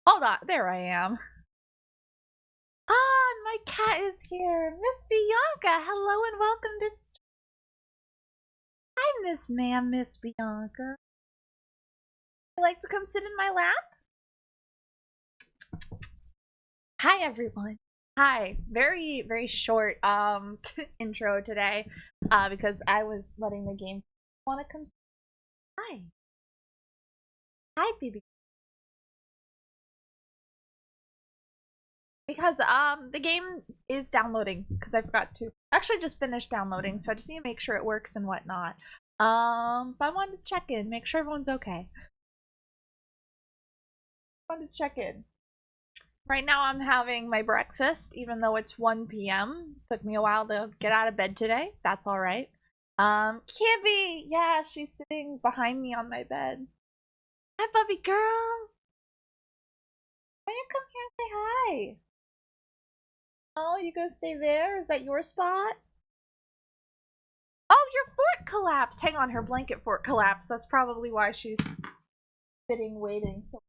Hold on, there I am. Ah, my cat is here. Miss Bianca, hello and welcome to Hi, Miss Ma'am, Miss Bianca. You like to come sit in my lap? Hi, everyone. Hi. Very, very short intro today because I was letting the game want to come. Hi. Hi, baby. Because the game is downloading because I forgot to actually just finished downloading, so I just need to make sure it works and whatnot. But I wanted to check in, make sure everyone's okay. I wanted to check in. Right now I'm having my breakfast, even though it's 1 p.m. Took me a while to get out of bed today. That's all right. Kibby, yeah, she's sitting behind me on my bed. Hi, Bubby girl. Why don't you come here and say hi? Oh, you gonna stay there? Is that your spot? Oh, your fort collapsed. Hang on, her blanket fort collapsed. That's probably why she's sitting waiting. So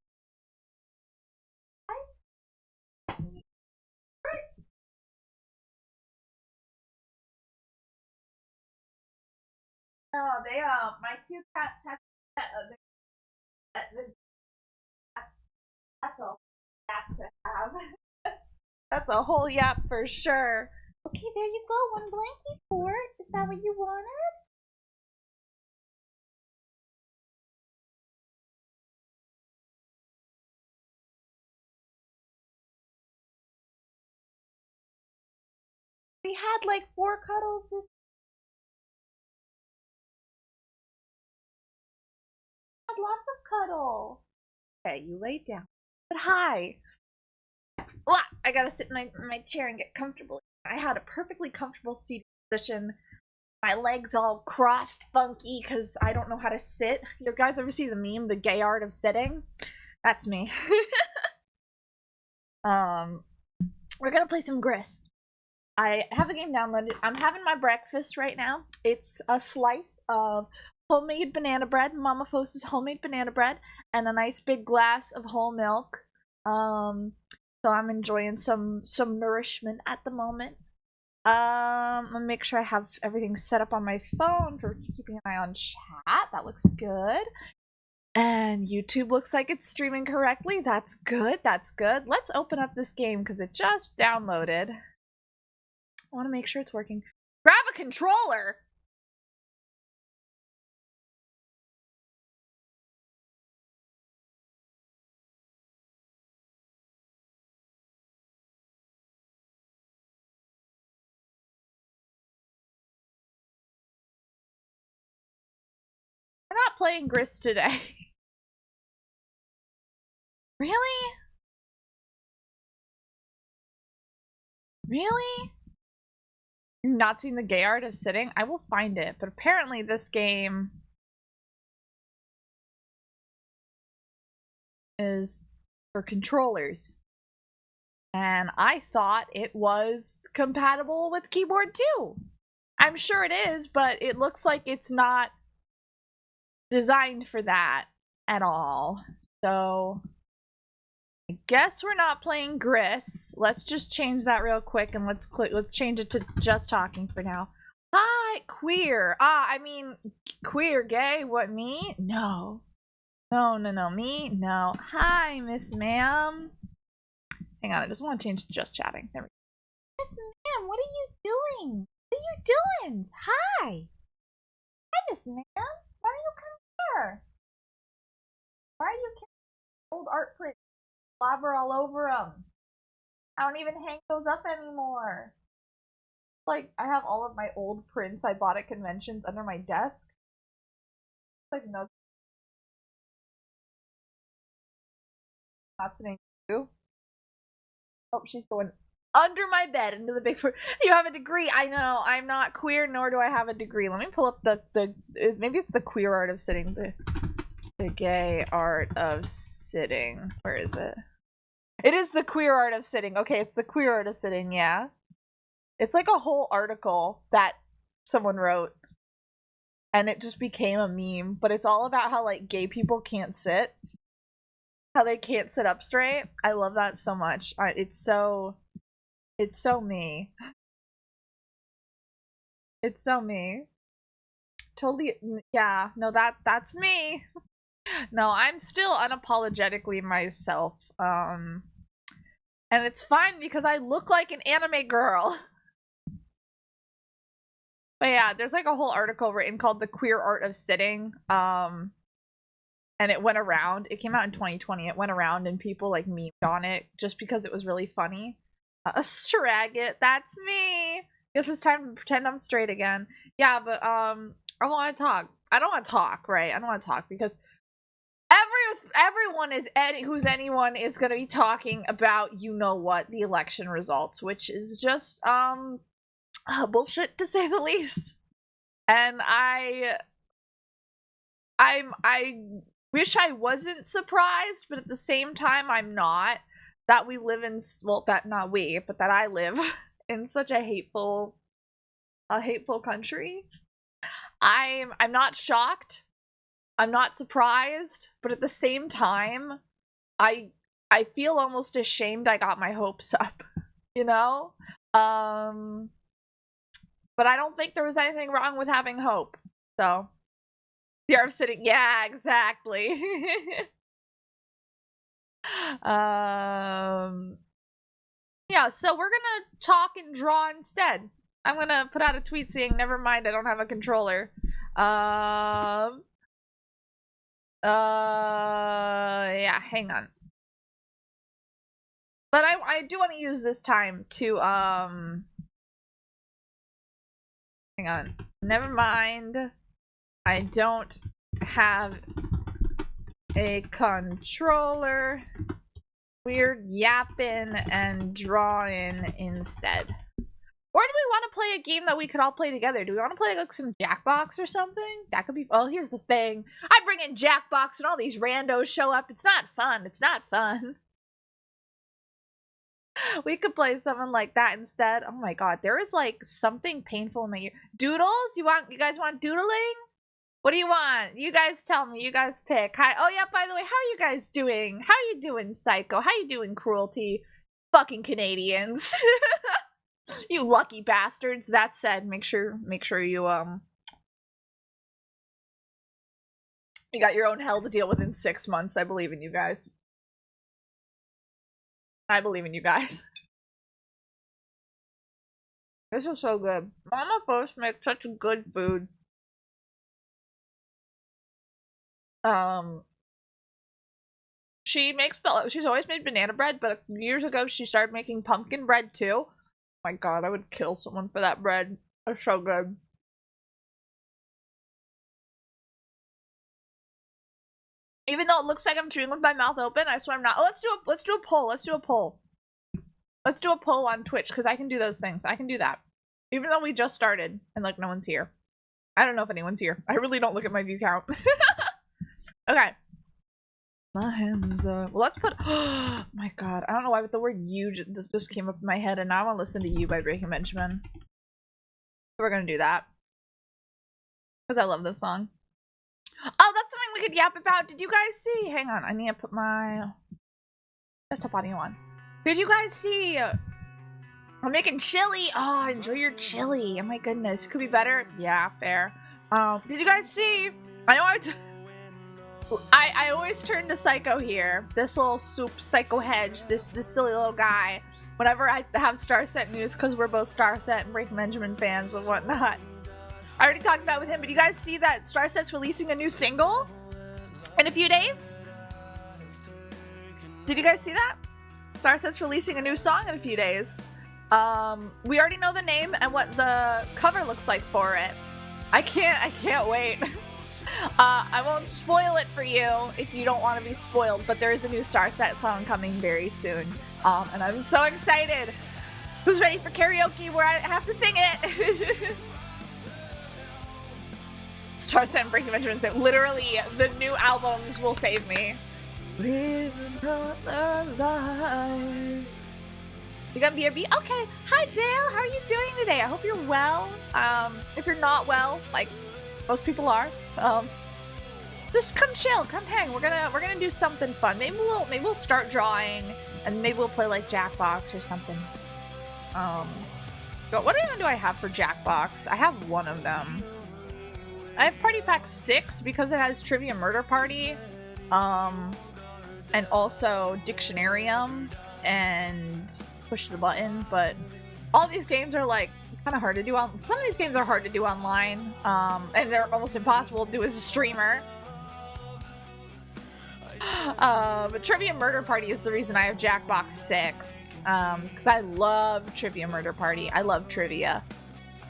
no, they my two cats had that's a yap to have. That's a whole yap for sure. Okay, there you go. One blankie fort. Is that what you wanted? We had like 4 cuddles. We had lots of cuddle. Okay, you laid down. But hi. I gotta sit in my chair and get comfortable. I had a perfectly comfortable seating position. My legs all crossed funky because I don't know how to sit. You guys ever see the meme, the gay art of sitting? That's me. um, we're gonna play some Gris. I have the game downloaded. I'm having my breakfast right now. It's a slice of homemade banana bread, Mama Fosa's homemade banana bread, and a nice big glass of whole milk. So I'm enjoying some nourishment at the moment. I'm gonna make sure I have everything set up on my phone for keeping an eye on chat. That looks good. And YouTube looks like it's streaming correctly. That's good. That's good. Let's open up this game because it just downloaded. I want to make sure it's working. Grab a controller! We're not playing Gris today. Really? Really? You've not seen the gay art of sitting? I will find it, but apparently this game is for controllers. And I thought it was compatible with keyboard too. I'm sure it is, but it looks like it's not designed for that at all. So I guess we're not playing Gris. Let's just change that real quick and let's change it to just talking for now. Hi, queer. I mean queer, gay, what, me? No. No, me? No. Hi, Miss Ma'am. Hang on, I just want to change to just chatting. There we go. Miss Ma'am, what are you doing? What are you doing? Hi. Hi, Miss Ma'am. Why don't you come here? Why are you carrying old art prints? Slobber all over them. I don't even hang those up anymore. Like, I have all of my old prints I bought at conventions under my desk. It's like, no. Not sitting you. Oh, she's going under my bed into the big. You have a degree. I know. I'm not queer, nor do I have a degree. Let me pull up maybe it's the queer art of sitting. The gay art of sitting. Where is it? It is the queer art of sitting. Okay, it's the queer art of sitting. Yeah, it's like a whole article that someone wrote, and it just became a meme. But it's all about how like gay people can't sit. How they can't sit up straight. I love that so much. It's so me. It's so me. Totally, yeah. No, that's me. No, I'm still unapologetically myself. And it's fine because I look like an anime girl. But yeah, there's like a whole article written called The Queer Art of Sitting. And it went around. It came out in 2020. It went around and people like memed on it just because it was really funny. Straggot, that's me. Guess it's time to pretend I'm straight again. Yeah, but I want to talk. I don't want to talk, right? I don't want to talk because everyone who's anyone is going to be talking about you know what, the election results, which is just bullshit to say the least. And I wish I wasn't surprised, but at the same time I'm not. That we live in, well, that not we, but that I live in such a hateful country. I'm not shocked. I'm not surprised, but at the same time, I feel almost ashamed I got my hopes up, you know? But I don't think there was anything wrong with having hope. So, the art of sitting, yeah, exactly. Yeah, so we're gonna talk and draw instead. I'm gonna put out a tweet saying, never mind, I don't have a controller. Yeah, hang on. But I do want to use this time to, hang on. Never mind, I don't have a controller. We're yapping and drawing instead. Or do we want to play a game that we could all play together? Do we want to play like some Jackbox or something? That could be. Oh, here's the thing. I bring in Jackbox and all these randos show up. It's not fun. It's not fun. We could play something like that instead. Oh my god, there is like something painful in my ear. Doodles? You guys want doodling? What do you want? You guys tell me. You guys pick. Hi. Oh yeah, by the way, how are you guys doing? How are you doing, Psycho? How you doing, Cruelty? Fucking Canadians. You lucky bastards. That said, make sure you you got your own hell to deal with in 6 months. I believe in you guys. I believe in you guys. This is so good. Mama first makes such good food. She's always made banana bread, but years ago she started making pumpkin bread too. Oh my god, I would kill someone for that bread. It's so good. Even though it looks like I'm chewing with my mouth open, I swear I'm not. Oh, let's do a poll. Let's do a poll. Let's do a poll on Twitch, because I can do those things. I can do that. Even though we just started and like no one's here. I don't know if anyone's here. I really don't look at my view count. Okay. My hands up. Well, let's put. Oh my god. I don't know why, but the word you just came up in my head, and now I want to listen to You by Breaking Benjamin. So we're gonna do that. Because I love this song. Oh, that's something we could yap about. Did you guys see? Hang on. I need to put my desktop audio on. Did you guys see? I'm making chili. Oh, enjoy your chili. Oh my goodness. Could be better. Yeah, fair. Did you guys see? I know I always turn to Psycho here. This little soup Psycho Hedge. This silly little guy. Whenever I have Starset news, because we're both Starset and Breaking Benjamin fans and whatnot. I already talked about it with him, but you guys see that Starset's releasing a new single in a few days? Did you guys see that? Starset's releasing a new song in a few days. We already know the name and what the cover looks like for it. I can't wait. I won't spoil it for you if you don't want to be spoiled, but there is a new Starset song coming very soon. And I'm so excited. Who's ready for karaoke where I have to sing it? Starset and Breaking Benjamin say, literally, the new albums will save me. Live another life. You got BRB? Okay. Hi, Dale. How are you doing today? I hope you're well. If you're not well, like most people are, Just come chill, come hang. We're gonna do something fun. Maybe we'll start drawing, and maybe we'll play like Jackbox or something. But what even do I have for Jackbox? I have one of them. I have Party Pack 6 because it has Trivia Murder Party, and also Dictionarium and Push the Button. But all these games are like kind of hard to do on. Some of these games are hard to do online, and they're almost impossible to do as a streamer. But Trivia Murder Party is the reason I have Jackbox 6, because I love Trivia Murder Party. I love trivia,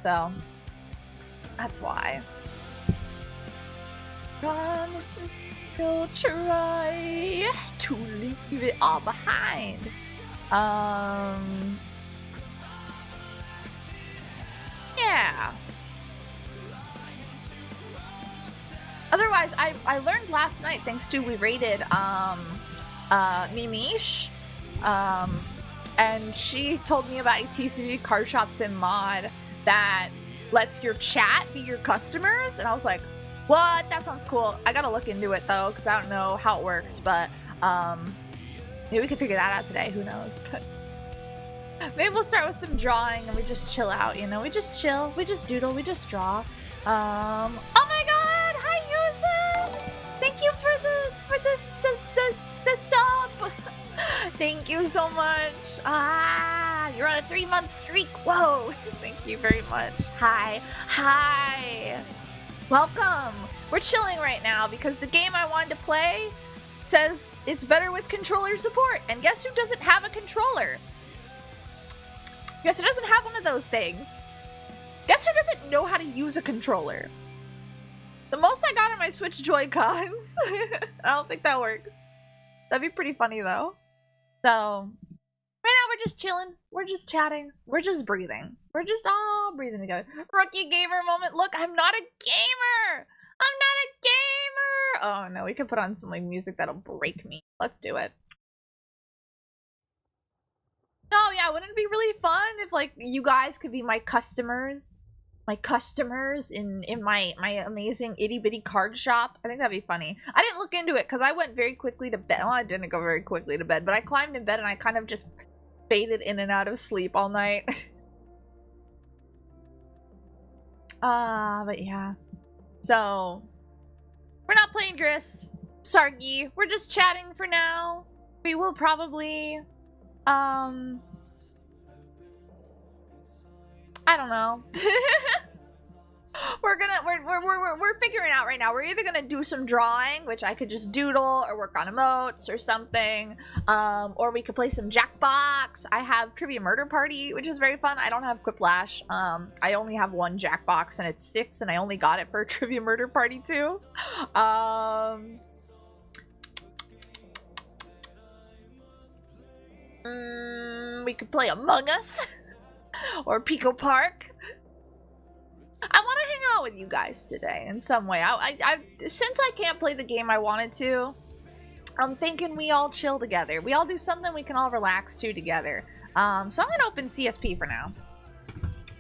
so that's why. Promise we'll try to leave it all behind. Yeah. Otherwise, I learned last night, thanks to we raided Mimish, and she told me about a TCG card shops in mod that lets your chat be your customers, and I was like, what? That sounds cool. I gotta look into it though, because I don't know how it works, but maybe we can figure that out today. Who knows? But maybe we'll start with some drawing and we just chill out, you know? We just chill, we just doodle, we just draw. Oh my god! Hi Yusa! Thank you for the sub! Thank you so much! You're on a 3-month streak! Whoa! Thank you very much. Hi! Hi! Welcome! We're chilling right now because the game I wanted to play says it's better with controller support. And guess who doesn't have a controller? Guess who doesn't have one of those things? Guess who doesn't know how to use a controller? The most I got are my Switch Joy-Cons. I don't think that works. That'd be pretty funny though. So, right now we're just chilling. We're just chatting. We're just breathing. We're just all breathing together. Rookie gamer moment. Look, I'm not a gamer. I'm not a gamer. Oh no, we could put on some like music that'll break me. Let's do it. Oh yeah, wouldn't it be really fun if like you guys could be my customers? My customers in my amazing itty bitty card shop. I think that'd be funny. I didn't look into it because I went very quickly to bed. Well, I didn't go very quickly to bed, but I climbed in bed and I kind of just faded in and out of sleep all night. But yeah. So, we're not playing Gris. Sargi. We're just chatting for now. We will probably, I don't know. We're figuring out right now. We're either gonna do some drawing, which I could just doodle or work on emotes or something, or we could play some Jackbox. I have Trivia Murder Party, which is very fun. I don't have Quiplash. I only have one Jackbox and it's 6, and I only got it for Trivia Murder Party too. We could play Among Us or Pico Park. I want to hang out with you guys today in some way. Since I can't play the game I wanted to, I'm thinking we all chill together. We all do something we can all relax to together. So I'm gonna open CSP for now,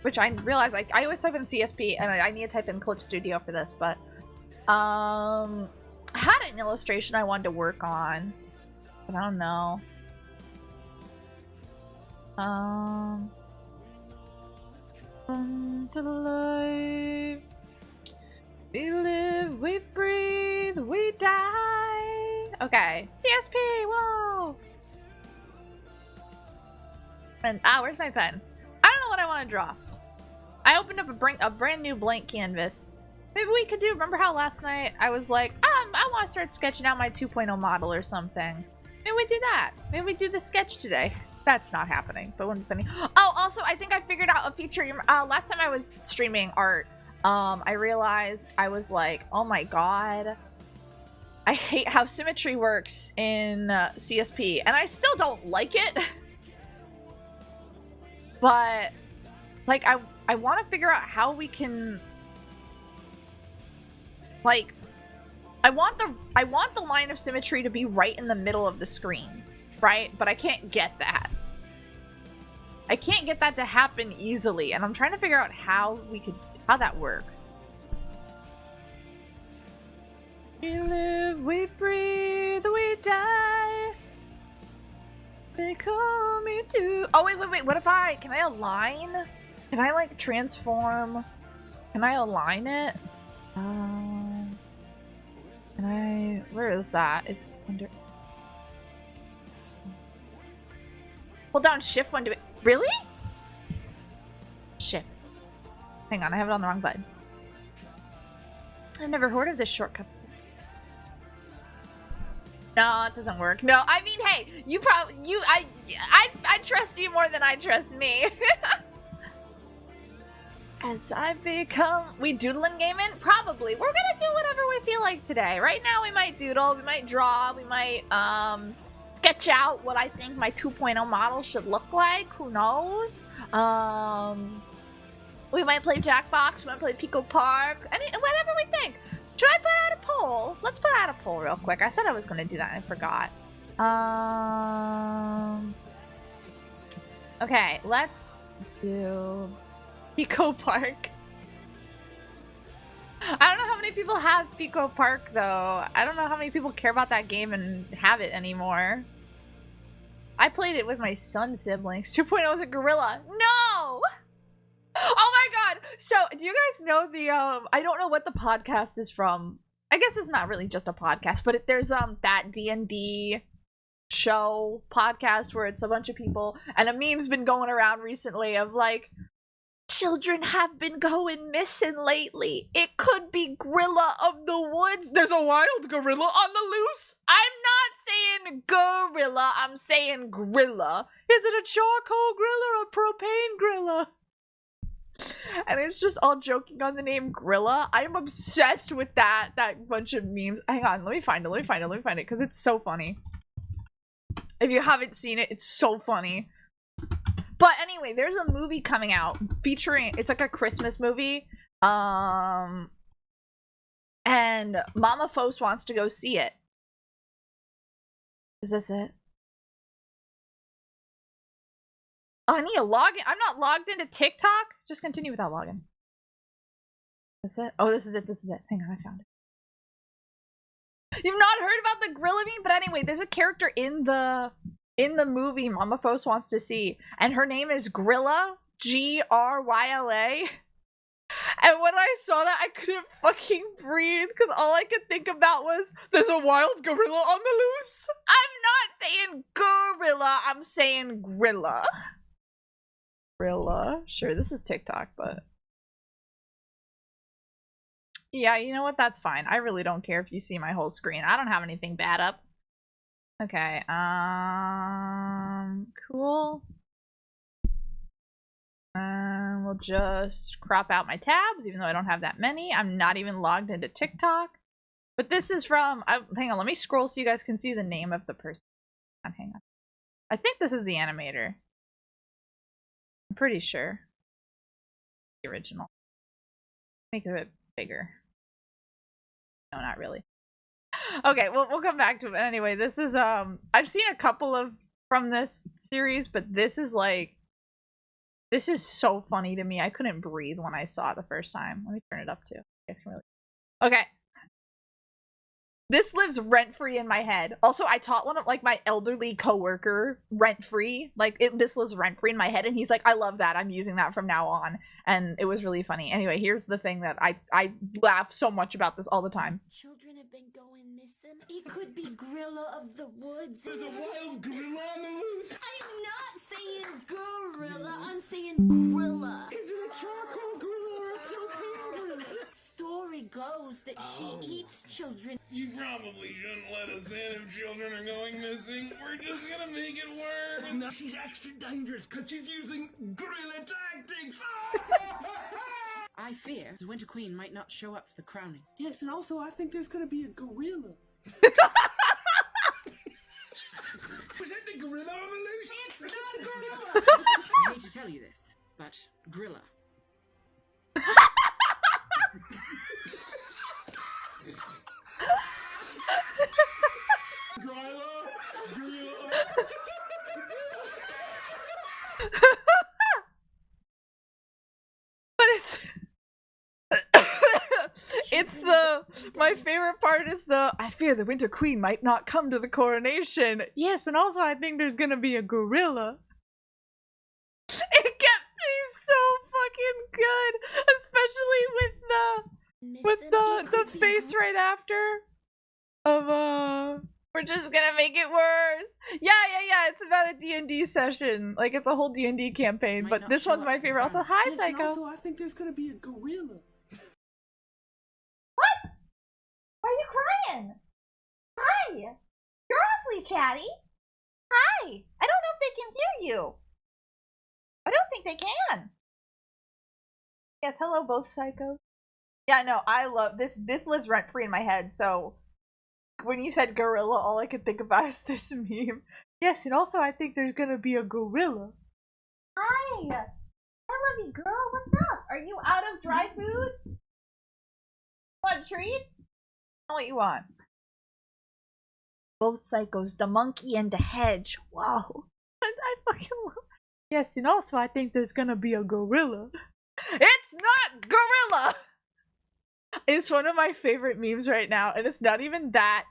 which I realize I always type in CSP and I need to type in Clip Studio for this, but I had an illustration I wanted to work on, but I don't know. To life. We live, we breathe, we die. Okay, CSP, whoa. And where's my pen? I don't know what I want to draw. I opened up a brand new blank canvas. Maybe we could do, remember how last night I was like, I want to start sketching out my 2.0 model or something. Maybe we do that. Maybe we do the sketch today. That's not happening, but wouldn't be funny. Oh, also, I think I figured out a feature. Last time I was streaming art, I realized I was like, oh my god, I hate how symmetry works in CSP, and I still don't like it. But like, I want to figure out how we can, like, I want the line of symmetry to be right in the middle of the screen, right? But I can't get that. I can't get that to happen easily, and I'm trying to figure out how that works. We live, we breathe, we die. They call me to. Oh, wait. What if can I align? Can I, like, transform? Can I align it? Can I. Where is that? It's under. Hold down shift when do it. Really? Shift. Hang on, I have it on the wrong button. I've never heard of this shortcut. No, it doesn't work. No, I mean, hey, I trust you more than I trust me. As I've become, we doodling gaming? Probably. We're gonna do whatever we feel like today. Right now, we might doodle, we might draw, we might sketch out what I think my 2.0 model should look like. Who knows? We might play Jackbox, we might play Pico Park, whatever we think. Should I put out a poll? Let's put out a poll real quick. I said I was gonna do that and I forgot. Okay, let's do Pico Park. I don't know how many people have Pico Park though. I don't know how many people care about that game and have it anymore. I played it with my son's siblings. 2.0 is a gorilla. No! Oh my god! So, do you guys know the, I don't know what the podcast is from. I guess it's not really just a podcast, but there's, that D&D show podcast where it's a bunch of people, and a meme's been going around recently of, like, children have been going missing lately. It could be gorilla of the woods. There's a wild gorilla on the loose. I'm not saying gorilla, I'm saying grilla. Is it a charcoal grill or a propane grilla? And it's just all joking on the name Grilla. I am obsessed with that bunch of memes. Hang on, let me find it, because it's so funny. If you haven't seen it, it's so funny. But anyway, there's a movie coming out featuring, it's like a Christmas movie. And Mama Fos wants to go see it. Is this it? Oh, I need to log in. I'm not logged into TikTok. Just continue without login. Is this it? Oh, this is it. Hang on, I found it. You've not heard about the gorilla meme? But anyway, there's a character in the movie Mama Fos wants to see, and her name is Grilla, Gryla. And when I saw that, I couldn't fucking breathe because all I could think about was there's a wild gorilla on the loose. I'm not saying gorilla, I'm saying grilla. Grilla. Sure, this is TikTok, but yeah, you know what? That's fine. I really don't care if you see my whole screen. I don't have anything bad up. Okay, cool. We'll just crop out my tabs, even though I don't have that many. I'm not even logged into TikTok. But this is from, hang on, let me scroll so you guys can see the name of the person. Hang on. I think this is the animator. I'm pretty sure. The original. Make it a bit bigger. No, not really. Okay, we'll come back to it. Anyway, this is, I've seen a couple of from this series, but this is like, this is so funny to me. I couldn't breathe when I saw it the first time. Let me turn it up too. Okay. This lives rent-free in my head. Also, I taught one of like my elderly coworker rent-free. Like this lives rent-free in my head, and he's like, "I love that. I'm using that from now on." And it was really funny. Anyway, here's the thing that I laugh so much about this all the time. Children have been going missing. It could be gorilla of the woods. There's a wild gorilla on the loose. I'm not saying gorilla. I'm saying grilla. Is it a charcoal gorilla or a propane gorilla? Story goes that she eats children. You probably shouldn't let us in if children are going missing. We're just gonna make it worse. No, she's extra dangerous because she's using gorilla tactics. I fear the Winter Queen might not show up for the crowning. Yes, and also I think there's gonna be a gorilla. Was that the gorilla on the loose? It's not gorilla. I hate to tell you this, but Grilla. But It's my favorite part is I fear the Winter Queen might not come to the coronation. Yes, and also I think there's gonna be a gorilla. It kept me so fucking good, especially with the face right after of we're just gonna make it worse. Yeah. It's about a D&D session. Like, it's a whole D&D campaign, but this one's my favorite. Also, hi, Yes, Psycho. and also, I think there's gonna be a gorilla. What? Why are you crying? Hi. You're awfully chatty. Hi. I don't know if they can hear you. I don't think they can. Yes, hello, both psychos. Yeah, no, I love this. This lives rent free in my head. So when you said gorilla, all I could think about is this meme. Yes, and also I think there's gonna be a gorilla. Hi. I love you, girl. What's up? Are you out of dry food? Want treats? What you want? Both psychos, the monkey and the hedge. Whoa. I fucking love. Yes, and also I think there's gonna be a gorilla. It's not gorilla! It's one of my favorite memes right now, and it's not even that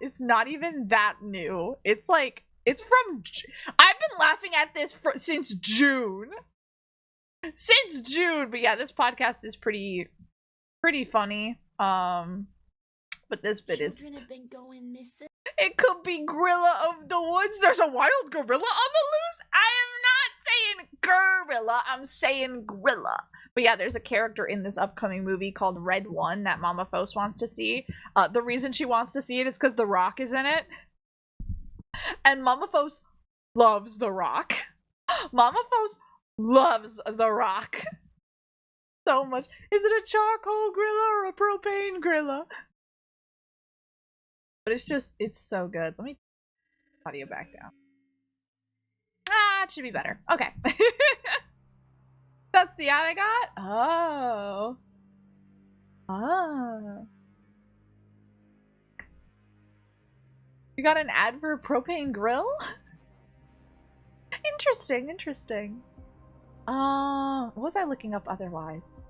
new. It's like, it's from, I've been laughing at this since June. Since June, but yeah, this podcast is pretty funny. But this bit is, Have been going missing. it could be gorilla of the woods. There's a wild gorilla on the loose. I am not saying gorilla, I'm saying gorilla. But yeah, there's a character in this upcoming movie called Red One that Mama Fos wants to see. The reason she wants to see it is because The Rock is in it. And Mama Fos loves The Rock. Mama Fos loves The Rock. So much. Is it a charcoal grilla or a propane grilla? But it's so good. Let me audio back down. It should be better. Okay. That's the ad I got? Oh. You got an ad for a propane grill? Interesting. What was I looking up otherwise?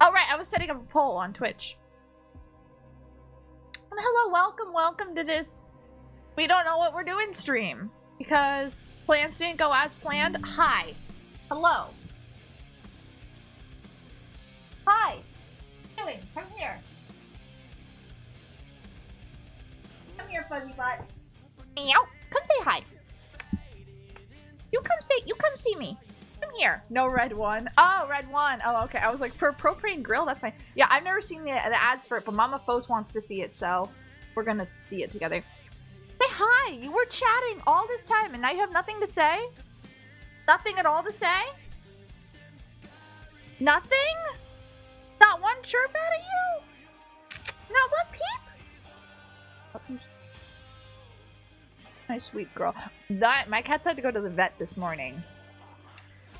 Oh, right, I was setting up a poll on Twitch. And hello, welcome to this we don't know what we're doing stream. Because plans didn't go as planned. Hi. Hello. Hi. What are you doing? Come here. Come here, fuzzy butt. Meow. Come say hi. You come see me. Come here. No Red One. Oh, Red One. Oh, okay. I was like, for propane grill, that's fine. Yeah, I've never seen the ads for it, but Mama Fos wants to see it, so we're gonna see it together. Say hi. You were chatting all this time, and now you have nothing to say? Nothing at all to say? Nothing? Not one chirp out of you? Not one peep? My sweet girl. My cats had to go to the vet this morning.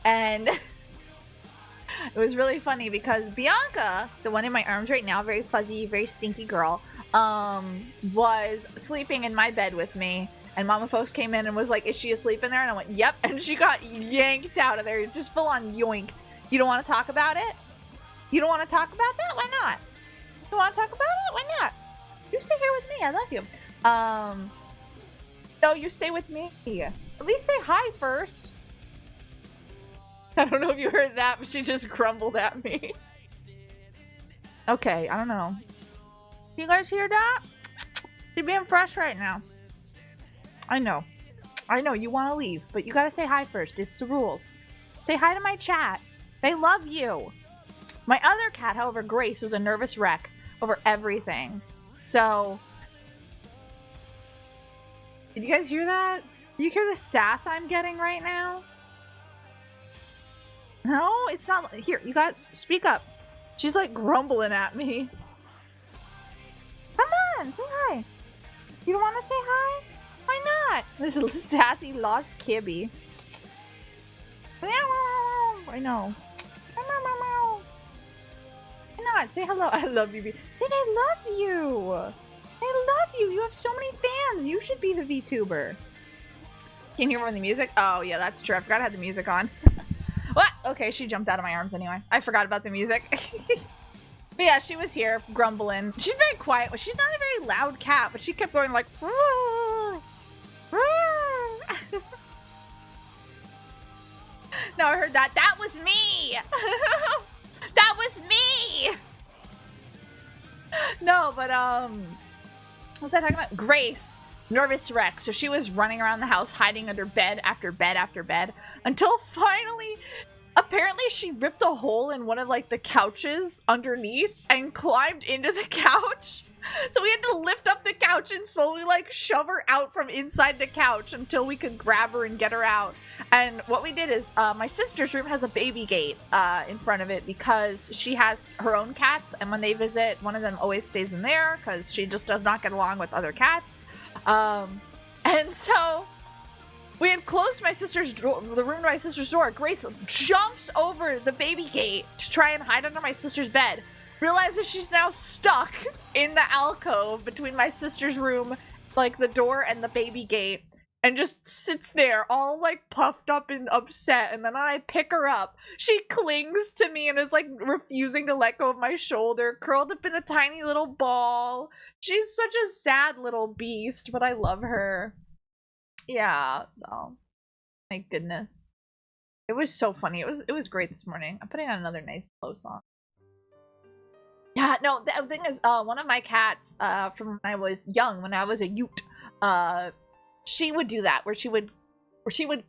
And it was really funny because Bianca, the one in my arms right now, very fuzzy, very stinky girl, was sleeping in my bed with me. And Mama Fos came in and was like, is she asleep in there? And I went, yep. And she got yanked out of there. Just full on yoinked. You don't want to talk about it? You don't want to talk about that? Why not? You want to talk about it? Why not? You stay here with me. I love you. No, you stay with me. At least say hi first. I don't know if you heard that, but she just grumbled at me. Okay, I don't know. You guys hear that? She's being fresh right now. I know. You want to leave, but you gotta say hi first. It's the rules. Say hi to my chat. They love you. My other cat, however, Grace, is a nervous wreck over everything. So, did you guys hear that? Do you hear the sass I'm getting right now? No, it's not. Here, you guys, speak up. She's like grumbling at me. Come on, say hi. You don't want to say hi? Why not? This is sassy lost Kibby. I know. Why not? Say hello. I love you. Say I love you. I love you. You have so many fans. You should be the VTuber. Can you hear more of the music? Oh, yeah, that's true. I forgot I had the music on. What? Okay, she jumped out of my arms anyway. I forgot about the music. But yeah, she was here grumbling. She's very quiet. She's not a very loud cat, but she kept going like, "Roar, roar." No, I heard that. That was me. That was me. No, but what was I talking about? Grace, nervous wreck. So she was running around the house, hiding under bed after bed after bed, until finally, apparently she ripped a hole in one of like the couches underneath and climbed into the couch. So we had to lift up the couch and slowly like shove her out from inside the couch until we could grab her and get her out. And what we did is my sister's room has a baby gate in front of it because she has her own cats, and when they visit, one of them always stays in there because she just does not get along with other cats. And so we had closed my sister's door, the room to my sister's door. Grace jumps over the baby gate to try and hide under my sister's bed. Realizes she's now stuck in the alcove between my sister's room, like the door and the baby gate, and just sits there all like puffed up and upset. And then when I pick her up, she clings to me and is like refusing to let go of my shoulder, curled up in a tiny little ball. She's such a sad little beast, but I love her. Yeah, so my goodness. It was so funny. It was great this morning. I'm putting on another nice slow song. Yeah, no, the thing is, one of my cats, from when I was young, when I was a ute, she would do that, where she would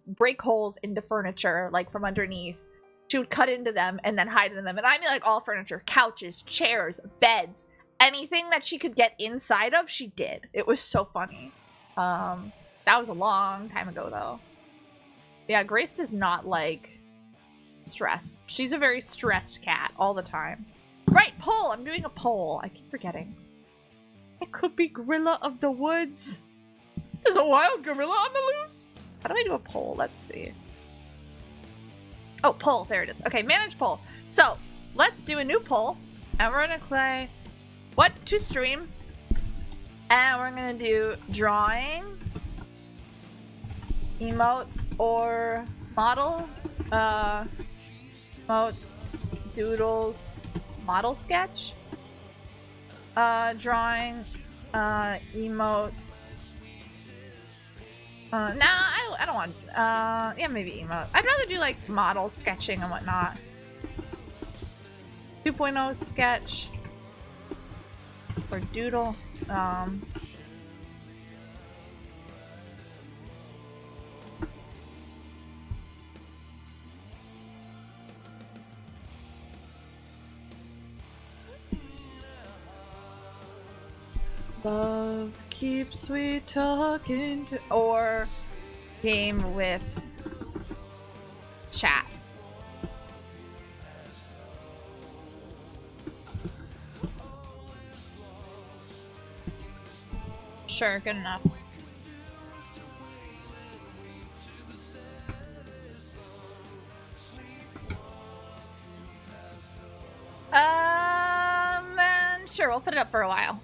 break holes into furniture, like, from underneath. She would cut into them and then hide in them. And I mean, like, all furniture, couches, chairs, beds, anything that she could get inside of, she did. It was so funny. That was a long time ago, though. Yeah, Grace does not like stress. She's a very stressed cat all the time. Right, poll! I'm doing a poll. I keep forgetting. It could be gorilla of the woods. There's a wild gorilla on the loose. How do I do a poll? Let's see. Oh, poll. There it is. Okay, manage poll. So, let's do a new poll. And we're going to play what to stream. And we're going to do drawing, emotes, or model. Emotes, doodles, model sketch, drawing, emotes. Nah, I don't want, yeah, maybe emote. I'd rather do like model sketching and whatnot. 2.0 sketch or doodle. Love keeps we talking, or game with chat. Sure, good enough. And sure, we'll put it up for a while.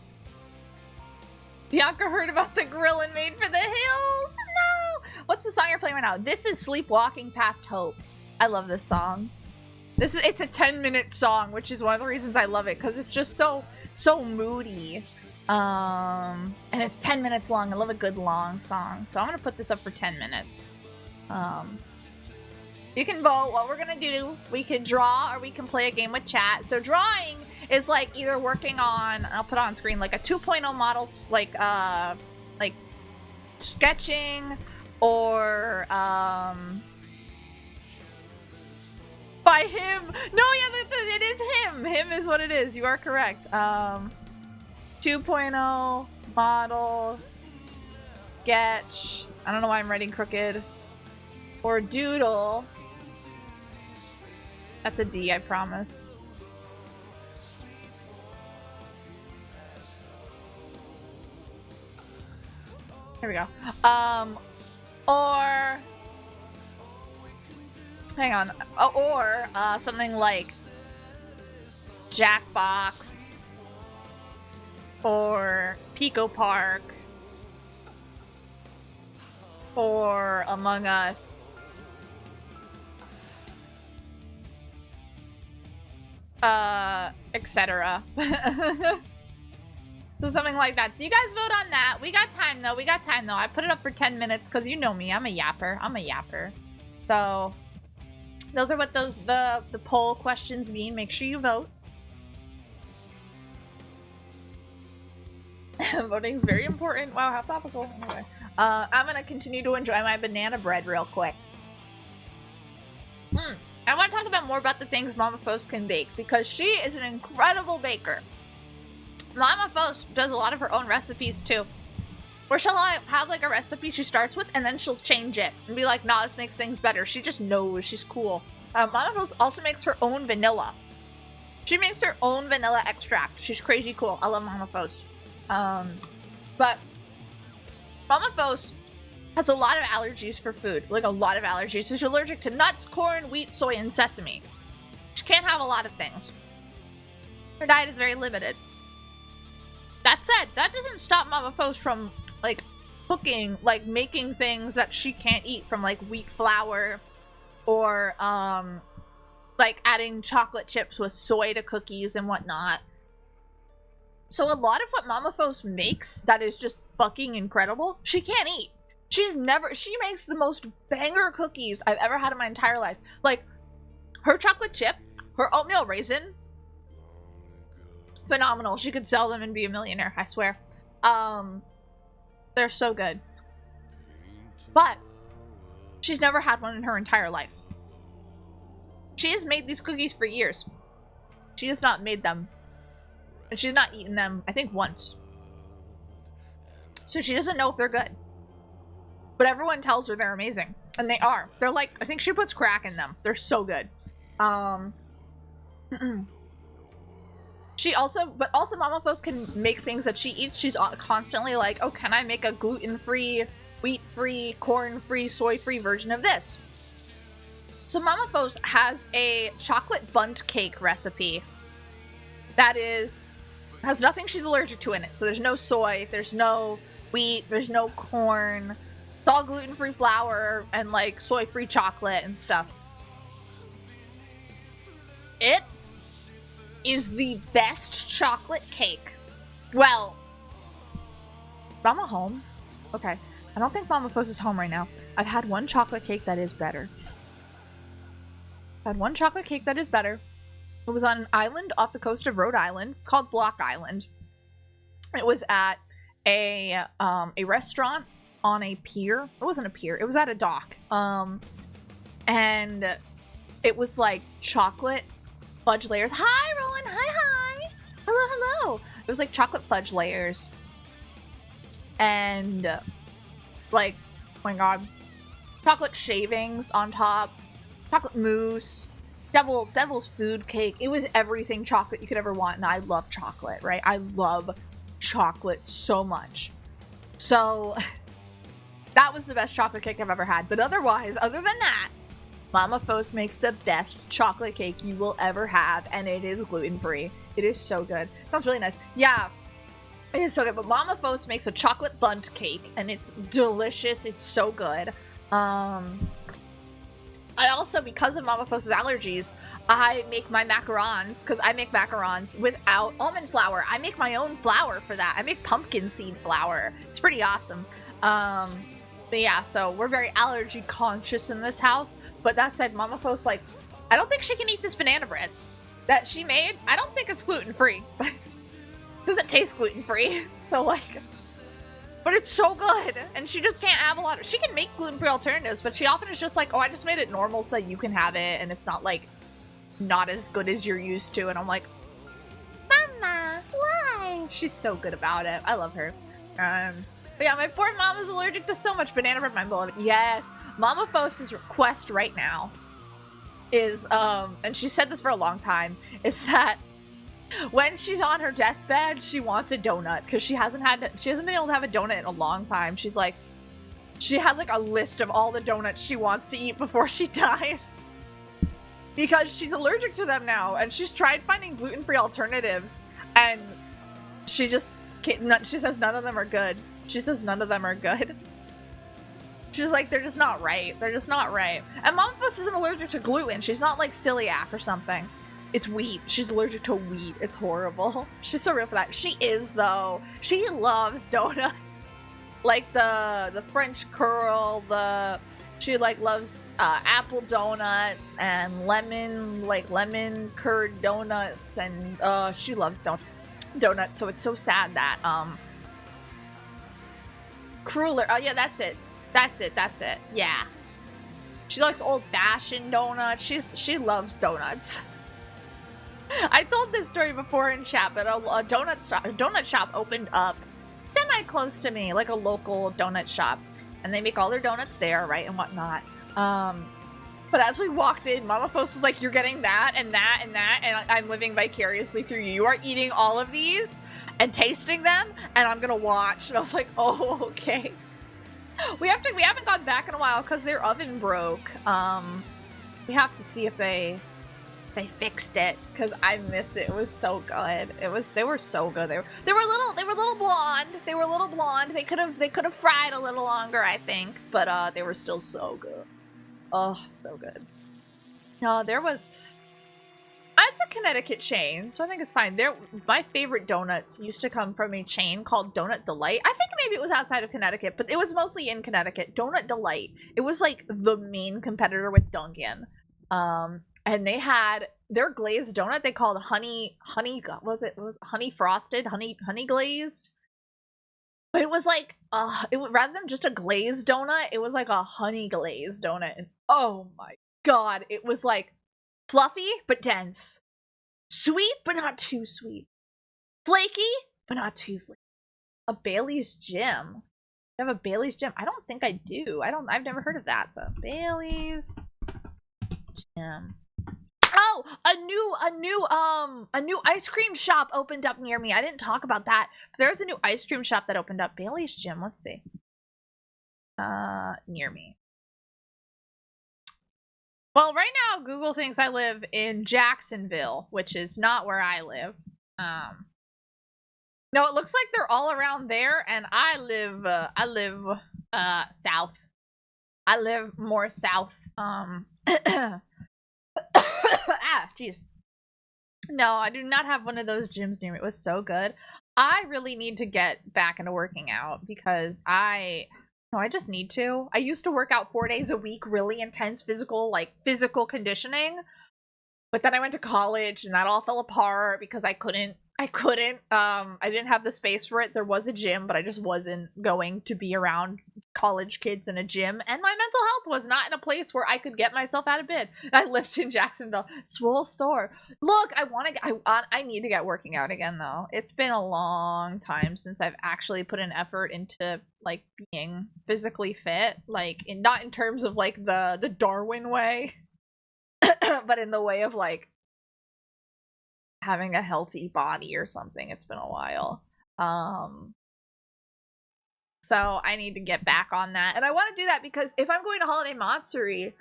Bianca heard about the grill and made for the hills. No! What's the song you're playing right now? This is Sleepwalking Past Hope. I love this song. It's a 10-minute song, which is one of the reasons I love it, because it's just so moody. And it's 10 minutes long. I love a good long song. So I'm gonna put this up for 10 minutes. You can vote what we're gonna do. We can draw or we can play a game with chat. So drawing is like either working on, I'll put on screen, like a 2.0 models, like sketching, or by him. No, yeah, it is him. Him is what it is. You are correct. 2.0 model sketch. I don't know why I'm writing crooked. Or doodle. That's a D, I promise. Here we go. Or hang on. Or something like Jackbox or Pico Park or Among Us etc. So something like that. So you guys vote on that. We got time though. I put it up for 10 minutes because you know me. I'm a yapper. So those are what the poll questions mean. Make sure you vote. Voting is very important. Wow, how topical. Anyway, I'm gonna continue to enjoy my banana bread real quick. I want to talk about more about the things Mama Fos can bake because she is an incredible baker. Mama Fos does a lot of her own recipes too. Where she'll have like a recipe she starts with and then she'll change it and be like, nah, this makes things better. She just knows. She's cool. Mama Fos also makes her own vanilla. She makes her own vanilla extract. She's crazy cool. I love Mama Fos. But Mama Fos has a lot of allergies for food. Like a lot of allergies. So she's allergic to nuts, corn, wheat, soy, and sesame. She can't have a lot of things. Her diet is very limited. That said, that doesn't stop Mama Fos from, like, cooking, like, making things that she can't eat from, like, wheat flour or, like, adding chocolate chips with soy to cookies and whatnot. So a lot of what Mama Fos makes that is just fucking incredible, she can't eat. She makes the most banger cookies I've ever had in my entire life. Like, her chocolate chip, her oatmeal raisin, phenomenal. She could sell them and be a millionaire, I swear. They're so good. But she's never had one in her entire life. She has made these cookies for years. She has not made them. And she's not eaten them, I think, once. So she doesn't know if they're good. But everyone tells her they're amazing. And they are. They're like, I think she puts crack in them. They're so good. But also Mama Fos can make things that she eats. She's constantly like, oh, can I make a gluten-free, wheat-free, corn-free, soy-free version of this? So Mama Fos has a chocolate bundt cake recipe that has nothing she's allergic to in it. So there's no soy, there's no wheat, there's no corn. It's all gluten-free flour and like soy-free chocolate and stuff. It is the best chocolate cake. Well, Mama home? Okay. I don't think Mama Fos is home right now. I've had one chocolate cake that is better. It was on an island off the coast of Rhode Island called Block Island. It was at a restaurant on a pier. It wasn't a pier. It was at a dock. And it was like chocolate fudge layers. Hi, Roland. Hi. Hello. It was like chocolate fudge layers. And like, oh my god, chocolate shavings on top, chocolate mousse, devil's food cake. It was everything chocolate you could ever want, and I love chocolate, right? I love chocolate so much. So that was the best chocolate cake I've ever had. But otherwise, other than that, Mama Fos makes the best chocolate cake you will ever have, and it is gluten-free. It is so good. Sounds really nice. Yeah, it is so good. But Mama Fos makes a chocolate bundt cake, and it's delicious. It's so good. I also, because of Mama Fos's allergies, I make my macarons, because I make macarons without almond flour. I make my own flour for that. I make pumpkin seed flour. It's pretty awesome. But yeah, so we're very allergy conscious in this house. But that said, Mama Fos, like, I don't think she can eat this banana bread that she made. I don't think it's gluten-free. Doesn't taste gluten-free. So, like, but it's so good. And she just can't have a lot of, she can make gluten-free alternatives, but she often is just like, oh, I just made it normal so that you can have it. And it's not, like, not as good as you're used to. And I'm like, Mama, why? She's so good about it. I love her. But yeah, my poor mom is allergic to so much banana bread. My beloved. Yes. Mama Fos's request right now is, and she said this for a long time, is that when she's on her deathbed, she wants a donut because she hasn't been able to have a donut in a long time. She's like, she has like a list of all the donuts she wants to eat before she dies because she's allergic to them now, and she's tried finding gluten-free alternatives, and she just can't, she says none of them are good. She says none of them are good. She's like, they're just not right. They're just not right. And Mama Fos isn't allergic to gluten. She's not like celiac or something. It's wheat. She's allergic to wheat. It's horrible. She's so real for that. She is, though. She loves donuts. Like the French curl, she like loves apple donuts and lemon curd donuts, and she loves donuts. So it's so sad that Crueler. Oh yeah, that's it. Yeah. She likes old-fashioned donuts. She loves donuts. I told this story before in chat, but a donut shop opened up semi-close to me, like a local donut shop, and they make all their donuts there, right, and whatnot. But as we walked in, Mama Fos was like, "You're getting that and that and that," and I'm living vicariously through you. You are eating all of these and tasting them, and I'm gonna watch. And I was like, "Oh, okay." We haven't gone back in a while because their oven broke. We have to see if they fixed it, because I miss it. It was so good. They were so good. They were little blonde. They were a little blonde. They could have fried a little longer, I think, but they were still so good. Oh, so good. No, it's a Connecticut chain, so I think it's fine. My favorite donuts used to come from a chain called Donut Delight. I think maybe it was outside of Connecticut, but it was mostly in Connecticut. Donut Delight. It was like the main competitor with Dunkin'. And they had their glazed donut they called honey was it honey frosted, honey glazed. But it was like rather than just a glazed donut, it was like a honey glazed donut. And oh my god, it was like fluffy but dense. Sweet but not too sweet. Flaky but not too flaky. A Bailey's Gym. You have a Bailey's Gym? I don't think I do. I've never heard of that. So Bailey's Gym. Oh, a new ice cream shop opened up near me. I didn't talk about that. But there's a new ice cream shop that opened up. Bailey's Gym. Let's see. Near me. Well, right now Google thinks I live in Jacksonville, which is not where I live. No, it looks like they're all around there, and I live south. I live more south. Ah, jeez. No, I do not have one of those gyms near me. It was so good. I really need to get back into working out because I just need to. I used to work out 4 days a week, really intense physical conditioning. But then I went to college and that all fell apart because I didn't have the space for it. There was a gym, but I just wasn't going to be around college kids in a gym, and my mental health was not in a place where I could get myself out of bed. I lived in Jacksonville. Swole store. Look, I need to get working out again, though. It's been a long time since I've actually put an effort into like being physically fit, like not in terms of like the Darwin way, but in the way of like having a healthy body or something. It's been a while. So I need to get back on that. And I want to do that because if I'm going to Holiday Matsuri,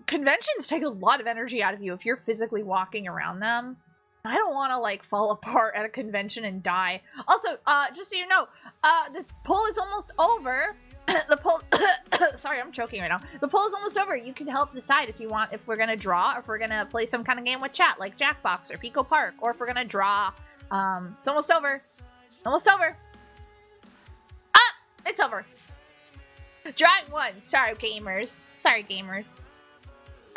conventions take a lot of energy out of you if you're physically walking around them. I don't want to like fall apart at a convention and die. Also, just so you know, the poll is almost over. The poll sorry, I'm choking right now. The poll is almost over. You can help decide if we're gonna draw, or if we're gonna play some kind of game with chat like Jackbox or Pico Park, or if we're gonna draw. It's almost over. Almost over. Ah! It's over. Drawing one. Sorry, gamers. Sorry, gamers.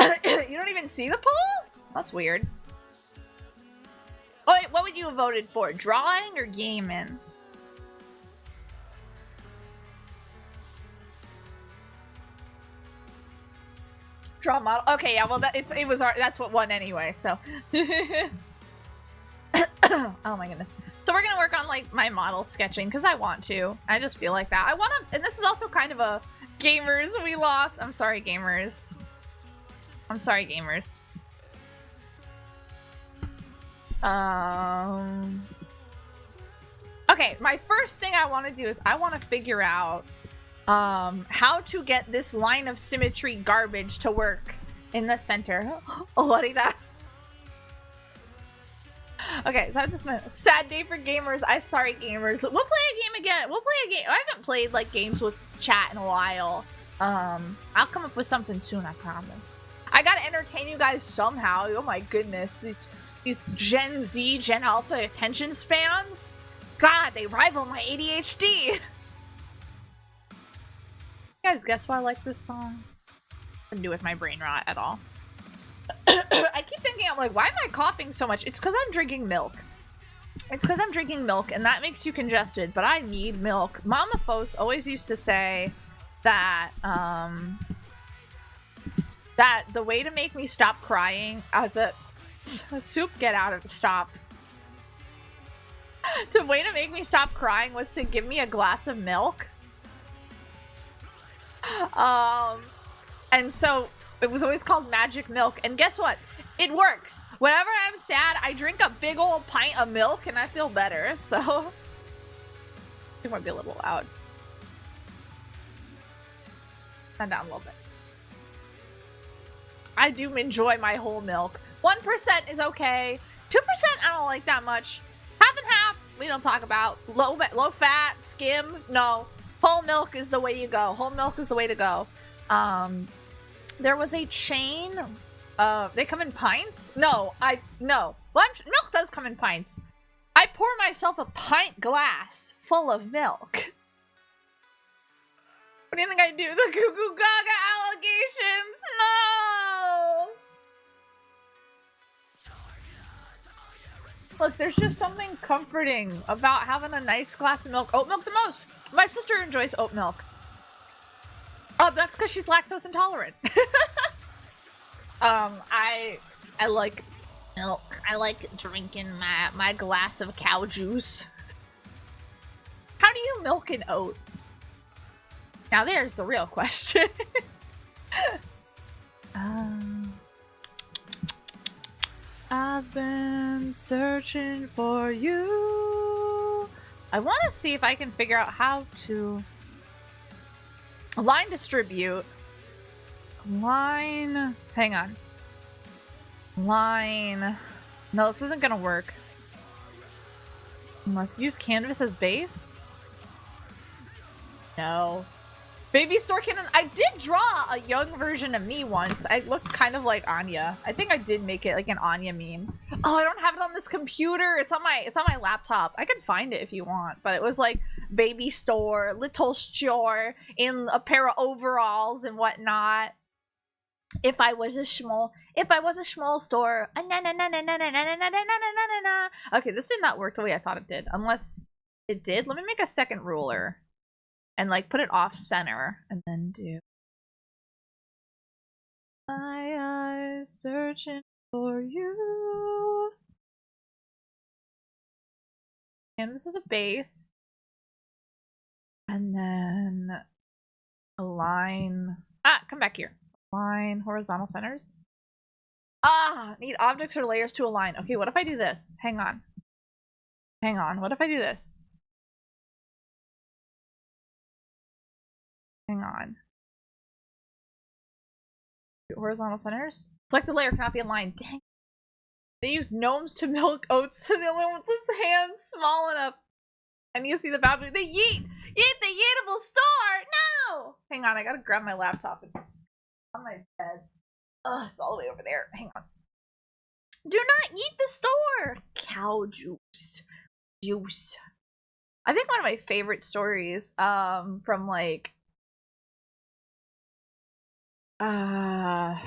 You don't even see the poll? That's weird. Oh, wait, what would you have voted for? Drawing or gaming? Draw model. Okay, yeah. Well, that's what won anyway. So. Oh my goodness. So we're gonna work on like my model sketching because I want to. I just feel like that. I want to, and this is also kind of a gamers we lost. I'm sorry, gamers. I'm sorry, gamers. Okay, my first thing I want to do is I want to figure out how to get this line of symmetry garbage to work in the center. Oh, what is that? Okay, so this is my sad day for gamers. Sorry, gamers. We'll play a game again. We'll play a game. I haven't played like games with chat in a while. I'll come up with something soon, I promise. I gotta entertain you guys somehow. Oh my goodness. These Gen Z, Gen Alpha attention spans. God, they rival my ADHD. You guys guess why I like this song? Nothing to do with my brain rot at all. I keep thinking, I'm like, why am I coughing so much? It's because I'm drinking milk. It's because I'm drinking milk, and that makes you congested, but I need milk. Mama Fos always used to say that, that the way to make me stop crying as a soup, get out of stop. The way to make me stop crying was to give me a glass of milk. And so it was always called magic milk, and guess what? It works. Whenever I'm sad, I drink a big old pint of milk and I feel better, so it might be a little loud. Turn down a little bit. I do enjoy my whole milk. 1% is okay. 2% I don't like that much. Half and half we don't talk about. Low fat, skim, no. Whole milk is the way you go. Whole milk is the way to go. There was a chain. They come in pints? No. Well, milk does come in pints. I pour myself a pint glass full of milk. What do you think I do? The Goo Goo Gaga allegations? No! Look, there's just something comforting about having a nice glass of milk. Oat milk the most. My sister enjoys oat milk. Oh, that's because she's lactose intolerant. I like milk. I like drinking my glass of cow juice. How do you milk an oat? Now there's the real question. I've been searching for you. I want to see if I can figure out how to line distribute. Line. Hang on. Line. No, this isn't gonna work. Unless use canvas as base. No. Baby store cannon. I did draw a young version of me once. I looked kind of like Anya. I think I did make it like an Anya meme. Oh, I don't have it on this computer. It's on my laptop. I could find it if you want, but it was like baby store, little store in a pair of overalls and whatnot. If I was a small store. Okay, this did not work the way I thought it did. Unless it did. Let me make a second ruler. And like put it off center and then do my eyes searching for you. And this is a base. And then align. Come back here. Align horizontal centers. Need objects or layers to align. Okay, what if I do this? Hang on. What if I do this? Hang on. Horizontal centers? Select the layer cannot be aligned. Dang. They use gnomes to milk oats to the only one's hands small enough. I need to see the baboon. They yeet the yeetable store! No! Hang on, I gotta grab my laptop. It's on my bed. Ugh, it's all the way over there. Hang on. Do not eat the store! Cow juice. Juice. I think one of my favorite stories, from like what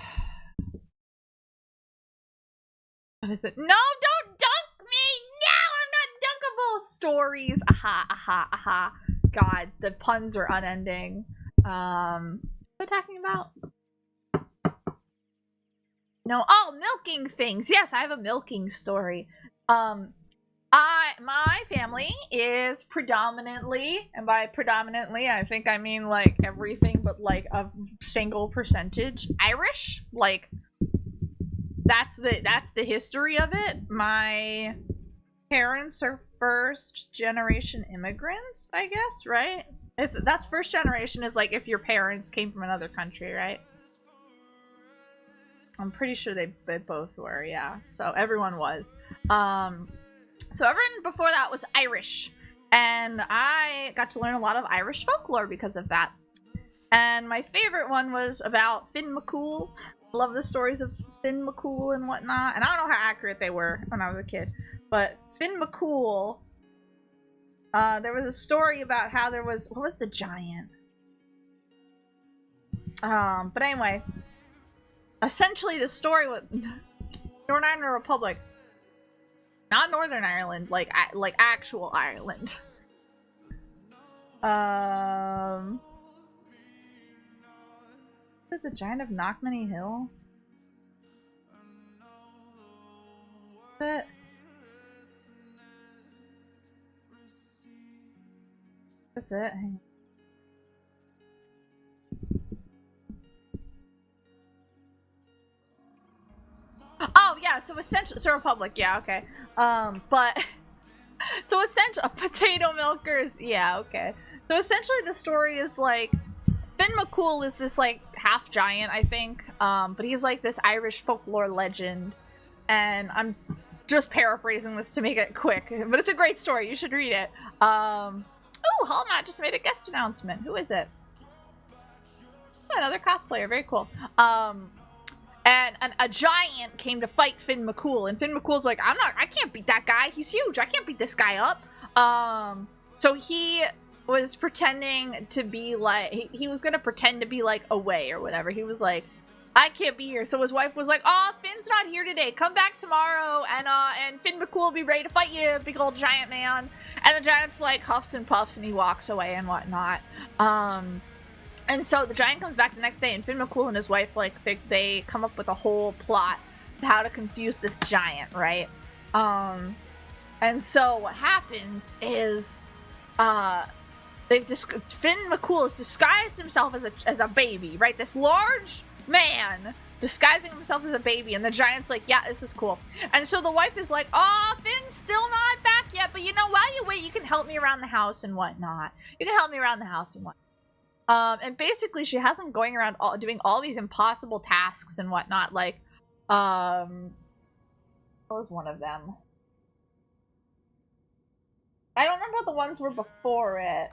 is it? No, don't dunk me! No, I'm not dunkable! Stories. Aha. God, the puns are unending. What am I talking about? No. Oh, milking things. Yes, I have a milking story. My family is predominantly, and by predominantly, I think I mean like everything but like a single percentage Irish. Like that's the history of it. My parents are first generation immigrants, I guess, right? If that's first generation is like if your parents came from another country, right? I'm pretty sure they both were, yeah. So everyone was. So everyone before that was Irish, and I got to learn a lot of Irish folklore because of that. And my favorite one was about Finn McCool. I love the stories of Finn McCool and whatnot. And I don't know how accurate they were when I was a kid. But Finn McCool, there was a story about how there was... What was the giant? But anyway. Essentially, the story was... Northern Ireland Republic. Not Northern Ireland, like actual Ireland. Is it the Giant of Knockmany Hill? Is it? That's it. Hang on. Oh yeah, so essentially, so Republic, yeah, okay. But so essentially, potato milkers, yeah, okay. So essentially, the story is like Finn McCool is this like half giant, I think, but he's like this Irish folklore legend, and I'm just paraphrasing this to make it quick, but it's a great story. You should read it. Oh, Hallmat just made a guest announcement. Who is it? Oh, another cosplayer. Very cool. And a giant came to fight Finn McCool, and Finn McCool's like, I can't beat that guy. He's huge. I can't beat this guy up. So he was pretending to be like, he was gonna pretend to be like away or whatever. He was like, I can't be here. So his wife was like, oh, Finn's not here today. Come back tomorrow, and Finn McCool will be ready to fight you, big old giant man. And the giant's like huffs and puffs, and he walks away and whatnot. And so the giant comes back the next day, and Finn McCool and his wife, like, they come up with a whole plot to how to confuse this giant, right? And so what happens is, Finn McCool has disguised himself as a baby, right? This large man disguising himself as a baby, and the giant's like, yeah, this is cool. And so the wife is like, oh, Finn's still not back yet, but you know, while you wait, you can help me around the house and whatnot. You can help me around the house and whatnot. And basically she has him going around doing all these impossible tasks and whatnot, like, what was one of them? I don't remember what the ones were before it.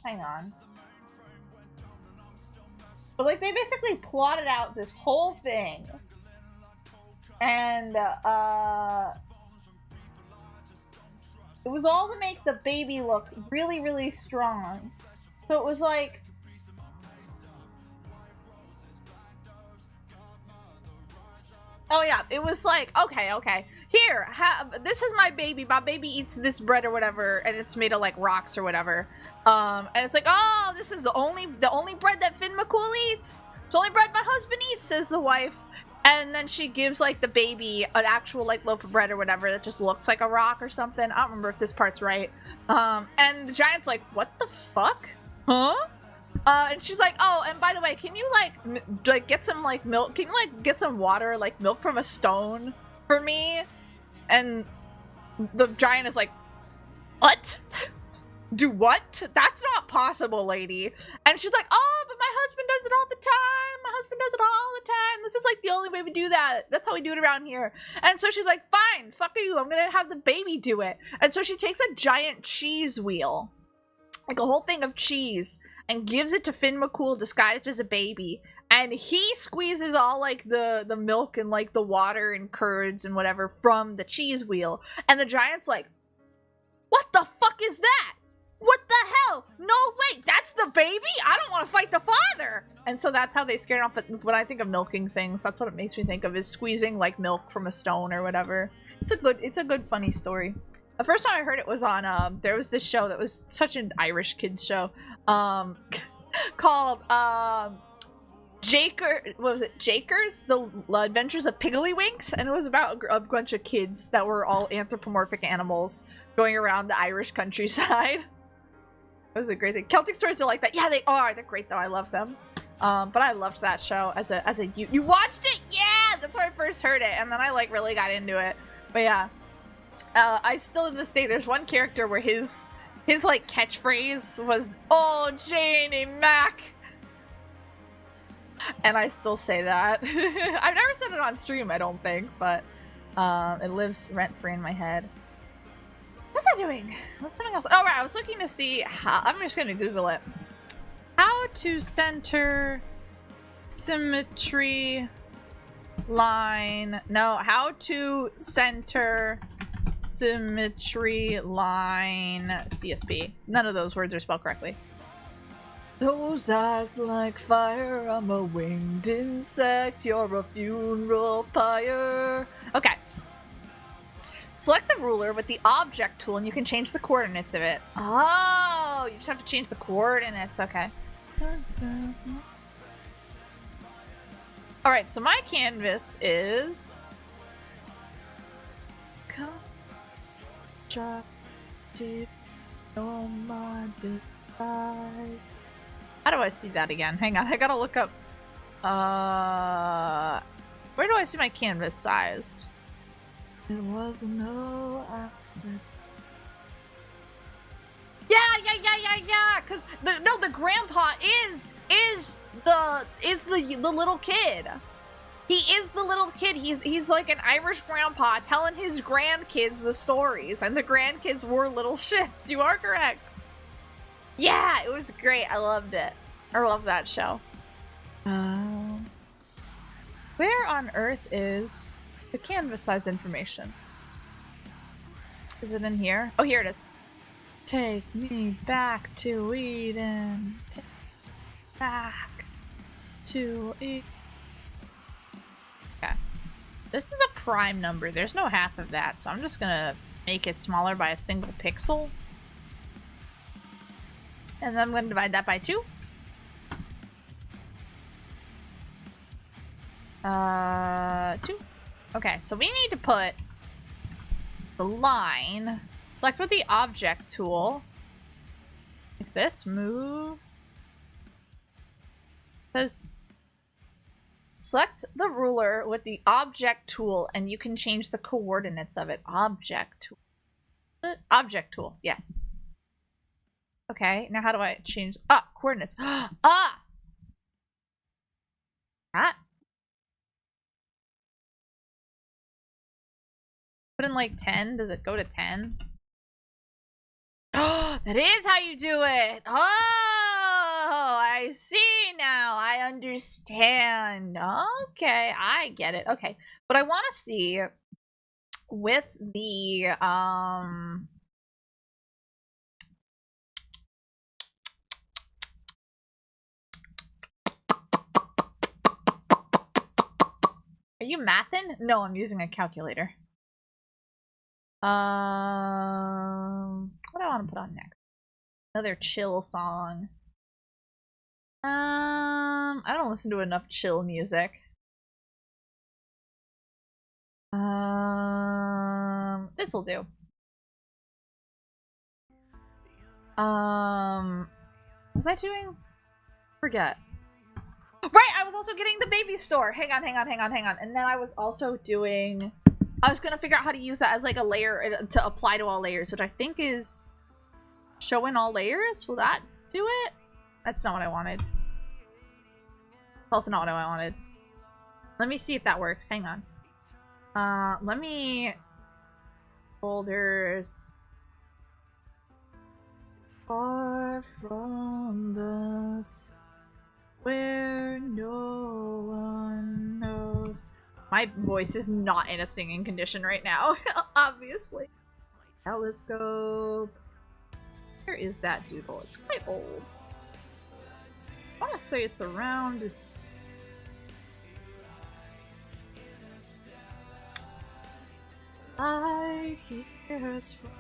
Hang on. But, like, they basically plotted out this whole thing. And, it was all to make the baby look really, really strong. So it was like... Oh yeah, it was like, okay. Here, this is my baby. My baby eats this bread or whatever, and it's made of like rocks or whatever. And it's like, oh, this is the only bread that Finn McCool eats. It's the only bread my husband eats, says the wife. And then she gives, like, the baby an actual, like, loaf of bread or whatever that just looks like a rock or something. I don't remember if this part's right. And the giant's like, what the fuck? Huh? And she's like, oh, and by the way, can you, like, get some, like, milk? Can you, like, get some water, like, milk from a stone for me? And the giant is like, what? Do what? That's not possible, lady. And she's like, oh, but my husband does it all the time. My husband does it all the time. This is like the only way we do that. That's how we do it around here. And so she's like, fine, fuck you. I'm gonna have the baby do it. And so she takes a giant cheese wheel, like a whole thing of cheese, and gives it to Finn McCool disguised as a baby. And he squeezes all, like, the milk and, like, the water and curds and whatever from the cheese wheel. And the giant's like, what the fuck is that? What the hell? No, wait, that's the baby? I don't want to fight the father! And so that's how they scared off. But when I think of milking things, that's what it makes me think of, is squeezing, like, milk from a stone or whatever. It's a good, funny story. The first time I heard it was on, there was this show that was such an Irish kids show, called, Jakers? The Adventures of Piggly-Winks? And it was about a bunch of kids that were all anthropomorphic animals going around the Irish countryside. It was a great thing. Celtic stories are like that. Yeah, they are. They're great, though. I love them. But I loved that show as a you watched it? Yeah! That's where I first heard it. And then I, like, really got into it. But yeah. I still, to this day, there's one character where his like, catchphrase was, oh, Janie Mac! And I still say that. I've never said it on stream, I don't think, but it lives rent-free in my head. What's that doing? What's something else? Oh, right. I was looking to see how. I'm just gonna Google it. How to center symmetry line. No, how to center symmetry line CSP. None of those words are spelled correctly. Those eyes like fire. I'm a winged insect. You're a funeral pyre. Okay. Select the ruler with the object tool and you can change the coordinates of it. Oh, you just have to change the coordinates. Okay. Alright, so my canvas is... How do I see that again? Hang on, I gotta look up... Where do I see my canvas size? It was no accident. Yeah, because the grandpa is the little kid. He is the little kid. He's like an Irish grandpa telling his grandkids the stories, and the grandkids were little shits. You are correct. Yeah, it was great. I loved it. I love that show. Where on earth is the canvas size information? Is it in here? Oh, here it is. Take me back to Eden. Take me back to Eden. Okay. This is a prime number. There's no half of that, so I'm just gonna make it smaller by a single pixel. And then I'm gonna divide that by 2. 2. Okay, so we need to put the line. Select with the object tool. Like this, move. Says select the ruler with the object tool and you can change the coordinates of it. Object tool. Object tool, yes. Okay, now how do I change coordinates? That? Put in like 10. Does it go to 10? Oh, that is how you do it. Oh, I see now. I understand. Okay, I get it. Okay, but I want to see with the Are you mathing? No, I'm using a calculator. What do I want to put on next? Another chill song. I don't listen to enough chill music. This'll do. Was I doing? Forget. Right, I was also getting the baby store. Hang on. And then I was also doing... I was gonna figure out how to use that as like a layer to apply to all layers, which I think is show in all layers. Will that do it? That's not what I wanted. It's also not what I wanted. Let me see if that works. Hang on. Let me folders far from the sea where no one knows. My voice is not in a singing condition right now, obviously. Telescope. Where is that doodle? It's quite old. I want to say it's around... Ideas for...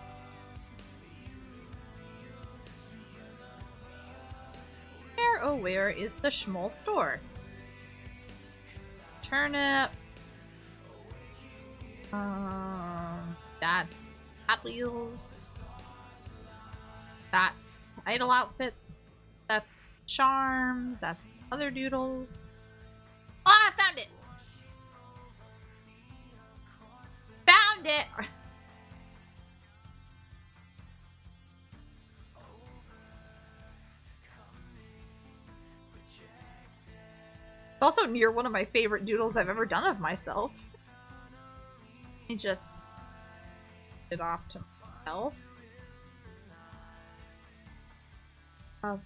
Where is the Schmoll store? Turnip. That's Hot Wheels. That's Idol Outfits. That's Charm. That's other doodles. Oh, I found it! Found it! It's also near one of my favorite doodles I've ever done of myself. Let me just it off to elf. Oh.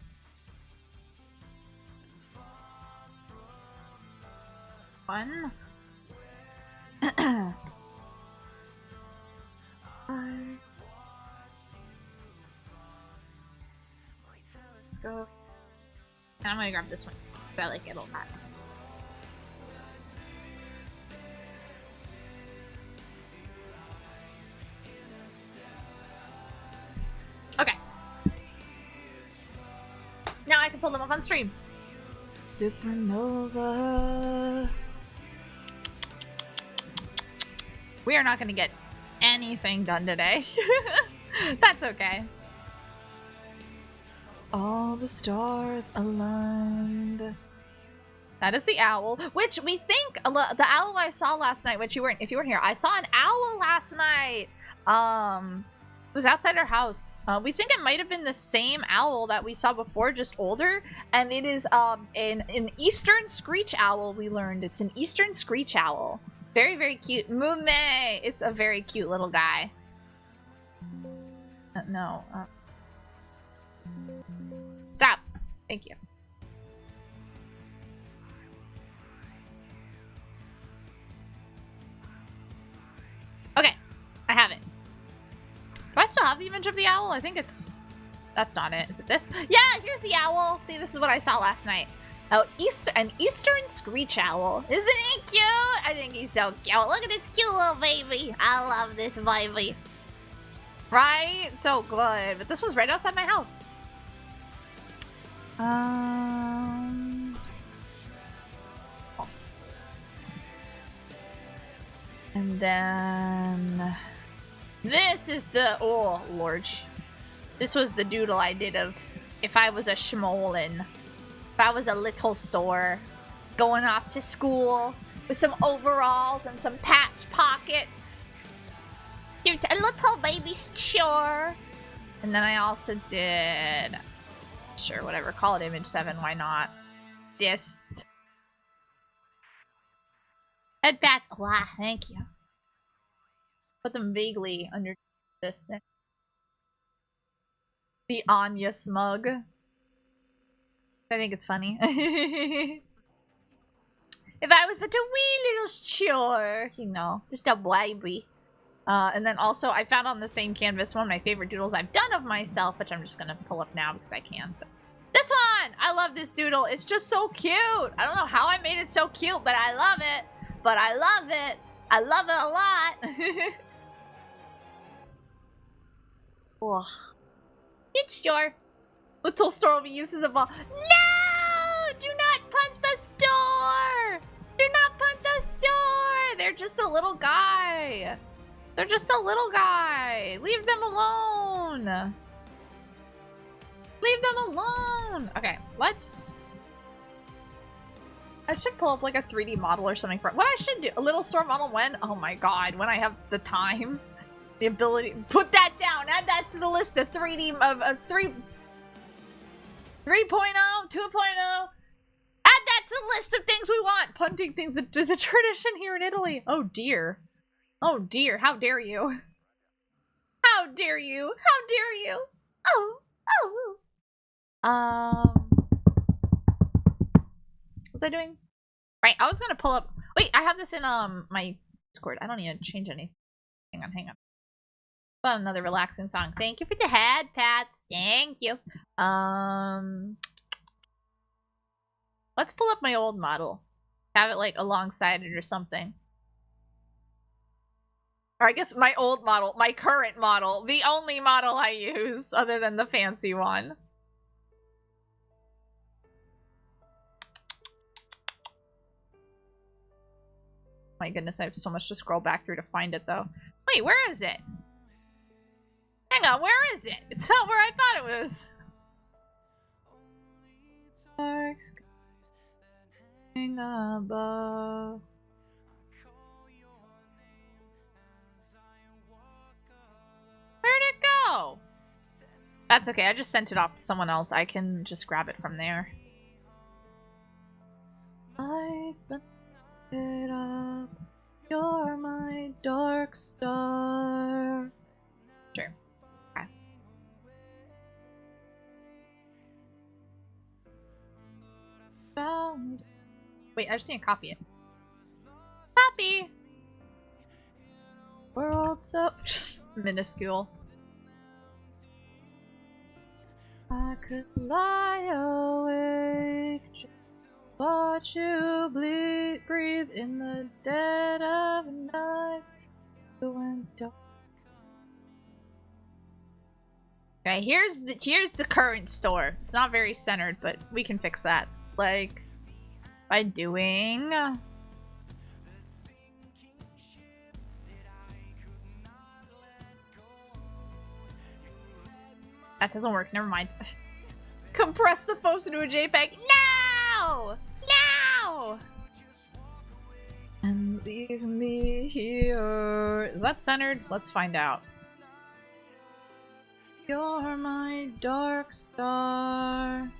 One. Let's go. And I'm gonna grab this one. I like it a lot. Okay. Now I can pull them up on stream. Supernova. We are not going to get anything done today. That's okay. All the stars aligned. That is the owl, which we think the owl I saw last night, which if you weren't here, I saw an owl last night. It was outside our house. We think it might have been the same owl that we saw before, just older. And it is an eastern screech owl, we learned. It's an eastern screech owl. Very, very cute. Mume! It's a very cute little guy. No. Stop. Thank you. Okay. I have it. Do I still have the image of the owl? I think it's... That's not it. Is it this? Yeah, here's the owl. See, this is what I saw last night. Oh, an eastern screech owl. Isn't he cute? I think he's so cute. Look at this cute little baby. I love this baby. Right? So good. But this was right outside my house. Oh. And then... This is the... Oh, Lord. This was the doodle I did of if I was a schmolin. If I was a little store. Going off to school with some overalls and some patch pockets. Cute, a little baby store. And then I also did... Sure, whatever. Call it Image 7. Why not? This. Head bats. Wow, thank you. Put them vaguely under this thing. The Anya smug. I think it's funny. If I was but a wee little chore, you know, just a baby. And then also, I found on the same canvas one of my favorite doodles I've done of myself, which I'm just gonna pull up now because I can. But this one! I love this doodle. It's just so cute. I don't know how I made it so cute, but I love it. But I love it. I love it a lot. Oh. It's store. Little store will be used as a ball. No! Do not punt the store! Do not punt the store! They're just a little guy. They're just a little guy. Leave them alone. Leave them alone. Okay, let's... I should pull up like a 3D model or something for what I should do. A little store model when? Oh my god, when I have the time. The ability. Put that down. Add that to the list of 3D of 3.0, 2.0. Add that to the list of things we want. Punting things is a tradition here in Italy. Oh dear. Oh dear. How dare you? How dare you? How dare you? Oh. What was I doing? Right. I was gonna pull up. Wait. I have this in my Discord. I don't even change anything. Hang on. But another relaxing song. Thank you for the head pats. Thank you. Let's pull up my old model. Have it like alongside it or something. Or I guess my old model, my current model, the only model I use other than the fancy one. My goodness, I have so much to scroll back through to find it though. Wait, where is it? Hang on, where is it? It's not where I thought it was. Dark sky above. Where'd it go? That's okay, I just sent it off to someone else. I can just grab it from there. I lift it up. You're my dark star. Sure. Wait, I just need to copy it. Copy! World so minuscule. I could lie awake, just watch you breathe in the dead of night. Okay, here's the current store. It's not very centered, but we can fix that. Like by doing that doesn't work. Never mind. Compress the post into a JPEG. No! No! And leave me here. Is that centered? Let's find out. You're my dark star.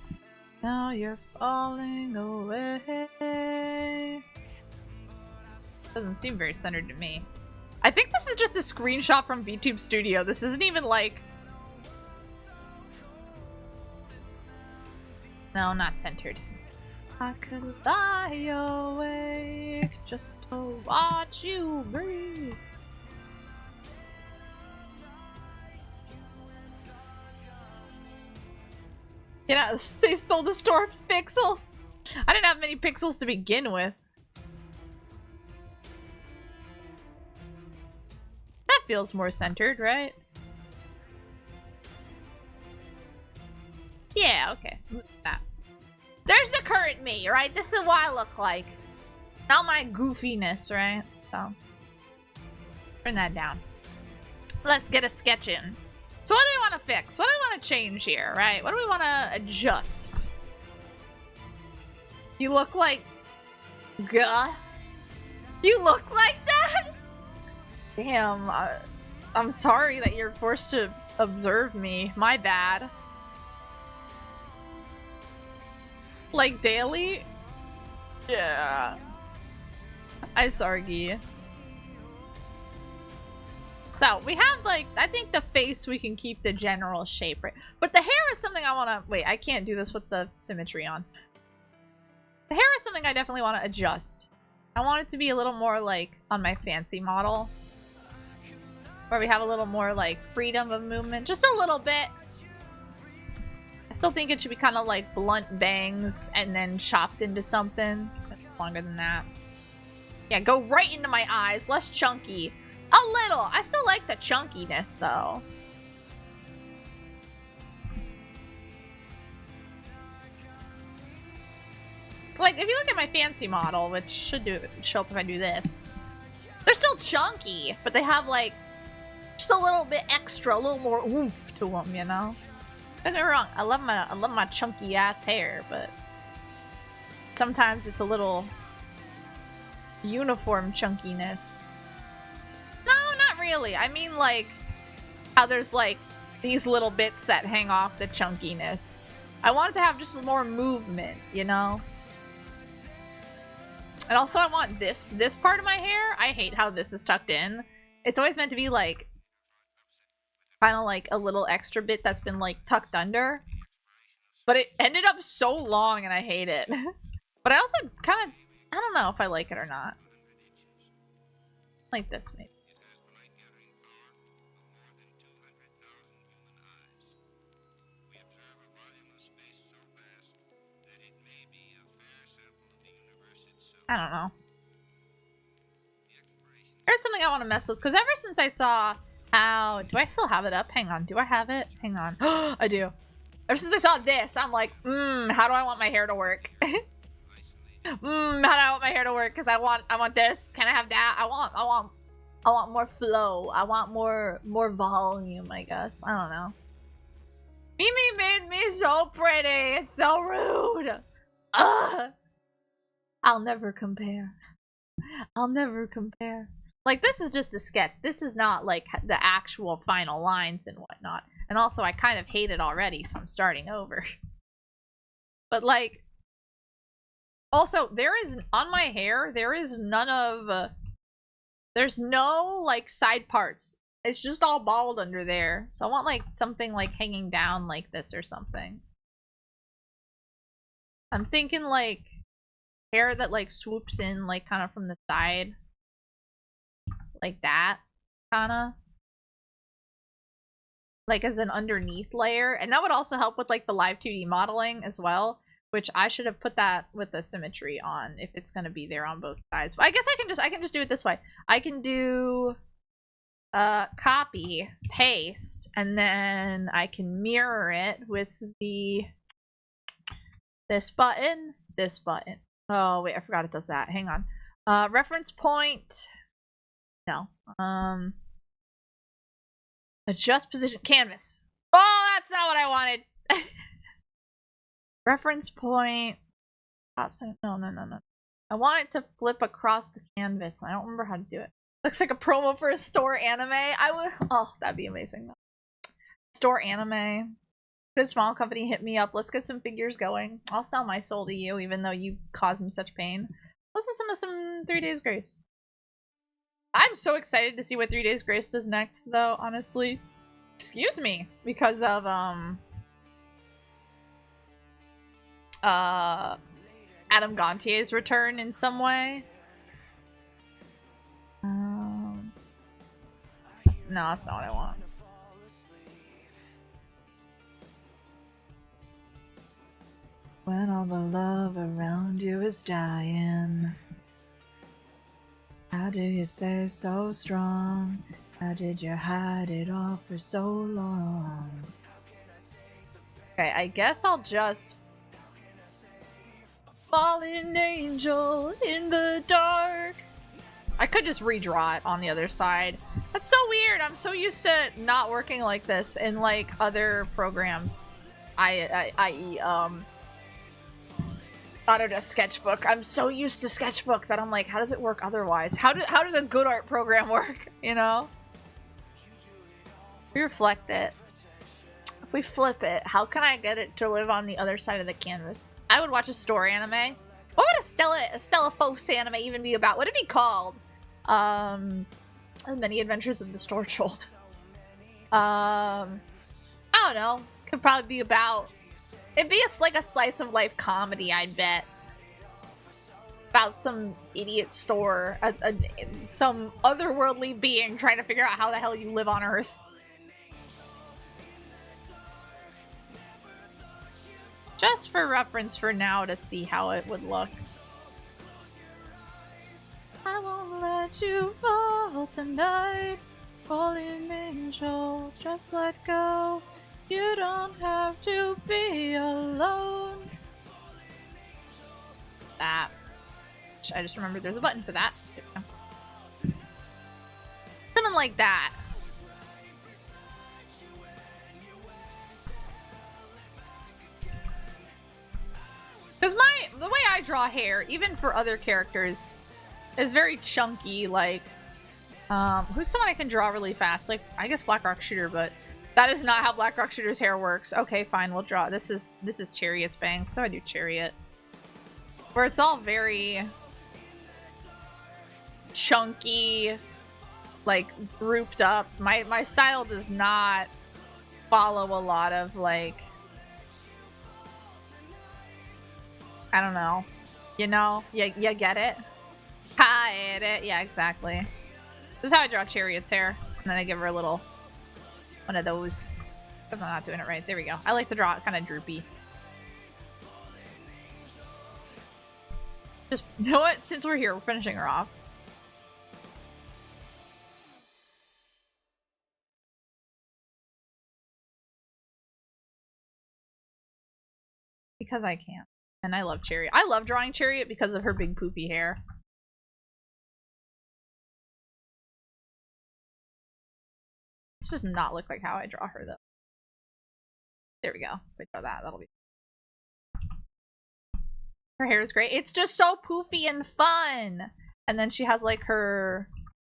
Now you're falling away. Doesn't seem very centered to me. I think this is just a screenshot from VTube Studio. This isn't even like... No, not centered. I could lie awake just to watch you breathe. You know, they stole the store's pixels. I didn't have many pixels to begin with. That feels more centered, right? Yeah, okay. That. There's the current me, right? This is what I look like. Not my goofiness, right? So, turn that down. Let's get a sketch in. So what do we want to fix? What do we want to change here, right? What do we want to adjust? You look like... Gah. You look like that? Damn, I'm sorry that you're forced to observe me. My bad. Like daily? Yeah. I sorry. So, we have, like, I think the face we can keep the general shape, right? But the hair is something I want to... Wait, I can't do this with the symmetry on. The hair is something I definitely want to adjust. I want it to be a little more, like, on my fancy model. Where we have a little more, like, freedom of movement. Just a little bit. I still think it should be kind of, like, blunt bangs and then chopped into something. Longer than that. Yeah, go right into my eyes. Less chunky. A little. I still like the chunkiness, though. Like, if you look at my fancy model, which should show up if I do this, they're still chunky, but they have, like, just a little bit extra, a little more oomph to them, you know? Don't get me wrong, I love my chunky ass hair, but sometimes it's a little uniform chunkiness. No, not really. I mean, like, how there's, like, these little bits that hang off the chunkiness. I want it to have just more movement, you know? And also I want this part of my hair. I hate how this is tucked in. It's always meant to be, like, kind of like a little extra bit that's been, like, tucked under. But it ended up so long and I hate it. But I also kind of, I don't know if I like it or not. Like this, maybe. I don't know. There's something I want to mess with, because ever since I saw how... Do I still have it up? Hang on. Do I have it? Hang on. I do. Ever since I saw this, I'm like, how do I want my hair to work? How do I want my hair to work? Because I want this. Can I have that? I want more flow. I want more volume, I guess. I don't know. Mimi made me so pretty. It's so rude. Ugh. I'll never compare. I'll never compare. Like, this is just a sketch. This is not, like, the actual final lines and whatnot. And also, I kind of hate it already, so I'm starting over. But, like... Also, there is... On my hair, there is none of... there's no, like, side parts. It's just all bald under there. So I want, like, something, like, hanging down like this or something. I'm thinking, like... hair that like swoops in like kind of from the side. Like that, kinda. Like as an underneath layer. And that would also help with like the live 2D modeling as well. Which I should have put that with the symmetry on if it's gonna be there on both sides. But I guess I can just do it this way. I can do copy, paste, and then I can mirror it with this button, this button. Oh wait, I forgot it does that. Hang on. Reference point. No. Adjust position canvas. Oh, that's not what I wanted. Reference point. No. I want it to flip across the canvas. I don't remember how to do it. Looks like a promo for a store anime. I would. Oh, that'd be amazing. Store anime. Good small company, hit me up. Let's get some figures going. I'll sell my soul to you, even though you caused me such pain. Let's listen to some 3 Days Grace. I'm so excited to see what 3 Days Grace does next, though, honestly. Excuse me. Because of, Adam Gantier's return in some way. No, that's not what I want. When all the love around you is dying, how do you stay so strong? How did you hide it all for so long? Okay, I guess I'll just fallen angel in the dark. I could just redraw it on the other side. That's so weird. I'm so used to not working like this in like other programs. I.e. Autodesk Sketchbook. I'm so used to Sketchbook that I'm like, how does it work otherwise? How does a good art program work? You know? We reflect it. If we flip it, how can I get it to live on the other side of the canvas? I would watch a store anime. What would a Stella Fos anime even be about? What would it be called? The Many Adventures of the Store Child. I don't know. Could probably be about. It'd be like a slice of life comedy, I bet. About some idiot store, some otherworldly being trying to figure out how the hell you live on Earth. Just for reference for now to see how it would look. I won't let you fall tonight, falling angel, just let go. You don't have to be alone. That. I just remembered there's a button for that. Something like that. Because the way I draw hair, even for other characters, is very chunky, like, who's someone I can draw really fast? Like, I guess Black Rock Shooter, but that is not how Black Rock Shooter's hair works. Okay, fine, we'll draw. This is Chariot's bangs, so I do Chariot. Where it's all very chunky, like, grouped up. My style does not follow a lot of, like, I don't know. You know? You get it? Hide it. Yeah, exactly. This is how I draw Chariot's hair. And then I give her a little one of those. I'm not doing it right. There we go. I like to draw it kind of droopy. Just, you know what? Since we're here, we're finishing her off. Because I can. And I love Chariot. I love drawing Chariot because of her big poofy hair. This does not look like how I draw her, though. There we go. If I draw that, that'll be... Her hair is great. It's just so poofy and fun! And then she has, like, her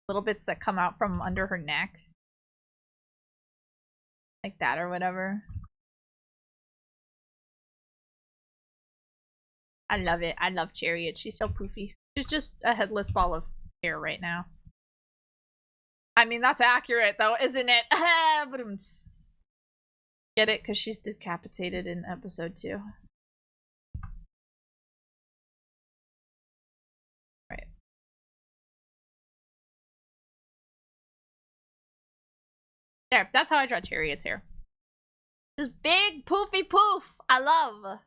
little bits that come out from under her neck. Like that or whatever. I love it. I love Chariot. She's so poofy. She's just a headless ball of hair right now. I mean, that's accurate, though, isn't it? But get it? Because she's decapitated in episode 2. There, that's how I draw Chariot's hair. This big poofy poof. I love.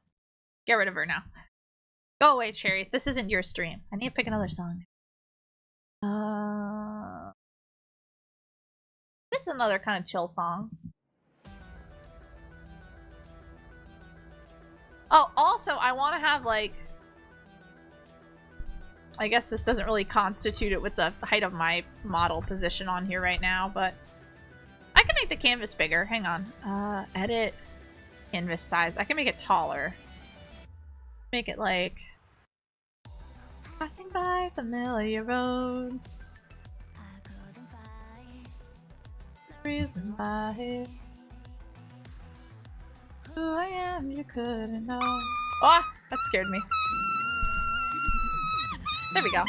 Get rid of her now. Go away, Chariot. This isn't your stream. I need to pick another song. This is another kind of chill song. Oh, also, I want to have, like... I guess this doesn't really constitute it with the height of my model position on here right now, but... I can make the canvas bigger. Hang on. Edit canvas size. I can make it taller. Make it, like... Passing by familiar roads. Reason by who I am, you couldn't know. Oh, that scared me. There we go.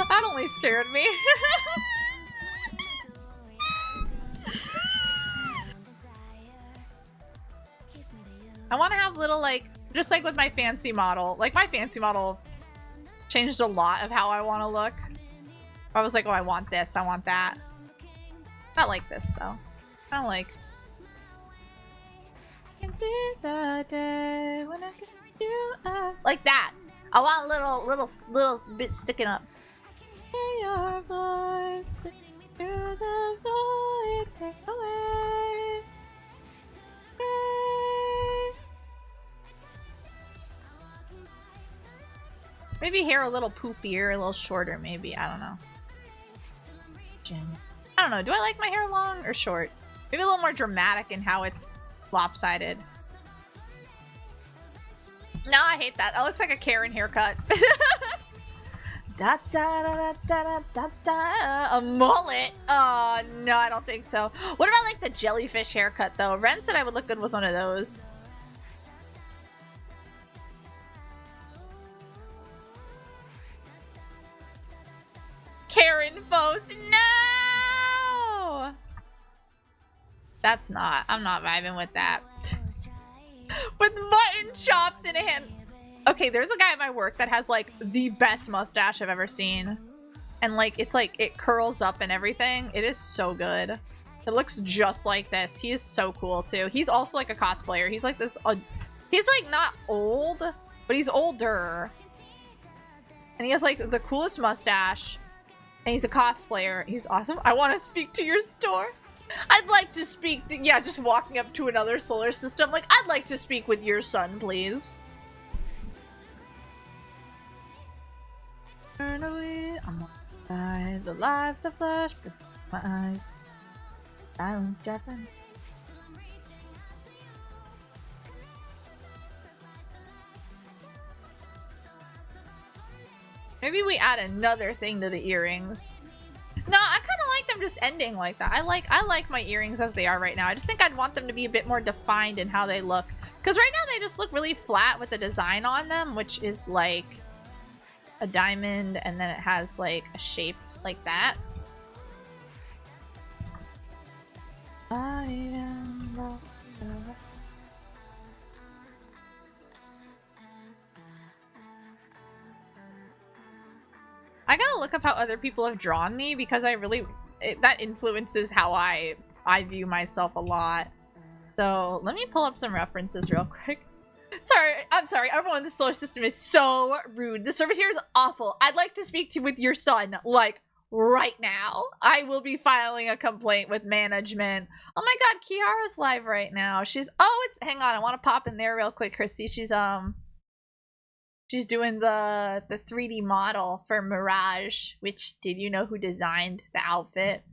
That only scared me. I want to have little, like, just like with my fancy model. Like, my fancy model changed a lot of how I want to look. I was like, oh, I want this, I want that. Not like this, though. Kind of like... I can see the day when I get you up. Like that. I want a little bit sticking up. Hear your voice through the void, take away. Maybe hair a little poofier, a little shorter, maybe. I don't know. I don't know. Do I like my hair long or short? Maybe a little more dramatic in how it's lopsided. No, I hate that. That looks like a Karen haircut. Da, da, da, da, da, da, da. A mullet? Oh, no, I don't think so. What about like the jellyfish haircut though? Ren said I would look good with one of those. Karen Fos, no! That's not. I'm not vibing with that. With mutton chops in a hand. Okay, there's a guy at my work that has like the best mustache I've ever seen. And like, it's like, it curls up and everything. It is so good. It looks just like this. He is so cool too. He's also like a cosplayer. He's like this, he's like not old, but he's older. And he has like the coolest mustache. And he's a cosplayer. He's awesome. I want to speak to your store. I'd like to speak to, yeah, just walking up to another solar system. Like, I'd like to speak with your son, please. Turn away, I'm by the lives that flash before my eyes. Silence deafened. Maybe we add another thing to the earrings. No, I kind of like them just ending like that. I like my earrings as they are right now. I just think I'd want them to be a bit more defined in how they look. Because right now they just look really flat with the design on them, which is like a diamond and then it has like a shape like that. I am the... I gotta look up how other people have drawn me because I really... that influences how I view myself a lot. So let me pull up some references real quick. Sorry, I'm sorry. Everyone in the solar system is so rude. The service here is awful. I'd like to speak to you with your son, like, right now. I will be filing a complaint with management. Oh my god, Kiara's live right now. She's... oh, it's... hang on, I want to pop in there real quick, Chrissy. She's doing the 3D model for Mirage, which, did you know who designed the outfit?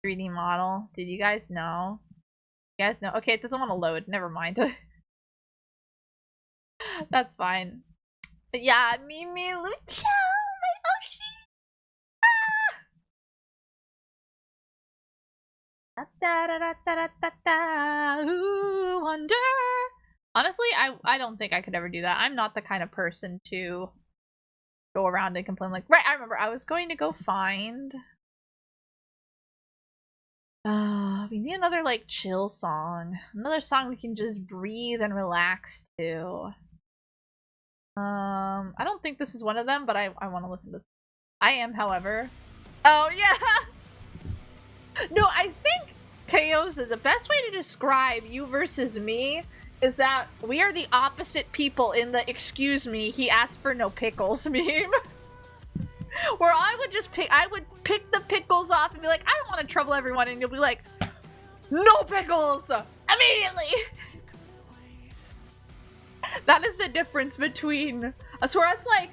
3D model. Did you guys know? You guys know? Okay, it doesn't want to load. Never mind. That's fine. But yeah, Mimi Lucha, my Oshi. Ah! Da da da da da da da. Ooh, wonder. Honestly, I don't think I could ever do that. I'm not the kind of person to go around and complain like, right, I remember I was going to go find... we need another, like, chill song. Another song we can just breathe and relax to. I don't think this is one of them, but I want to listen to this. I am, however... oh, yeah! No, I think, Kayosa, the best way to describe you versus me is that we are the opposite people in the excuse me, he asked for no pickles meme. Where I would pick the pickles off and be like, I don't want to trouble everyone, and you'll be like, no pickles! Immediately! That is the difference between us, where it's like,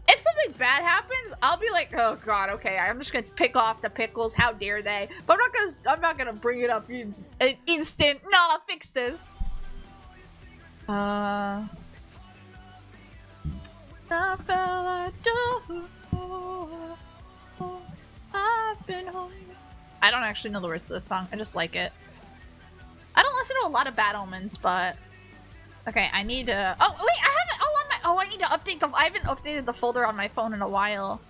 if something bad happens, I'll be like, oh god, okay, I'm just gonna pick off the pickles, how dare they? But I'm not gonna bring it up in an instant, nah, fix this. I don't actually know the words of this song. I just like it. I don't listen to a lot of Bad Omens, but okay, I need to. Oh wait, I have it all on my. Oh, I need to update the. I haven't updated the folder on my phone in a while.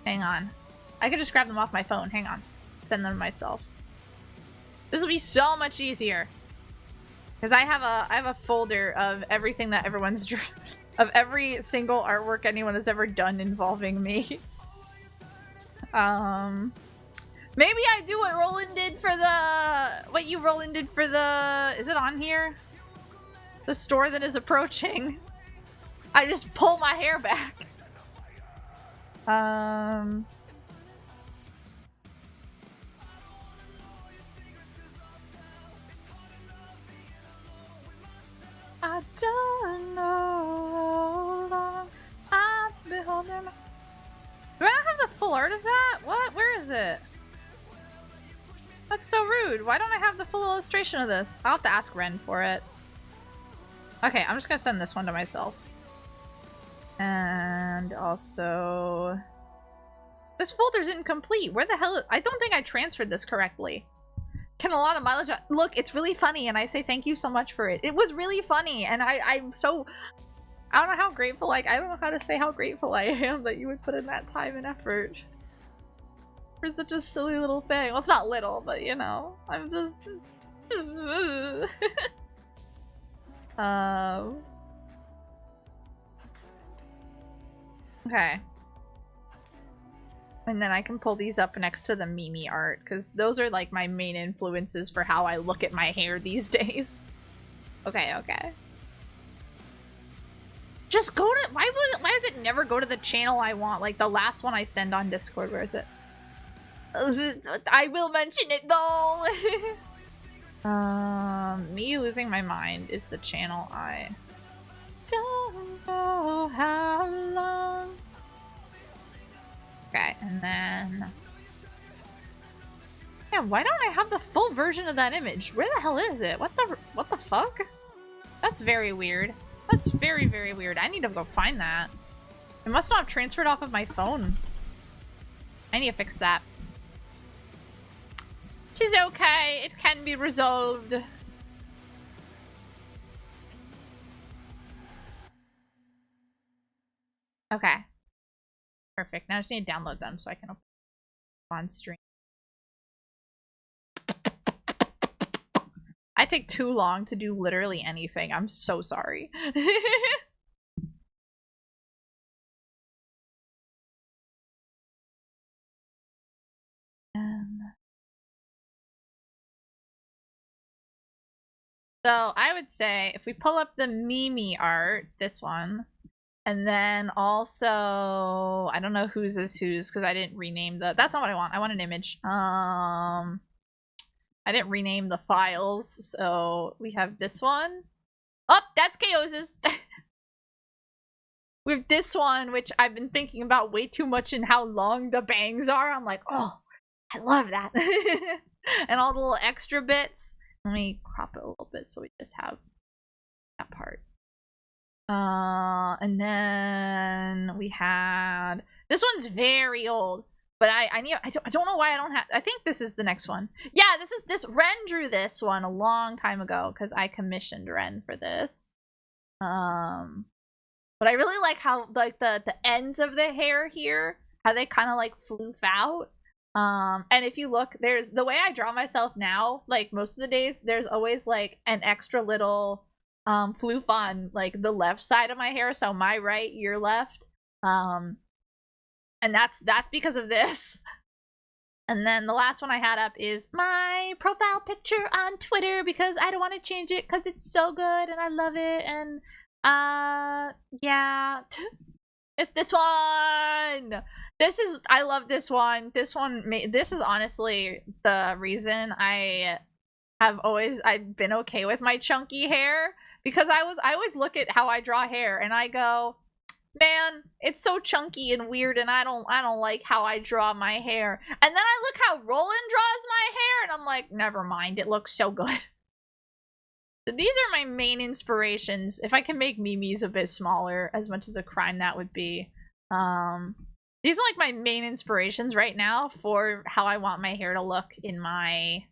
Hang on, I could just grab them off my phone. Hang on, send them myself. This will be so much easier because I have a folder of everything that everyone's of every single artwork anyone has ever done involving me. Maybe I do what Roland did for the... What you Roland did for the... Is it on here? The store that is approaching. I just pull my hair back. I don't know how long I've been holding... Do I not have the full art of that? What? Where is it? That's so rude. Why don't I have the full illustration of this? I'll have to ask Ren for it. Okay, I'm just gonna send this one to myself. And also... This folder's incomplete. Where the hell... I don't think I transferred this correctly. Can a lot of mileage... Look, it's really funny, and I say thank you so much for it. It was really funny, and I'm so... I don't know how grateful, like, I don't know how to say how grateful I am that you would put in that time and effort. For such a silly little thing. Well, it's not little, but you know, I'm just... Okay. And then I can pull these up next to the Mimi art, because those are like my main influences for how I look at my hair these days. Okay, okay. Just go to... Why does it never go to the channel I want? Like the last one I send on Discord, where is it? I will mention it though! Me losing my mind is the channel I don't know how long. Okay, and then... Yeah, why don't I have the full version of that image? Where the hell is it? What the fuck? That's very weird. That's very, very weird. I need to go find that. It must not have transferred off of my phone. I need to fix that. Tis okay. It can be resolved. Okay. Perfect. Now I just need to download them so I can open on stream. I take too long to do literally anything. I'm so sorry. So I would say if we pull up the Mimi art, this one, and then also, I don't know whose is whose because I didn't rename the, that's not what I want. I want an image. I didn't rename the files, so we have this one. Oh, that's Chaos's. We have this one, which I've been thinking about way too much and how long the bangs are. I'm like, oh, I love that. And all the little extra bits. Let me crop it a little bit so we just have that part. And then we had, this one's very old, but I don't know why I don't have, I think this is the next one. Yeah, this Ren drew this one a long time ago because I commissioned Ren for this. But I really like how like the ends of the hair here, how they kind of like floof out. And if you look, there's the way I draw myself now, like most of the days, there's always like an extra little floof on like the left side of my hair, so my right, your left. And that's because of this. And then the last one I had up is my profile picture on Twitter because I don't want to change it because it's so good and I love it. And yeah, it's this one. I love this one. This is honestly the reason I've been okay with my chunky hair, because I always look at how I draw hair and I go, man, it's so chunky and weird and I don't like how I draw my hair. And then I look how Roland draws my hair and I'm like, never mind, it looks so good. So these are my main inspirations. If I can make Mimi's a bit smaller, as much as a crime that would be. These are like my main inspirations right now for how I want my hair to look in my...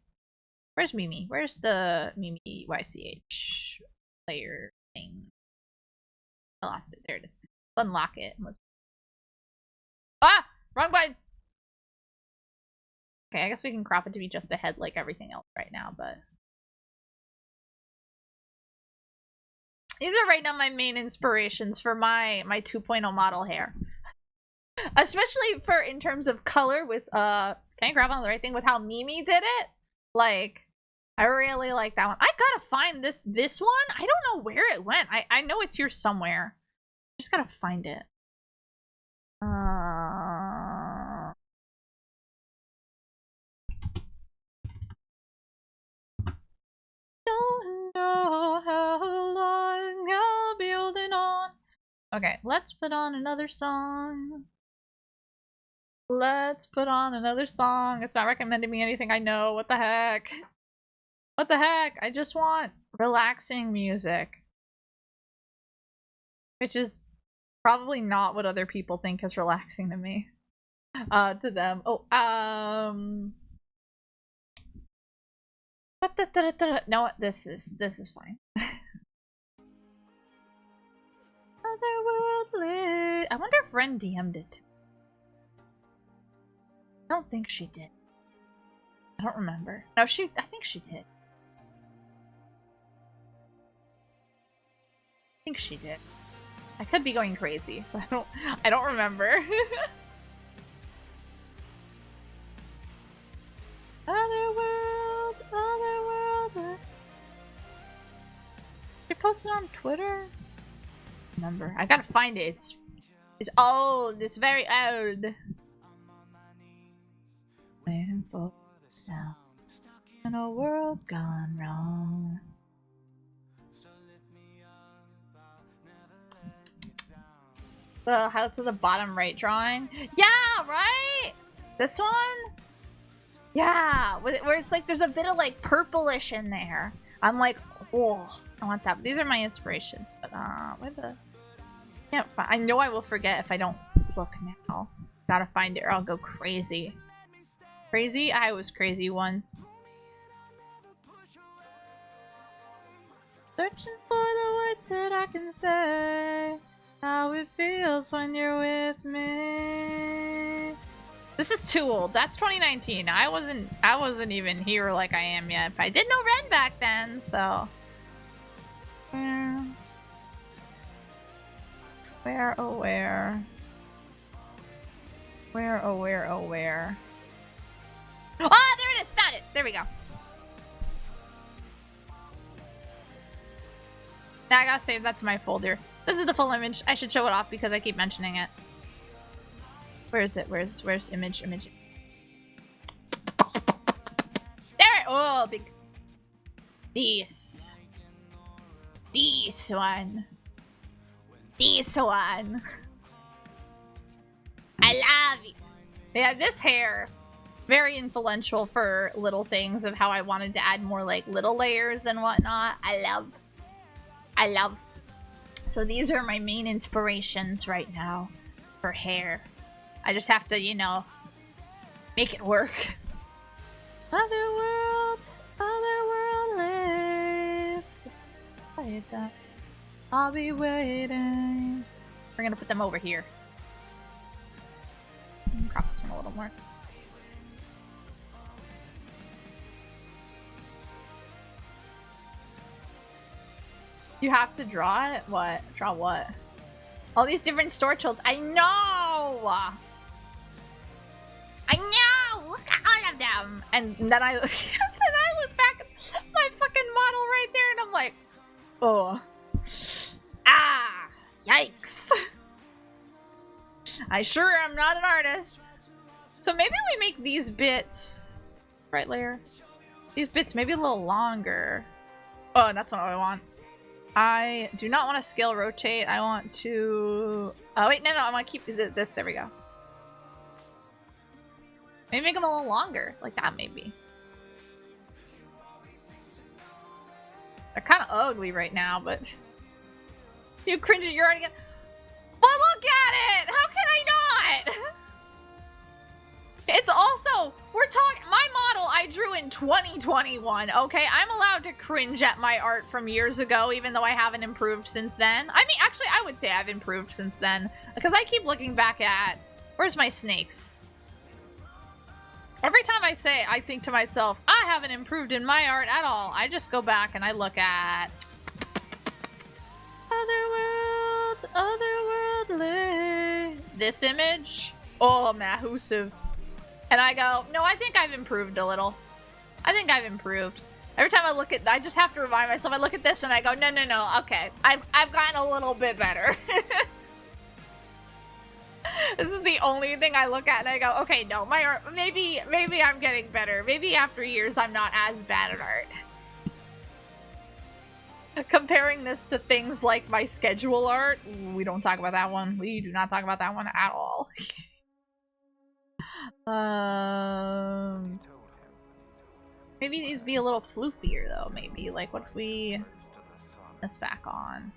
Where's Mimi? Where's the Mimi YCH layer thing? I lost it. There it is. Unlock it. Ah! Wrong button! Okay, I guess we can crop it to be just the head like everything else right now, but... These are right now my main inspirations for my 2.0 model hair. Especially for in terms of color with, can I grab on the right thing with how Mimi did it? Like, I really like that one. I gotta find this one. I don't know where it went. I know it's here somewhere. Just gotta find it. Don't know how long I'll be holding on. Okay, let's put on another song. Let's put on another song. It's not recommending me anything I know. What the heck? What the heck? I just want relaxing music. Which is probably not what other people think is relaxing to me. To them. Oh, no, this is fine. Otherworldly. I wonder if Ren DM'd it. I don't think she did. I don't remember. No, I think she did. I think she did. I could be going crazy, but I don't remember. Otherworld. You posted on Twitter? Remember. I gotta find it. It's old. It's very old. Waiting for the sound in a world gone wrong. The highlights of the bottom right drawing. Yeah, right? This one? Yeah, where it's like there's a bit of like purplish in there. I'm like, oh, I want that. These are my inspirations. But where the... Yeah, I know I will forget if I don't look now. Gotta find it or I'll go crazy. Crazy? I was crazy once. Searching for the words that I can say. How it feels when you're with me. This is too old. That's 2019. I wasn't even here like I am yet. But I did know Ren back then, so. Where, oh where? Where, oh where, oh where? Oh, there it is! Found it! There we go. Now I gotta save that to my folder. This is the full image. I should show it off because I keep mentioning it. Where is it? Where's image? There it! Oh, big. This one. I love it. Yeah, this hair. Very influential for little things of how I wanted to add more like little layers and whatnot. I love. So these are my main inspirations right now for hair. I just have to, you know, make it work. Otherworld lives. I hate that. I'll be waiting. We're gonna put them over here. Crop this one a little more. You have to draw it? What? Draw what? All these different store childs. I know! Look at goddamn. And then I, and I look back at my fucking model right there and I'm like, oh. Ah, yikes. I sure am not an artist. So maybe we make these bits, right layer? These bits maybe a little longer. Oh, that's what I want. I do not want to scale rotate. I want to... Oh, wait, no, I want to keep this. There we go. Maybe make them a little longer. Like that, maybe. They're kind of ugly right now, but... You cringe at your art again. Well, look at it! How can I not? It's also... We're talking... My model I drew in 2021, okay? I'm allowed to cringe at my art from years ago, even though I haven't improved since then. I mean, actually, I would say I've improved since then. Because I keep looking back at... Where's my snakes? Every time I say, I think to myself, I haven't improved in my art at all. I just go back and I look at... Otherworldly. This image? Oh, massive. And I go, no, I think I've improved a little. I think I've improved. Every time I look at, I just have to remind myself, I look at this and I go, no, no, no, okay. I've gotten a little bit better. This is the only thing I look at and I go, okay, no, my art, maybe I'm getting better. Maybe after years I'm not as bad at art. Comparing this to things like my schedule art, we don't talk about that one. We do not talk about that one at all. Maybe it needs to be a little floofier though, maybe. Like, what if we put this back on?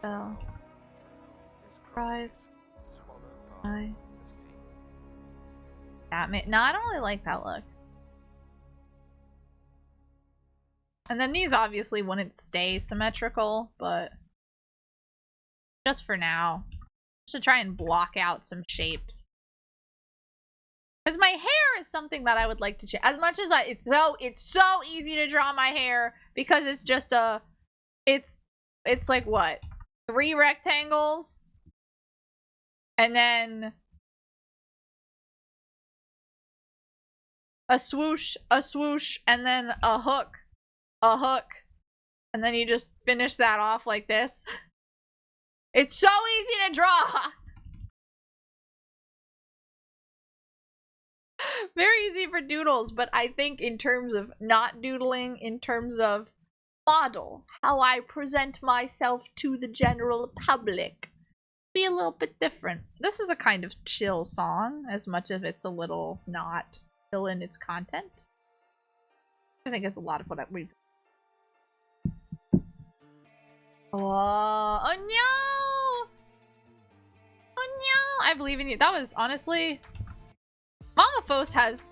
So, surprise. No, I don't really like that look. And then these obviously wouldn't stay symmetrical, but just for now, just to try and block out some shapes. Because my hair is something that I would like to change. As much as it's so easy to draw my hair because it's just a, it's like what, 3 rectangles, and then a swoosh, and then a hook, and then you just finish that off like this. It's so easy to draw! Very easy for doodles, but I think in terms of not doodling, in terms of model, how I present myself to the general public, be a little bit different. This is a kind of chill song, as much as it's a little not chill in its content. I think it's a lot of what we've... Oh no! Oh no! I believe in you. That was honestly... Mama Fos has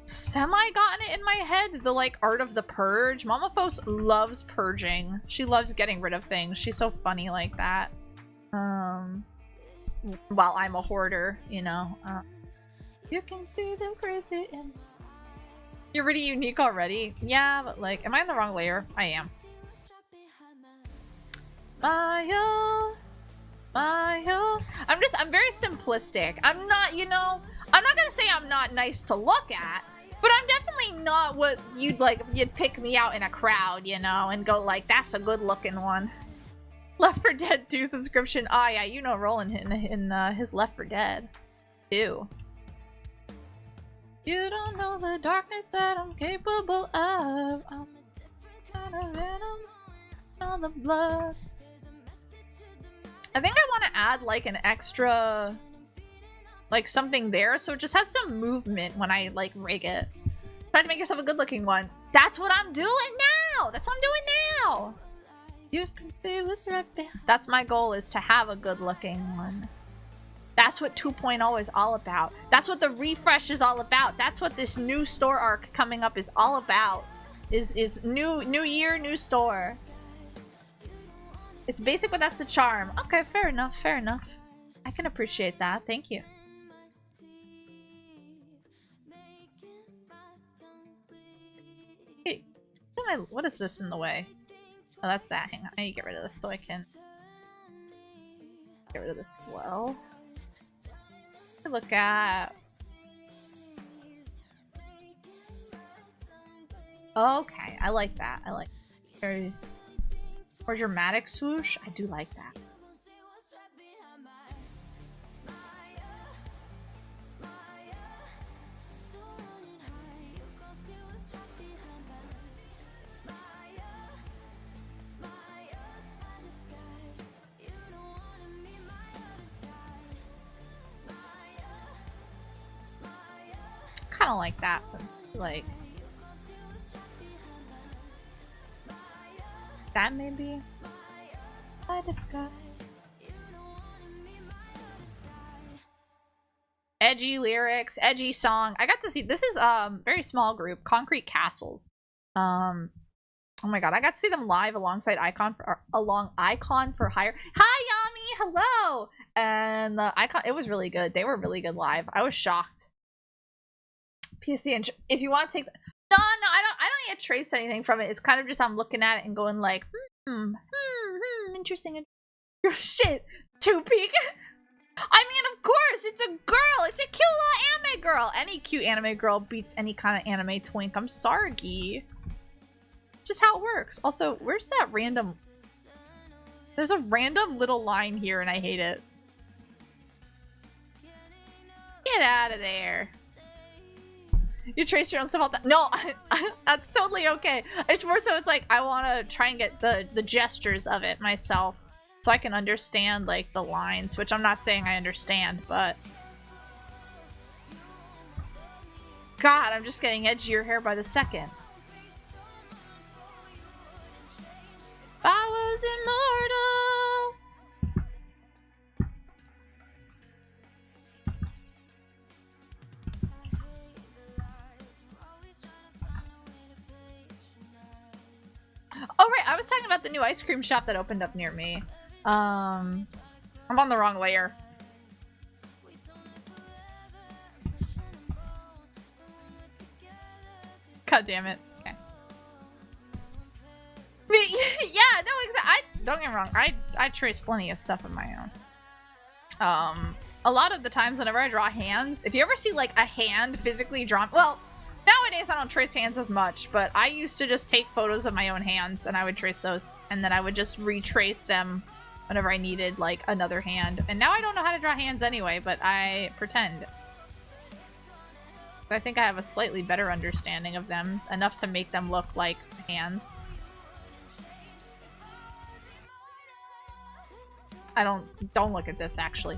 semi-gotten it in my head, the like art of the purge. Mama Fos loves purging. She loves getting rid of things. She's so funny like that. While I'm a hoarder, you know. You can see them crazy and... You're really unique already? Yeah, but like, am I in the wrong layer? I am. Smile. Smile. I'm very simplistic. I'm not, you know, I'm not gonna say I'm not nice to look at, but I'm definitely not what you'd pick me out in a crowd, you know, and go like, that's a good looking one. Left 4 Dead 2 subscription. Oh yeah, you know Roland in his Left 4 Dead 2. You don't know the darkness that I'm capable of. I'm a different kind of venom. All the blood. I think I want to add like an extra, like something there, so it just has some movement when I like rig it. Try to make yourself a good looking one. That's what I'm doing now! That's what I'm doing now! You can see what's right behind. That's my goal, is to have a good looking one. That's what 2.0 is all about. That's what the refresh is all about. That's what this new store arc coming up is all about. Is new year, new store. It's basic, but that's the charm. Okay, fair enough, fair enough. I can appreciate that. Thank you. Hey, what is this in the way? Oh, that's that. Hang on. I need to get rid of this so I can... get rid of this as well. Look at. Okay, I like that. I like very more dramatic swoosh. I do like that. Kind of like that, but like that maybe. I discuss edgy lyrics, edgy song. I got to see this is very small group, Concrete Castles. Oh my god, I got to see them live alongside Icon for Hire. Hi Yami, hello. And the Icon, it was really good. They were really good live. I was shocked. PC and if you want to take no, I don't need to trace anything from it. It's kind of just I'm looking at it and going like interesting. Shit, 2 peak. I mean, of course, it's a girl. It's a cute little anime girl. Any cute anime girl beats any kind of anime twink. I'm sorry. Just how it works. Also, where's that random? There's a random little line here, and I hate it. Get out of there. You trace your own stuff all that. No, that's totally okay. It's more so it's like I want to try and get the gestures of it myself so I can understand like the lines, which I'm not saying I understand, but God, I'm just getting edgier hair by the second. If I was immortal. Oh right, I was talking about the new ice cream shop that opened up near me. I'm on the wrong layer. God damn it. Okay. Yeah, no, exactly. Don't get me wrong. I trace plenty of stuff of my own. A lot of the times whenever I draw hands, if you ever see like a hand physically drawn, well, nowadays I don't trace hands as much, but I used to just take photos of my own hands and I would trace those and then I would just retrace them whenever I needed like another hand. And now I don't know how to draw hands anyway, but I pretend. I think I have a slightly better understanding of them, enough to make them look like hands. Don't look at this actually.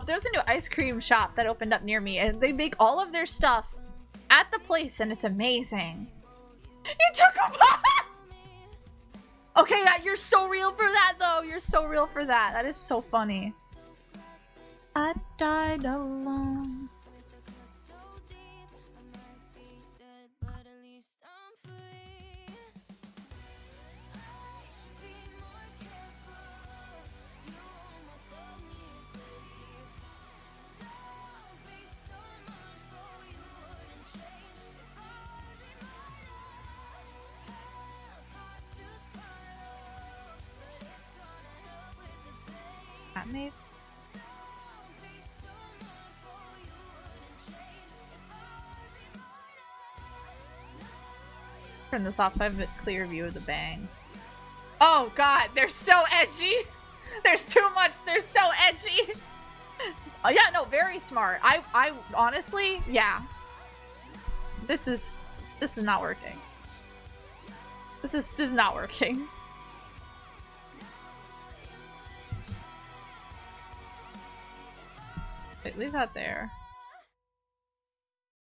There's a new ice cream shop that opened up near me and they make all of their stuff at the place and it's amazing. You took a Okay, you're so real for that though. You're so real for that. That is so funny. I died alone. Maybe. Turn this off so I have a clear view of the bangs. Oh god, they're so edgy. There's too much. They're so edgy. Oh yeah, no, very smart. I honestly, yeah. This is not working. This is not working. Wait, leave that there.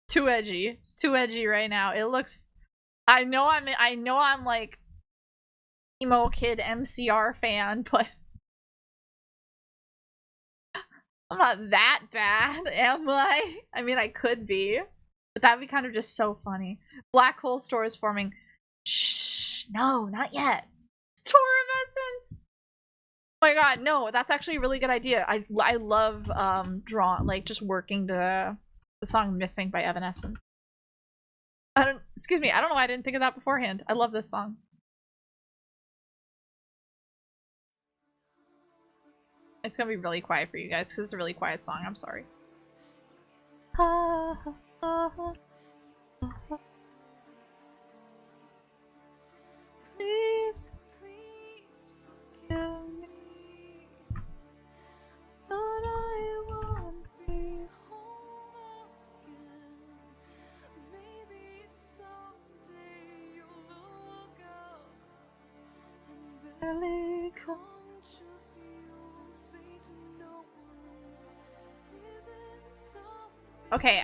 Too edgy. It's too edgy right now. It looks. I know I'm like emo kid MCR fan, but I'm not that bad, am I? I mean, I could be, but that'd be kind of just so funny. Black hole store is forming. Shh, no, not yet. It's Tour of Essence. Oh my god, no, that's actually a really good idea. I love like just working the song Missing by Evanescence. Excuse me, I don't know why I didn't think of that beforehand. I love this song. It's gonna be really quiet for you guys because it's a really quiet song. I'm sorry. Ha, ha, ha, ha, ha. Please, forgive me. But I won't be home again. Maybe someday you'll look up and barely conscious you'll say to no one. Okay,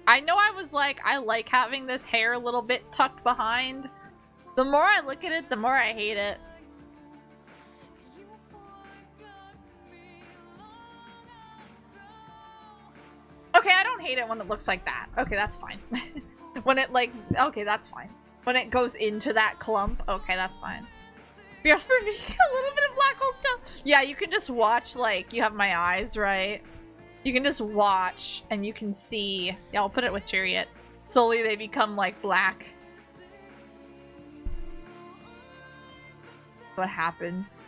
I know I was like, I like having this hair a little bit tucked behind. The more I look at it, the more I hate it. Okay, I don't hate it when it looks like that. Okay, that's fine. When it like, okay, that's fine. When it goes into that clump, okay, that's fine. Yes, for me, a little bit of black hole stuff. Yeah, you can just watch, like, you have my eyes, right? You can just watch and you can see. Yeah, I'll put it with Chariot. Slowly they become like black. What happens?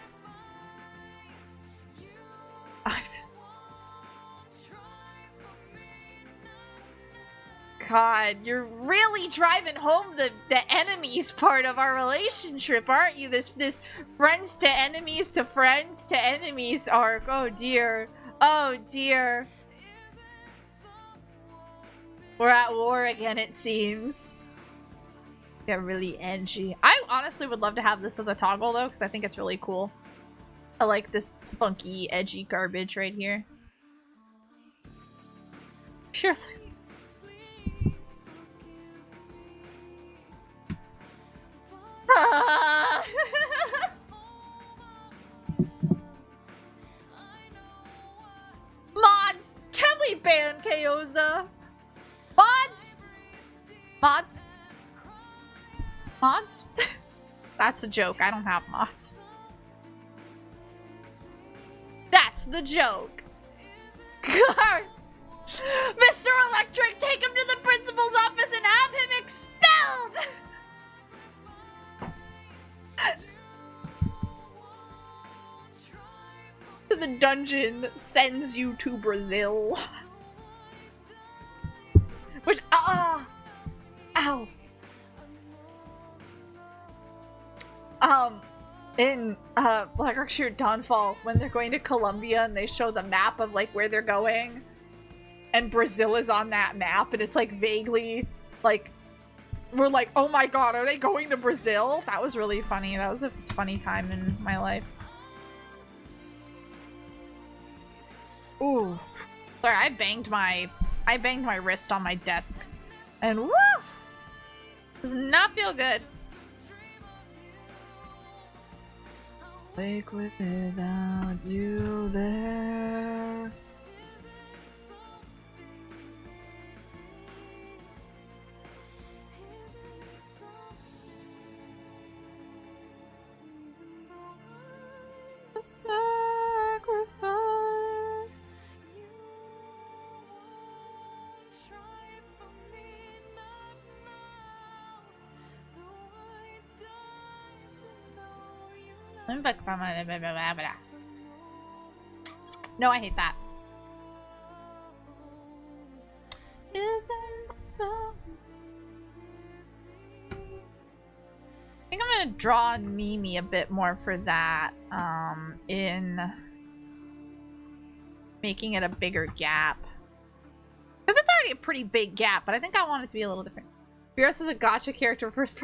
God, you're really driving home the enemies part of our relationship, aren't you? This friends to enemies to friends to enemies arc. Oh dear. Oh dear. We're at war again, it seems. Get really edgy. I honestly would love to have this as a toggle though, because I think it's really cool. I like this funky, edgy garbage right here. Seriously. Mods! Can we ban Kaoza? Mods! Mods? Mods? That's a joke. I don't have mods. That's the joke. God. Mr. Electric, take him to the principal's office and have him expelled! The dungeon sends you to Brazil. Which, ow. In Black Rock Shooter Dawnfall, when they're going to Colombia and they show the map of like where they're going, and Brazil is on that map, and it's like vaguely like, we're like, oh my god, are they going to Brazil? That was really funny. That was a funny time in my life. Ooh. Sorry, I banged my wrist on my desk. And woo! Does not feel good. Wake with without you there. A sacrifice. No, I hate that. Isn't so. I think I'm gonna draw Mimi a bit more for that, in making it a bigger gap. Because it's already a pretty big gap, but I think I want it to be a little different. Beerus is a gacha character first.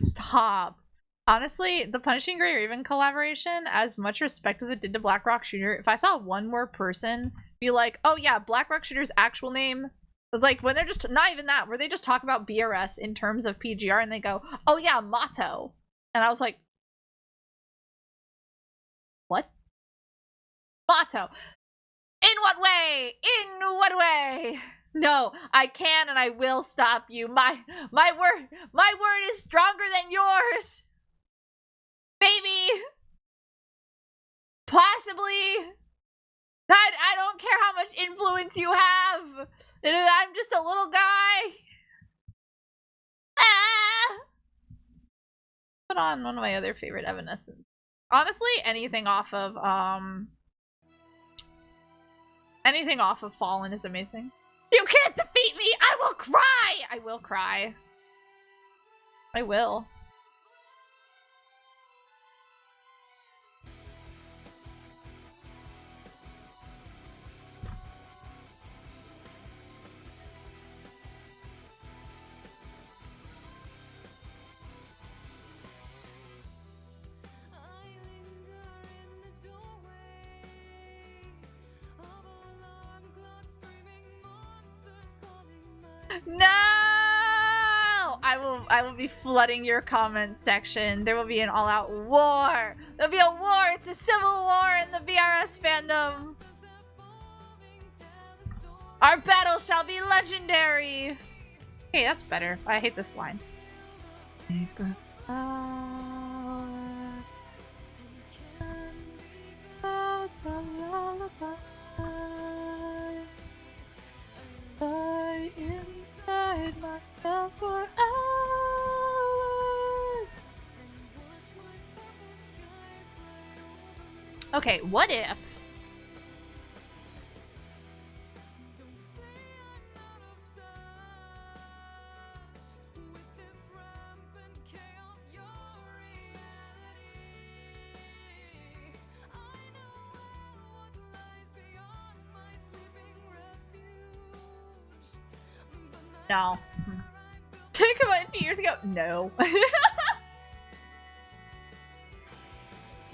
Stop. Honestly, the Punishing Gray Raven collaboration, as much respect as it did to Black Rock Shooter, if I saw one more person be like, oh yeah, Black Rock Shooter's actual name, like when they're just, not even that, where they just talk about BRS in terms of PGR and they go, oh yeah, motto. And I was like, what? Motto. In what way? In what way? No, I can and I will stop you. My word is stronger than yours. Maybe. Possibly. I don't care how much influence you have. I'm just a little guy. Ah. Put on one of my other favorite Evanescence. Honestly, anything off of Fallen is amazing. You can't defeat me! I will cry! I will cry. I will. No! I will be flooding your comment section. There will be an all-out war. There'll be a war. It's a civil war in the VRS fandom. Our battle shall be legendary. Hey, that's better. I hate this line. Inside myself for hours. Okay, what if? No. Think about it a few years ago. No.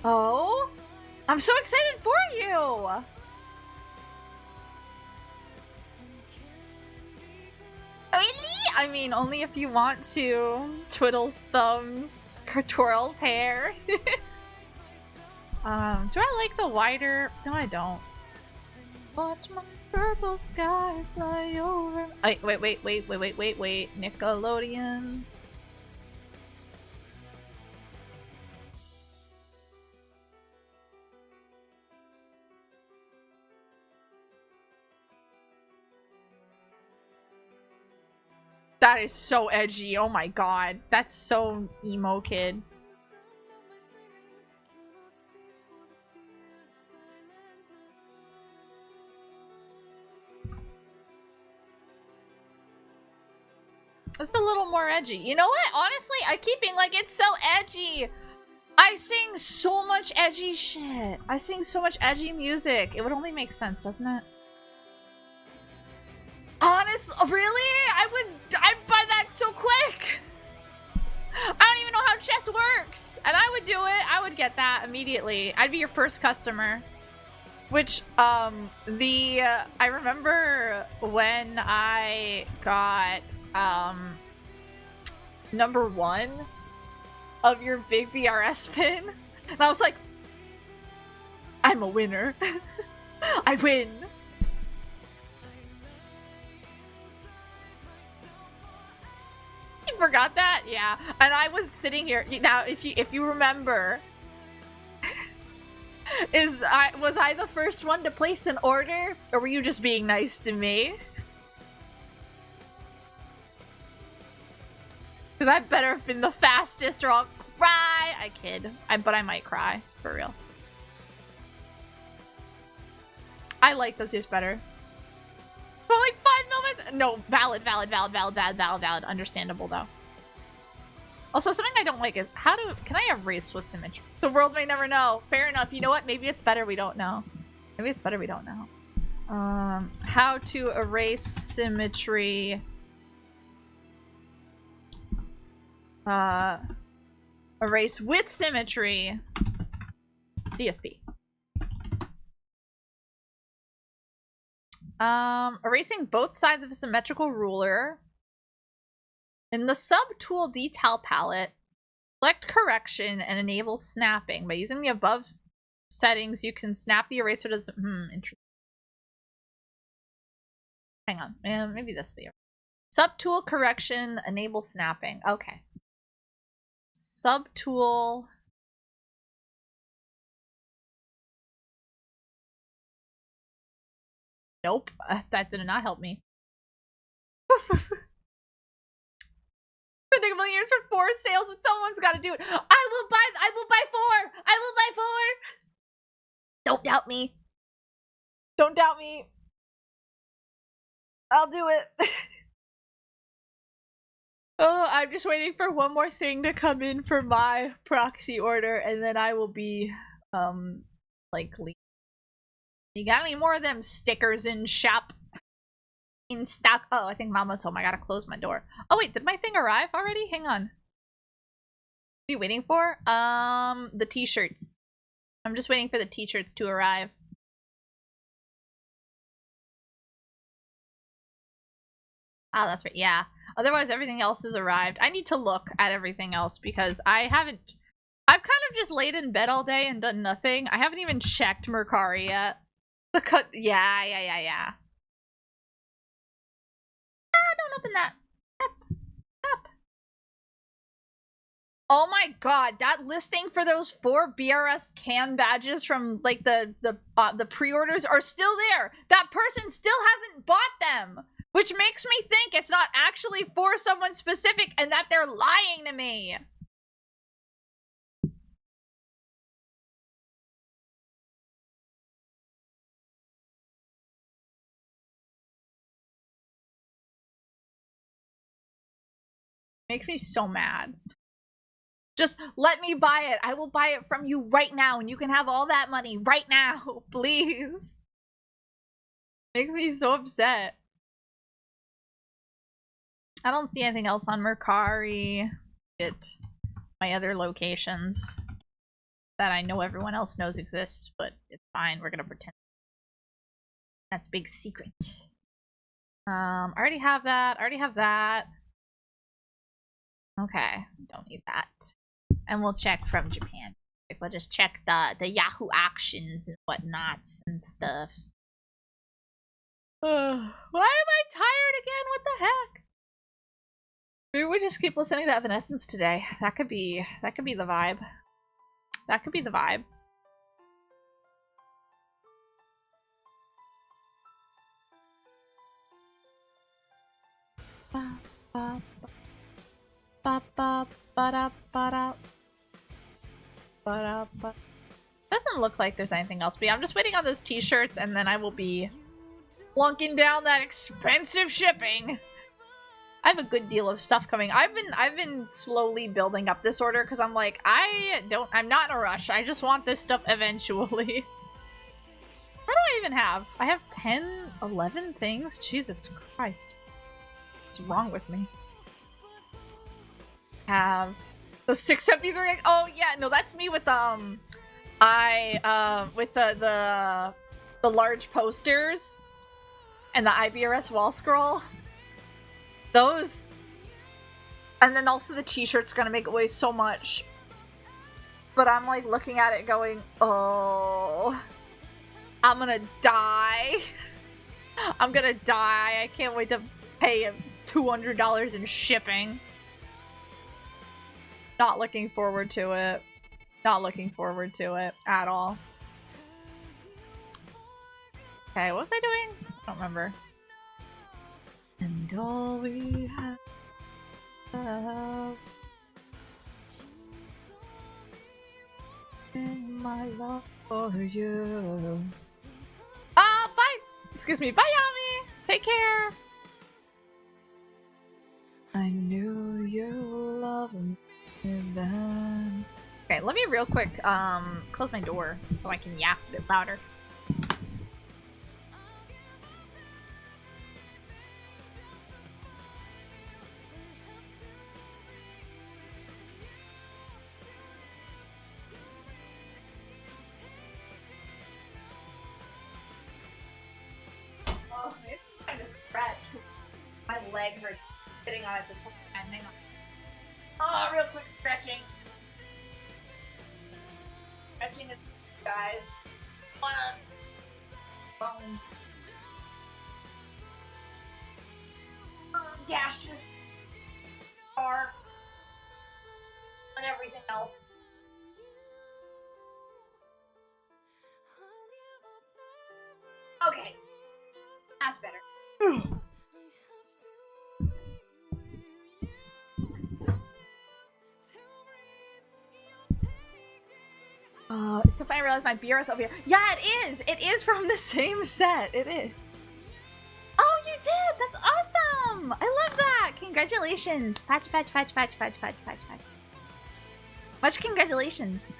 Oh, I'm so excited for you. Really? I mean, only if you want to. Twiddles thumbs, twirls hair. Do I like the wider? No, I don't. Watch my purple sky fly over. Wait. Nickelodeon. That is so edgy. Oh my god. That's so emo kid. It's a little more edgy. You know what? Honestly, I keep being like, it's so edgy. I sing so much edgy shit. I sing so much edgy music. It would only make sense, doesn't it? Honestly, really? I'd buy that so quick. I don't even know how chess works. And I would do it. I would get that immediately. I'd be your first customer. Which, I remember when I got, #1 of your big VRS pin. And I was like, I'm a winner. I win. You forgot that? Yeah. And I was sitting here. Now, if you remember, was I the first one to place an order? Or were you just being nice to me? Because I better have been the fastest or I'll cry. I kid. But I might cry. For real. I like those years better. For like 5 moments? No, valid. Understandable though. Also, something I don't like is can I erase with symmetry? The world may never know. Fair enough. You know what? Maybe it's better we don't know. Maybe it's better we don't know. How to erase symmetry. Erase with symmetry. CSP. Erasing both sides of a symmetrical ruler. In the sub-tool detail palette, select correction and enable snapping. By using the above settings, you can snap the eraser to the... interesting. Hang on. Maybe this video. Sub-tool correction, enable snapping. Okay. Sub-tool... Nope. That did not help me. Spending millions for 4 sales, but someone's got to do it. I will buy 4. I will buy 4. Don't doubt me. Don't doubt me. I'll do it. Oh, I'm just waiting for one more thing to come in for my proxy order, and then I will be, like, you got any more of them stickers in shop? In stock? Oh, I think Mama's home. I gotta close my door. Oh, wait, did my thing arrive already? Hang on. What are you waiting for? The t-shirts. I'm just waiting for the t-shirts to arrive. Ah, that's right. Yeah. Otherwise, everything else has arrived. I need to look at everything else because I've kind of just laid in bed all day and done nothing. I haven't even checked Mercari yet. Yeah. Ah, don't open that. Up. Oh my god, that listing for those 4 BRS can badges from like the pre-orders are still there. That person still hasn't bought them. Which makes me think it's not actually for someone specific and that they're lying to me. Makes me so mad. Just let me buy it. I will buy it from you right now and you can have all that money right now, please. Makes me so upset. I don't see anything else on Mercari. My other locations that I know everyone else knows exists, but it's fine. We're gonna pretend that's a big secret. I already have that. Okay, don't need that. And we'll check from Japan. We'll just check the Yahoo actions and whatnots and stuffs. Why am I tired again? What the heck? Maybe we just keep listening to Evanescence today. That could be the vibe. That could be the vibe. Doesn't look like there's anything else, but yeah, I'm just waiting on those t-shirts and then I will be plunking down that expensive shipping. I have a good deal of stuff coming. I've been slowly building up this order because I'm like, I'm not in a rush. I just want this stuff eventually. What do I even have? I have 10, 11 things? Jesus Christ. What's wrong with me? Have those 6 empties are like, oh yeah, no, that's me with with the large posters and the IBRS wall scroll. Those, and then also the t-shirt's gonna make it weigh so much. But I'm like looking at it going, oh, I'm gonna die. I'm gonna die. I can't wait to pay $200 in shipping. Not looking forward to it. Not looking forward to it at all. Okay, what was I doing? I don't remember. And all we have in my love for you. Bye! Excuse me, bye Yami! Take care! I knew you loved me then. Okay, let me real quick close my door so I can yap a bit louder. Oh, it's kind of stretched. My leg hurts sitting on it this whole time. Hang on. Oh, real quick stretching. Stretching it, guys. Wanna bone. Gaseous. Car. And everything else. Okay. That's better. to finally realize my BRS over here. Yeah, it is! It is from the same set. It is. Oh, you did! That's awesome! I love that! Congratulations! Patch. Much congratulations.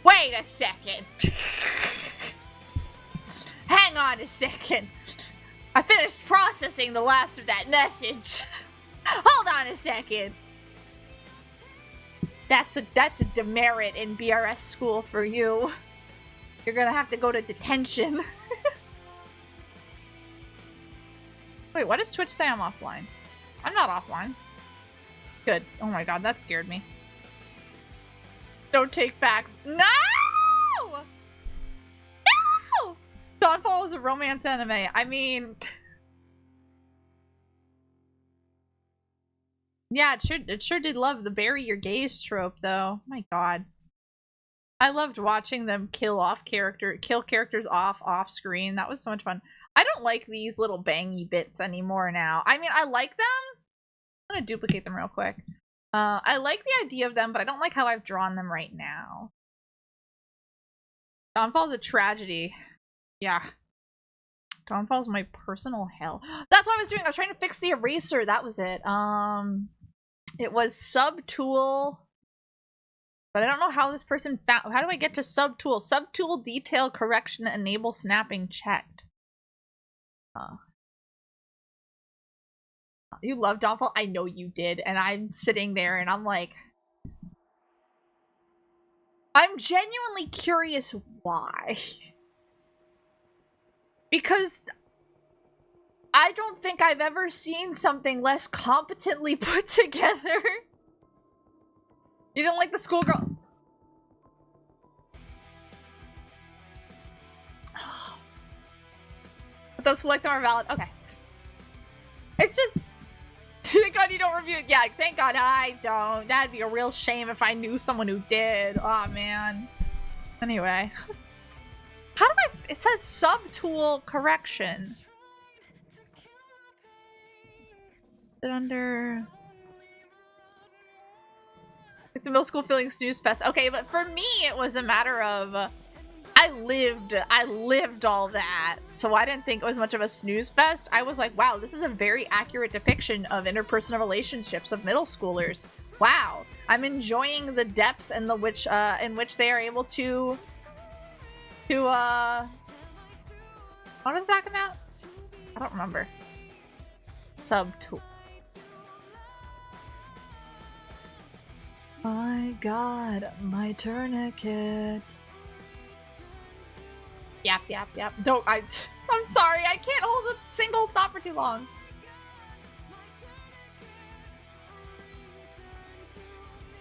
Wait a second. Hang on a second. I finished processing the last of that message. Hold on a second. That's a demerit in BRS school for you. You're gonna have to go to detention. Wait, what does Twitch say I'm offline? I'm not offline. Good. Oh my god, that scared me. Don't take backs. No! No! Dawnfall is a romance anime. I mean... Yeah, it sure did love the bury your gaze trope, though. My god. I loved watching them kill characters off screen. That was so much fun. I don't like these little bangy bits anymore now. I mean, I like them. I'm gonna duplicate them real quick. I like the idea of them, but I don't like how I've drawn them right now. Dawnfall's a tragedy. Yeah. Dawnfall's my personal hell. That's what I was doing. I was trying to fix the eraser. That was it. It was subtool. But I don't know how this person found. How do I get to subtool? Subtool detail correction enable snapping checked. You love Dawnfall? I know you did. And I'm sitting there and I'm like... I'm genuinely curious why. Because I don't think I've ever seen something less competently put together. You don't like the schoolgirl? But those select are valid. Okay. It's just... Thank God you don't review it. Yeah, thank God I don't. That'd be a real shame if I knew someone who did. Oh, man. Anyway. How do I... It says subtool correction. Is it under... Like the middle school feeling snooze fest. Okay, but for me, it was a matter of... I lived all that, so I didn't think it was much of a snooze fest. I was like, wow, this is a very accurate depiction of interpersonal relationships of middle schoolers. Wow, I'm enjoying the depth and the which in which they are able to what is that about? I don't remember. Subtool. My god, my tourniquet. Yap. Don't, I'm sorry, I can't hold a single thought for too long.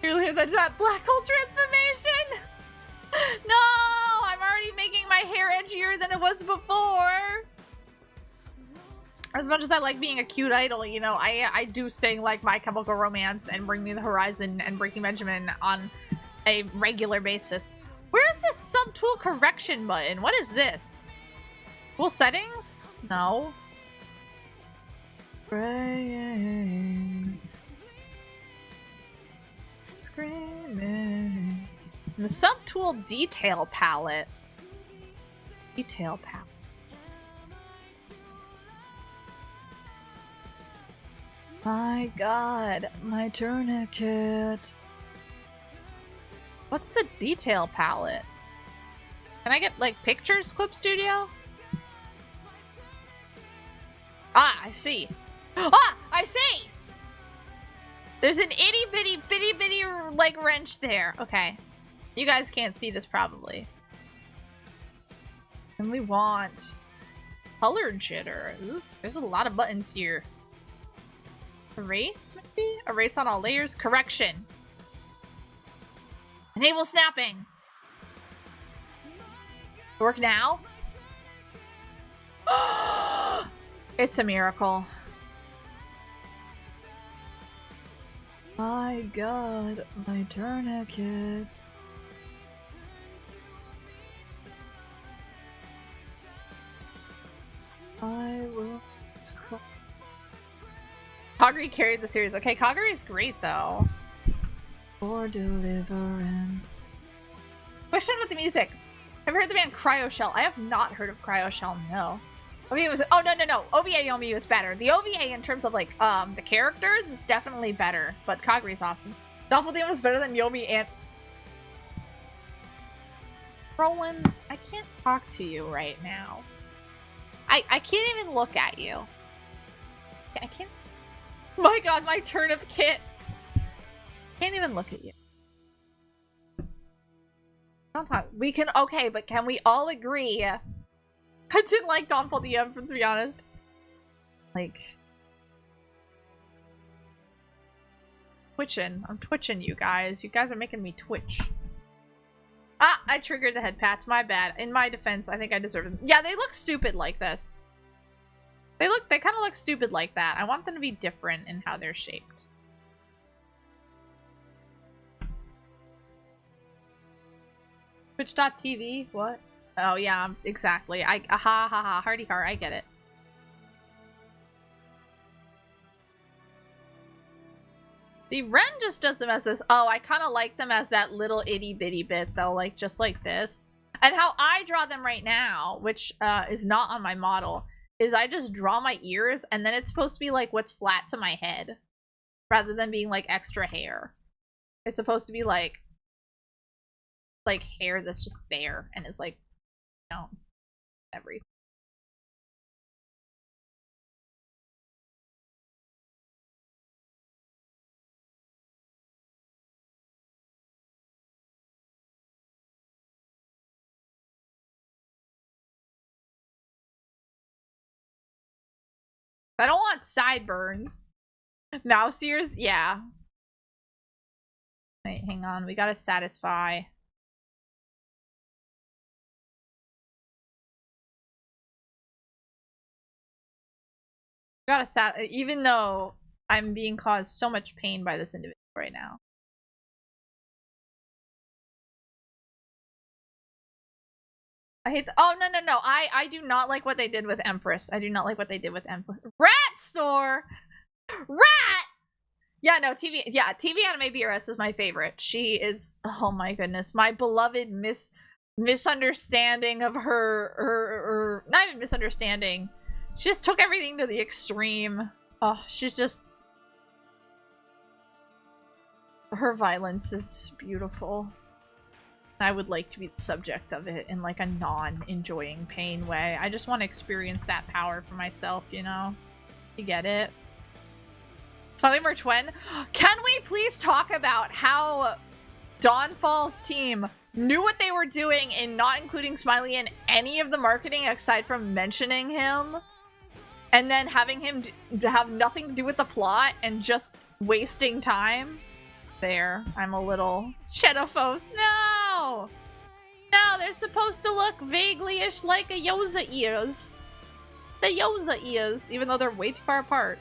Really, that's that black hole transformation? No, I'm already making my hair edgier than it was before. As much as I like being a cute idol, you know, I do sing like My Chemical Romance and Bring Me the Horizon and Breaking Benjamin on a regular basis. Where's this subtool correction button? What is this? Tool settings? No. Praying. Screaming. And the subtool detail palette. Detail palette. My god, my tourniquet. What's the detail palette? Can I get, like, pictures, Clip Studio? Ah, I see. Ah, I see! There's an bitty, like, wrench there. Okay. You guys can't see this, probably. And we want color jitter. Ooh, there's a lot of buttons here. Erase, maybe? Erase on all layers. Correction. Enable snapping. Work now? It's a miracle. My god, my tourniquet. I will cry. Kaguri carried the series. Okay, Kaguri's great though. For deliverance. Question about the music. Have you heard the band Cryoshell? I have not heard of Cryoshell, no. OVA was- oh, no. OVA Yomi was better. The OVA in terms of, like, the characters is definitely better, but Kaguri's awesome. Doppelganger was better than Yomi and... Roland, I can't talk to you right now. I can't even look at you. I can't... My god, my turnip kit! Can't even look at you. Don't talk. We can... Okay, but can we all agree... I didn't like Dawnfall DM, to be honest. Like... Twitching. I'm twitching, you guys. You guys are making me twitch. Ah! I triggered the head pats. My bad. In my defense, I think I deserve them. Yeah, they look stupid like this. They kind of look stupid like that. I want them to be different in how they're shaped. Twitch.tv? What? Oh, yeah, exactly. Hardy heart, I get it. See, Ren just does them as this. Oh, I kind of like them as that little itty bitty bit, though, like, just like this. And how I draw them right now, which is not on my model, is I just draw my ears, and then it's supposed to be, like, what's flat to my head, rather than being, like, extra hair. It's supposed to be, like hair that's just there, and it's, like, you know, everything. I don't want sideburns. Mouse ears? Yeah. Wait, hang on. We gotta satisfy. Even though I'm being caused so much pain by this individual right now. I hate the- oh, no. I do not like what they did with Empress. I do not like what they did with Empress. Rat Store! Rat! Yeah, no, TV Anime BRS is my favorite. She is, oh my goodness, my beloved misunderstanding of her, not even misunderstanding. She just took everything to the extreme. Oh, she's just... Her violence is beautiful. I would like to be the subject of it in, like, a non-enjoying pain way. I just want to experience that power for myself, you know? You get it? Smiley Merch when? Can we please talk about how Dawnfall's team knew what they were doing in not including Smiley in any of the marketing aside from mentioning him? And then having him have nothing to do with the plot and just wasting time? There. I'm a little... Shadowfos, no! No, they're supposed to look vaguely-ish like a Yoza ears. The Yoza ears, even though they're way too far apart.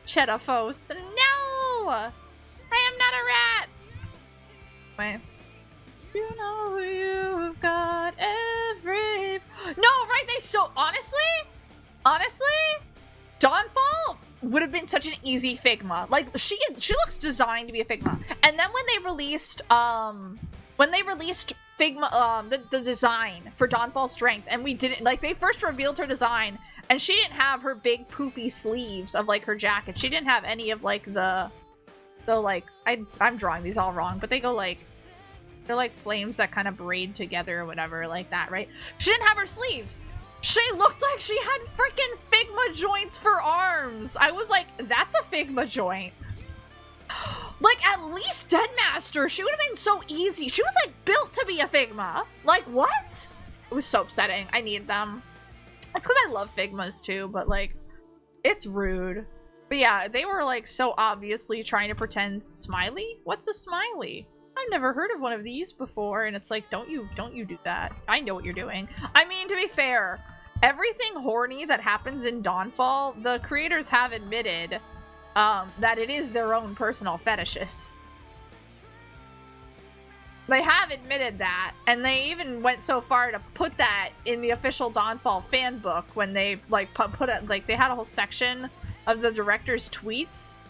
Shadowfos, no! I am not a rat! Wait. You know you've got every... No, right, they so... Honestly, Dawnfall would have been such an easy Figma. Like, she looks designed to be a Figma. And then when they released Figma, the design for Dawnfall Strength, and we didn't, like, they first revealed her design, and she didn't have her big poofy sleeves of, like, her jacket. She didn't have any of, like, the like, I'm drawing these all wrong, but they go, like, they're, like, flames that kind of braid together or whatever, like that, right? She didn't have her sleeves. She looked like she had freaking Figma joints for arms. I was like, that's a Figma joint. Like, at least Deadmaster, she would have been so easy. She was, like, built to be a Figma. Like, what? It was so upsetting. I need them. It's because I love Figmas, too, but, like, it's rude. But yeah, they were, like, so obviously trying to pretend Smiley? What's a Smiley? I've never heard of one of these before, and it's like, don't you do that. I know what you're doing. I mean, to be fair, everything horny that happens in Dawnfall, the creators have admitted that it is their own personal fetishes. They have admitted that, and they even went so far to put that in the official Dawnfall fan book when they, like, put it, like, they had a whole section of the director's tweets.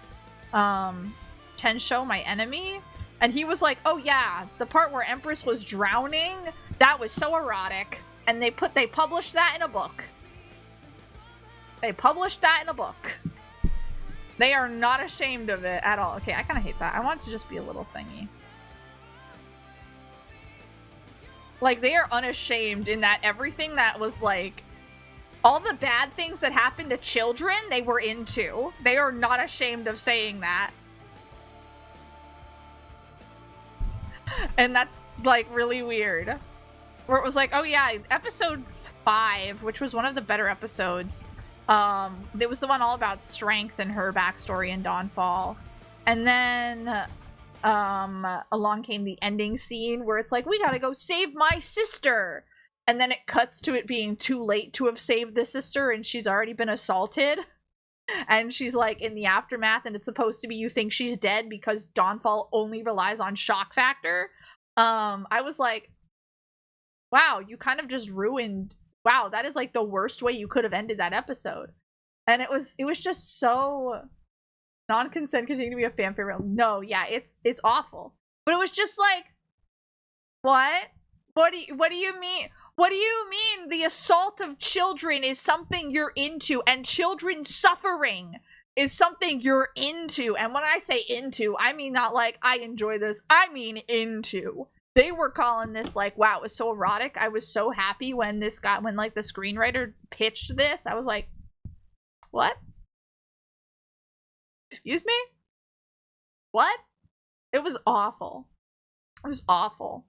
Tensho, my enemy. And he was like, oh yeah, the part where Empress was drowning, that was so erotic. And they published that in a book. They published that in a book. They are not ashamed of it at all. Okay, I kind of hate that. I want it to just be a little thingy. Like, they are unashamed in that everything that was, like, all the bad things that happened to children, they were into. They are not ashamed of saying that. And that's, like, really weird. Where it was like, oh yeah, episode 5, which was one of the better episodes, it was the one all about strength and her backstory in Dawnfall. And then along came the ending scene where it's like, we gotta go save my sister, and then it cuts to it being too late to have saved the sister and she's already been assaulted, and she's like in the aftermath, and it's supposed to be you think she's dead because Dawnfall only relies on shock factor. I was like, wow, you kind of just ruined, wow, that is like the worst way you could have ended that episode. And it was just so non-consent continuing to be a fan favorite. No, yeah, it's awful. But it was just like, what? What do you mean? What do you mean the assault of children is something you're into, and children suffering is something you're into? And when I say into, I mean not like I enjoy this, I mean into. They were calling this like, wow, it was so erotic. I was so happy when like the screenwriter pitched this. I was like, what? Excuse me? What? It was awful. It was awful.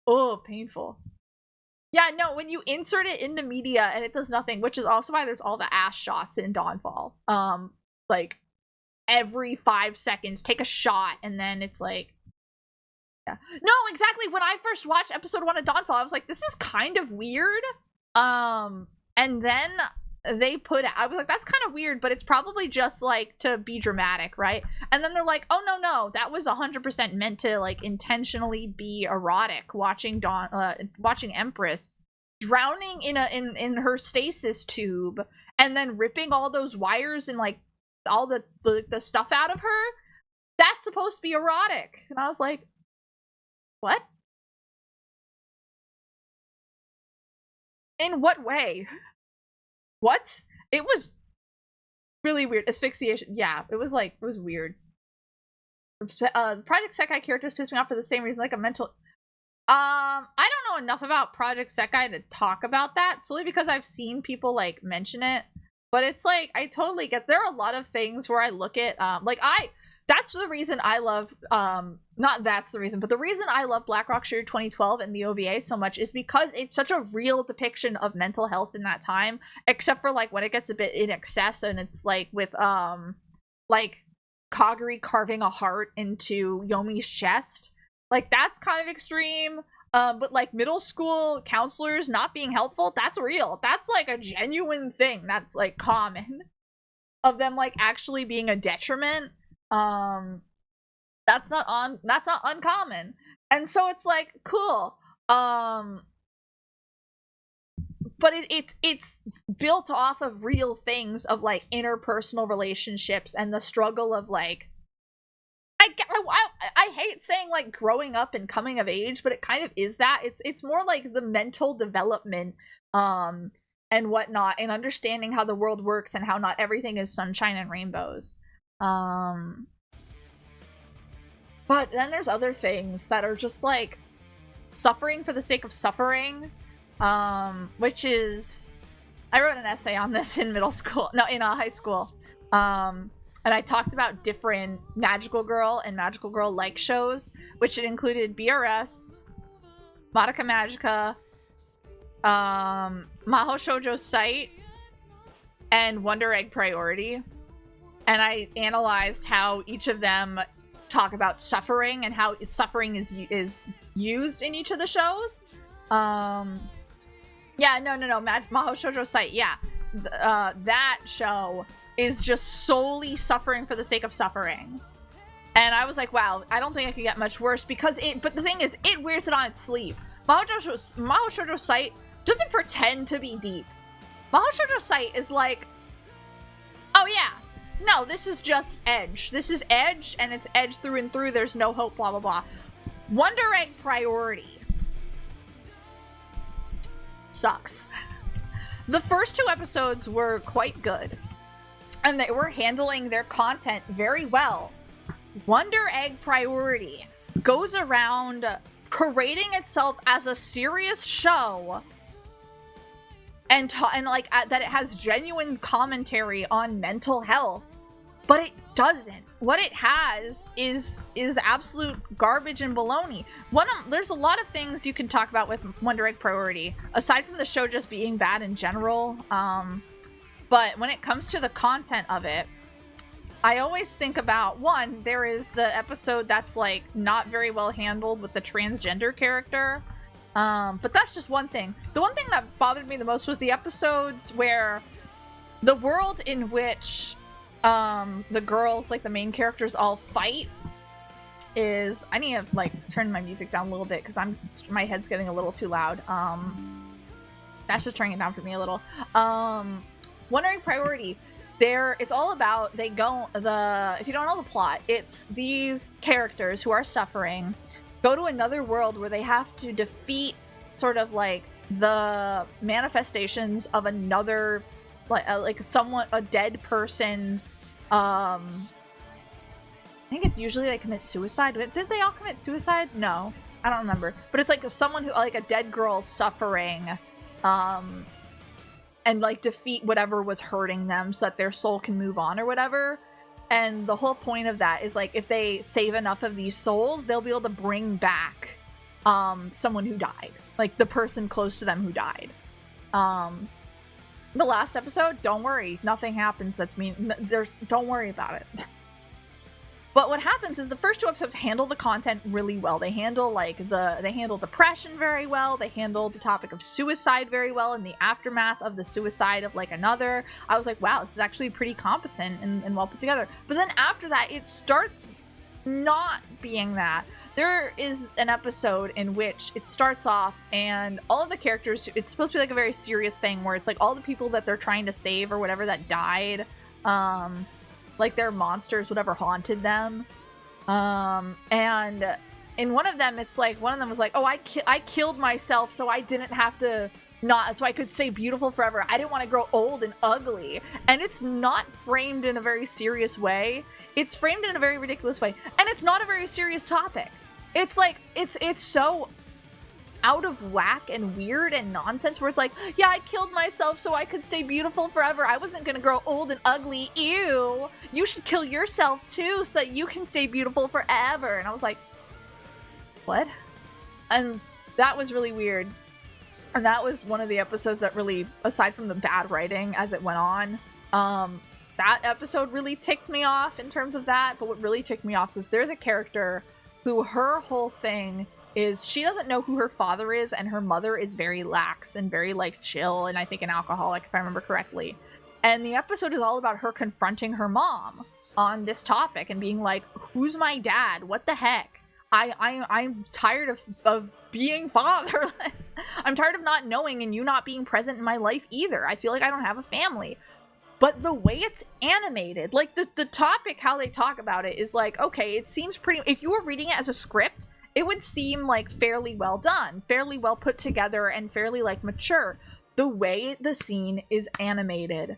Oh, painful. Yeah, no, when you insert it into media and it does nothing, which is also why there's all the ass shots in Dawnfall. Like, every 5 seconds, take a shot, and then it's like, yeah. No, exactly. When I first watched episode 1 of Dawnfall, I was like, this is kind of weird. And then they I was like, that's kind of weird, but it's probably just like to be dramatic, right? And then they're like, oh no, that was 100% meant to like intentionally be erotic. Watching Empress drowning in her stasis tube, and then ripping all those wires and like all the stuff out of her. That's supposed to be erotic. And I was like, what? In what way? What? It was really weird. Asphyxiation. Yeah, it was weird. Project Sekai characters pissed me off for the same reason, like a mental... I don't know enough about Project Sekai to talk about that, solely because I've seen people, like, mention it. But it's like, I totally get... There are a lot of things where I look at, that's the reason I love, not that's the reason, but the reason I love Black Rock Shooter 2012 and the OVA so much is because it's such a real depiction of mental health in that time, except for, like, when it gets a bit in excess, and it's, like, with, like, Kaguri carving a heart into Yomi's chest. Like, that's kind of extreme, but, like, middle school counselors not being helpful, that's real. That's, like, a genuine thing that's, like, common. Of them, like, actually being a detriment. That's not uncommon. And so it's like, cool. But it's built off of real things of like interpersonal relationships and the struggle of like, I hate saying like growing up and coming of age, but it kind of is that. It's more like the mental development and whatnot, and understanding how the world works and how not everything is sunshine and rainbows. But then there's other things that are just like suffering for the sake of suffering, which is, I wrote an essay on this in high school, and I talked about different Magical Girl and Magical Girl like shows, which it included BRS, Madoka Magica, Mahou Shoujo Site, and Wonder Egg Priority. And I analyzed how each of them talk about suffering and how suffering is used in each of the shows. Yeah, no, Mahou Shoujo Site, yeah. That show is just solely suffering for the sake of suffering. And I was like, wow, I don't think I could get much worse, because but the thing is, it wears it on its sleeve. Mahou Shoujo Site doesn't pretend to be deep. Mahou Shoujo Site is like, oh yeah, no, this is just Edge. This is Edge, and it's Edge through and through. There's no hope, blah, blah, blah. Wonder Egg Priority sucks. The first 2 episodes were quite good, and they were handling their content very well. Wonder Egg Priority goes around parading itself as a serious show and like that it has genuine commentary on mental health, but it doesn't. What it has is absolute garbage and baloney. There's a lot of things you can talk about with Wonder Egg Priority, aside from the show just being bad in general. But when it comes to the content of it, I always think about, one, there is the episode that's like not very well handled with the transgender character. But that's just one thing. The one thing that bothered me the most was the episodes where the world in which the girls, like the main characters, all fight is... I need to like turn my music down a little bit because my head's getting a little too loud. That's just turning it down for me a little. Wonder Egg Priority. It's all about, if you don't know the plot, it's these characters who are suffering go to another world where they have to defeat sort of like the manifestations of another, a dead person's, I think it's usually they commit suicide. Did they all commit suicide? No, I don't remember. But it's like someone who, like a dead girl suffering, and like defeat whatever was hurting them so that their soul can move on or whatever. And the whole point of that is like if they save enough of these souls, they'll be able to bring back someone who died, like the person close to them who died. The last episode, don't worry, nothing happens that's mean. Don't worry about it. But what happens is the first 2 episodes handle the content really well. They handle they handle depression very well. They handle the topic of suicide very well and the aftermath of the suicide of like another. I was like, wow, this is actually pretty competent and well put together. But then after that, it starts not being that. There is an episode in which it starts off and all of the characters, it's supposed to be like a very serious thing where it's like all the people that they're trying to save or whatever that died, like their monsters, whatever haunted them. And in one of them, it's like, one of them was like, oh, I killed myself so I didn't have to so I could stay beautiful forever. I didn't want to grow old and ugly. And it's not framed in a very serious way. It's framed in a very ridiculous way. And it's not a very serious topic. It's like, it's so out of whack and weird and nonsense where it's like, yeah, I killed myself so I could stay beautiful forever. I wasn't gonna grow old and ugly. Ew. You should kill yourself too so that you can stay beautiful forever. And I was like, what? And that was really weird. And that was one of the episodes that really, aside from the bad writing as it went on, that episode really ticked me off in terms of that. But what really ticked me off was there's a character who her whole thing is she doesn't know who her father is, and her mother is very lax and very like chill, and I think an alcoholic if I remember correctly. And the episode is all about her confronting her mom on this topic and being like, who's my dad? What the heck? I'm tired of being fatherless. I'm tired of not knowing and you not being present in my life either. I feel like I don't have a family. But the way it's animated, like the topic, how they talk about it is like, okay, it seems pretty, if you were reading it as a script, it would seem like fairly well done, fairly well put together, and fairly like mature. The way the scene is animated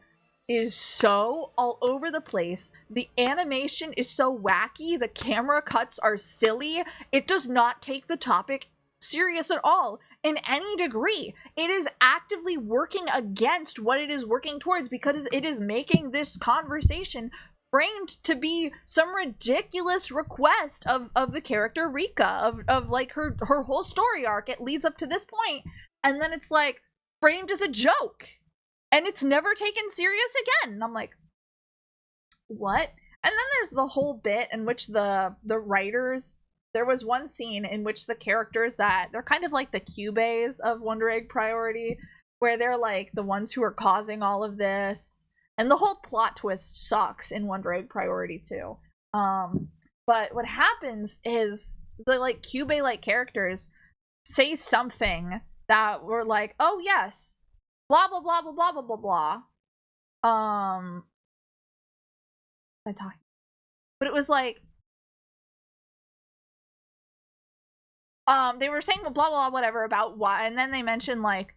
is so all over the place. The animation is so wacky. The camera cuts are silly. It does not take the topic serious at all in any degree. It is actively working against what it is working towards because it is making this conversation framed to be some ridiculous request of the character Rika, of like her whole story arc. It leads up to this point, and then it's like framed as a joke, and it's never taken serious again. And I'm like, what? And then there's the whole bit in which the writers, there was one scene in which the characters that they're kind of like the Cubays of Wonder Egg Priority, where they're like the ones who are causing all of this. And the whole plot twist sucks in Wonder Egg Priority too. But what happens is the like Cubey-like characters say something that were like, oh yes, blah blah blah blah blah blah blah blah. I talking? But it was like, they were saying blah blah blah whatever about why, and then they mentioned like,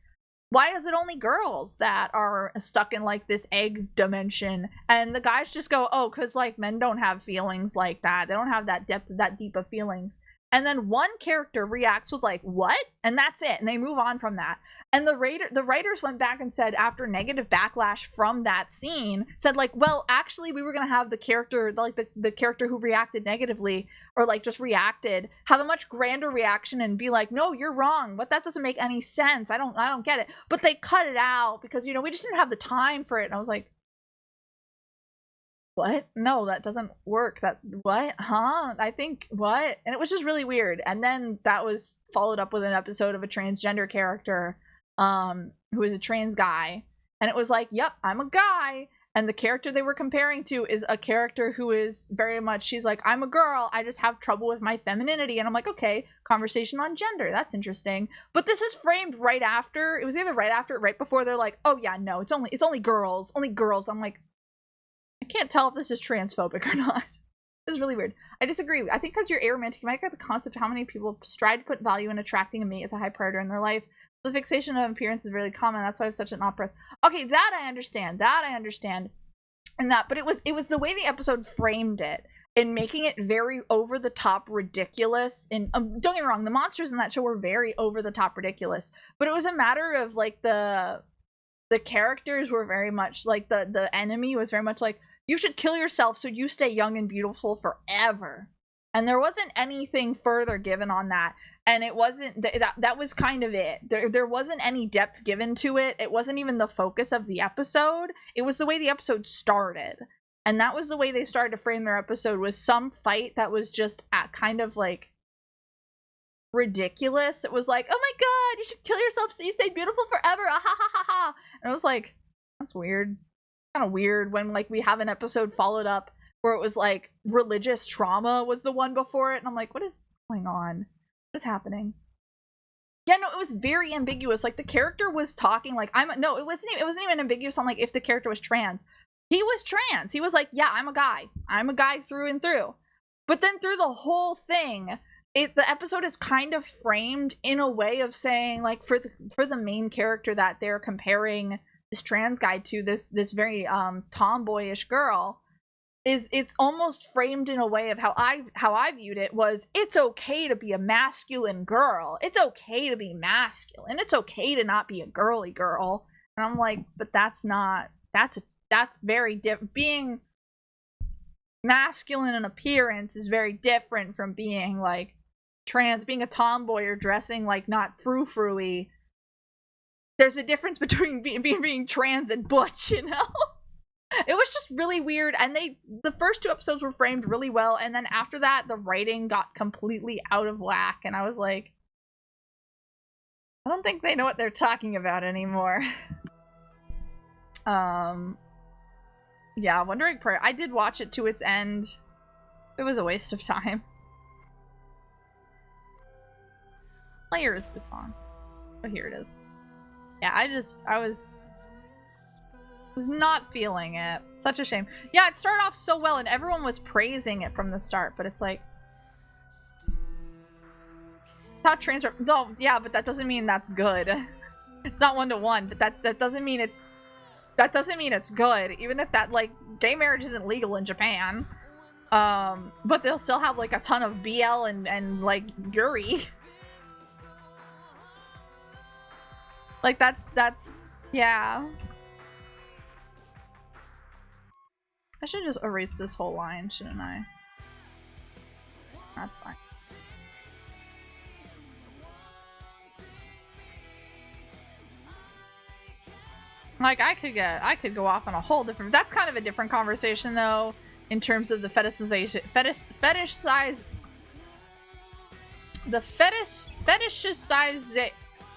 why is it only girls that are stuck in like this egg dimension? And the guys just go, oh, because like men don't have feelings like that. They don't have that depth, that deep of feelings. And then one character reacts with like, what? And that's it. And they move on from that. And the writers went back and said, after negative backlash from that scene, said like, well, actually we were going to have the character, like the character who reacted negatively or like just reacted, have a much grander reaction and be like, no, you're wrong. But that doesn't make any sense. I don't get it. But they cut it out because, you know, we just didn't have the time for it. And I was like, what? No, that doesn't work. That, what? Huh? I think, what? And it was just really weird. And then that was followed up with an episode of a transgender character, who is a trans guy. And it was like, yep, I'm a guy. And the character they were comparing to is a character who is very much, she's like, I'm a girl. I just have trouble with my femininity. And I'm like, okay, conversation on gender. That's interesting. But this is framed right after. It was either right after or right before. They're like, oh yeah, no, it's only girls. Only girls. I'm like, I can't tell if this is transphobic or not. This is really weird. I disagree. I think because you're aromantic, you might get the concept of how many people strive to put value in attracting a mate as a high priority in their life. The fixation of appearance is really common. That's why I have such an opera. Okay, that I understand. And that, but it was the way the episode framed it and making it very over the top ridiculous. And don't get me wrong, the monsters in that show were very over the top ridiculous. But it was a matter of like the characters were very much like the enemy was very much like, you should kill yourself so you stay young and beautiful forever. And there wasn't anything further given on that. And it wasn't, that was kind of it. There wasn't any depth given to it. It wasn't even the focus of the episode. It was the way the episode started. And that was the way they started to frame their episode, was some fight that was just kind of like ridiculous. It was like, oh my god, you should kill yourself so you stay beautiful forever. Ah, ha ha ha ha. And I was like, that's weird. Kind of weird when like we have an episode followed up where it was like religious trauma was the one before it. And I'm like, what is going on? What is happening? Yeah, no, it was very ambiguous. Like the character was talking like, it wasn't even ambiguous on like if the character was trans. He was trans. He was like, yeah, I'm a guy. I'm a guy through and through. But then through the whole thing, the episode is kind of framed in a way of saying like for the main character that they're comparing this trans guy to, this very tomboyish girl, it's almost framed in a way of how I viewed it was, it's okay to be a masculine girl. It's okay to be masculine. It's okay to not be a girly girl. And I'm like, but that's very different. Being masculine in appearance is very different from being like trans, being a tomboy or dressing like not frou-frou-y. There's a difference between being trans and butch, you know? It was just really weird, and the first two episodes were framed really well, and then after that, the writing got completely out of whack, and I was like, I don't think they know what they're talking about anymore. Yeah, Wondering Prayer. I did watch it to its end. It was a waste of time. What layer is this on? Oh, here it is. Yeah, I was not feeling it. Such a shame. Yeah, it started off so well and everyone was praising it from the start, but it's like, how transfer. No, yeah, but that doesn't mean that's good. It's not 1-to-1, but that doesn't mean it's good. Even if that, like, gay marriage isn't legal in Japan. But they'll still have like a ton of BL and like Yuri. Like that's yeah. I should just erase this whole line, shouldn't I? That's fine. Like I could go off on a whole different, that's kind of a different conversation though, in terms of the fetishization,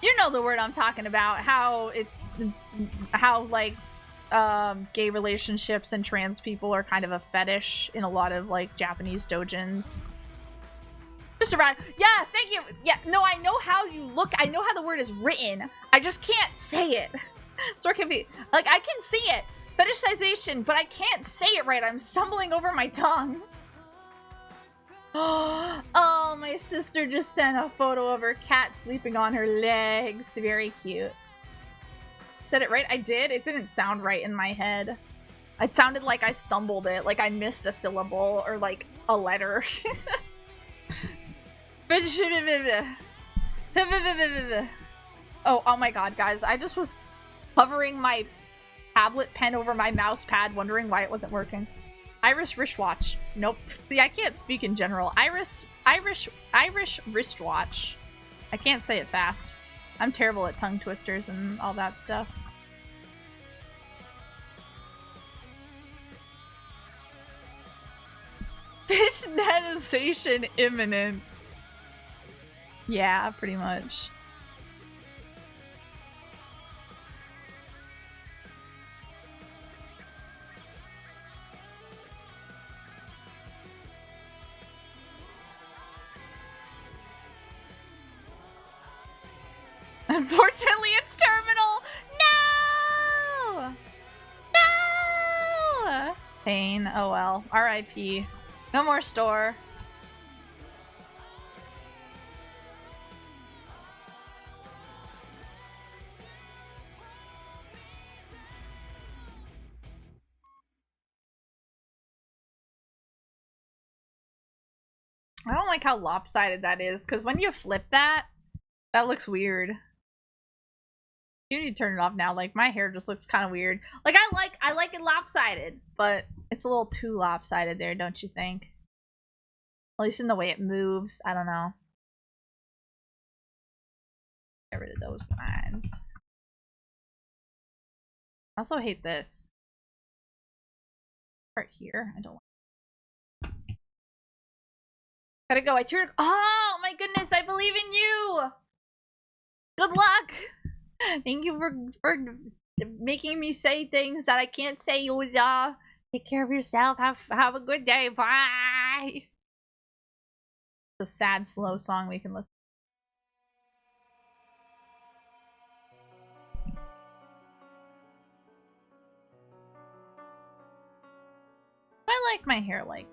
you know the word I'm talking about, how like gay relationships and trans people are kind of a fetish in a lot of like Japanese doujins. Just around, yeah, thank you. Yeah, no, I know how you look, I know how the word is written, I just can't say it. So it can be like, I can see it. Fetishization, but I can't say it right. I'm stumbling over my tongue. Oh, my sister just sent a photo of her cat sleeping on her legs. Very cute. Said it right? I did? It didn't sound right in my head. It sounded like I stumbled it, like I missed a syllable or like a letter. Oh my god, guys. I just was hovering my tablet pen over my mouse pad, wondering why it wasn't working. Irish wristwatch. Nope. See, I can't speak in general. Irish wristwatch. I can't say it fast. I'm terrible at tongue twisters and all that stuff. Fishnetization imminent. Yeah, pretty much. Unfortunately, it's terminal. No! No! Pain. Oh well. R.I.P. No more store. I don't like how lopsided that is, because when you flip that, that looks weird. You need to turn it off now. Like, my hair just looks kind of weird. Like, I like it lopsided, but it's a little too lopsided there, don't you think? At least in the way it moves. I don't know. Get rid of those lines. I also hate this part here. I don't like. Gotta go. I turned. Oh my goodness! I believe in you. Good luck. Thank you for making me say things that I can't say. Yuza. Take care of yourself. Have a good day. Bye. It's a sad, slow song we can listen. I like my hair like.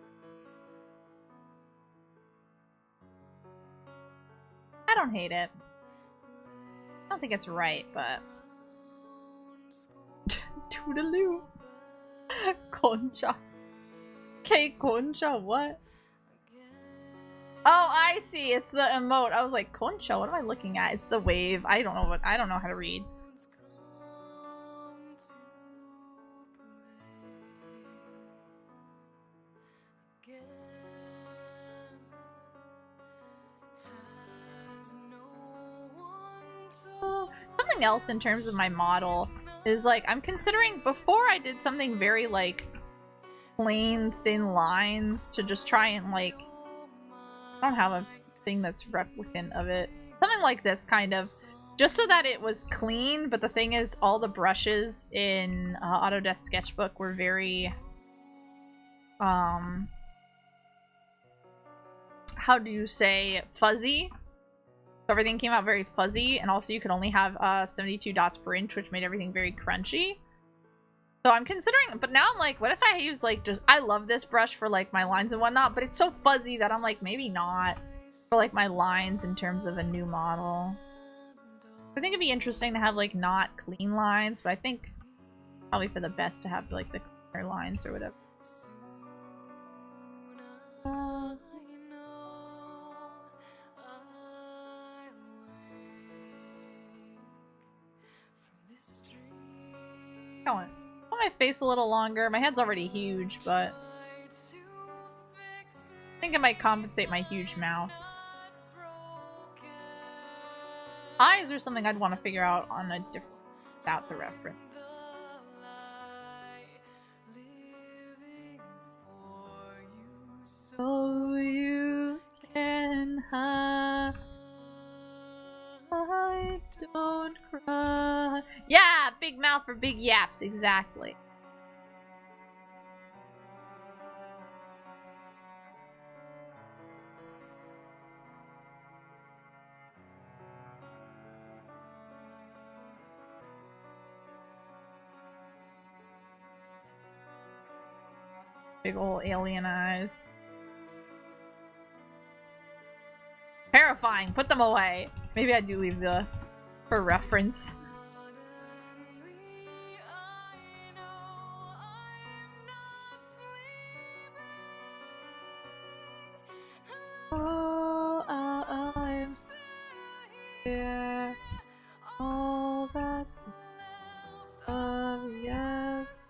I don't hate it. I don't think it's right, but toodaloo. Concha. K Concha, what? Oh, I see. It's the emote. I was like, Concha, what am I looking at? It's the wave. I don't know how to read. Something else in terms of my model is like, I'm considering, before I did something very like plain thin lines to just try and like, I don't have a thing that's replicant of it. Something like this kind of, just so that it was clean, but the thing is all the brushes in Autodesk Sketchbook were very, how do you say, fuzzy? So everything came out very fuzzy, and also you could only have 72 dots per inch, which made everything very crunchy. So I'm considering, but now I'm like, what if I use like just, I love this brush for like my lines and whatnot, but it's so fuzzy that I'm like, maybe not for like my lines in terms of a new model. I think it'd be interesting to have like not clean lines, but I think probably for the best to have like the cleaner lines or whatever. Going. Want my face a little longer. My head's already huge, but I think it might compensate my huge mouth. Eyes are something I'd want to figure out on a different, without the reference. So you can have. I don't cry. Yeah, big mouth for big yaps, exactly. Big ol' alien eyes. Terrifying. Put them away. Maybe I do leave the for reference. Oh, I'm here. All that's of yesterday.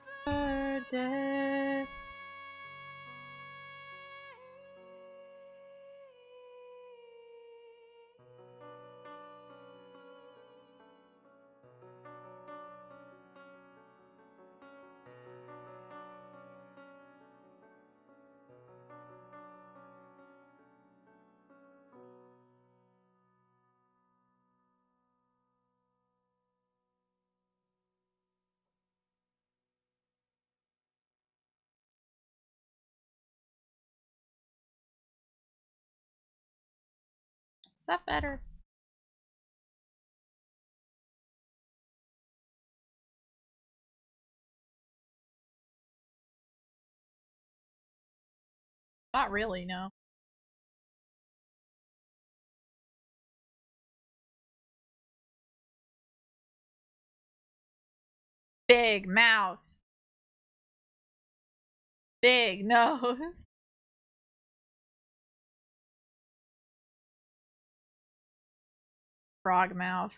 Is that better? Not really, no. Big mouth. Big nose. Frog mouth.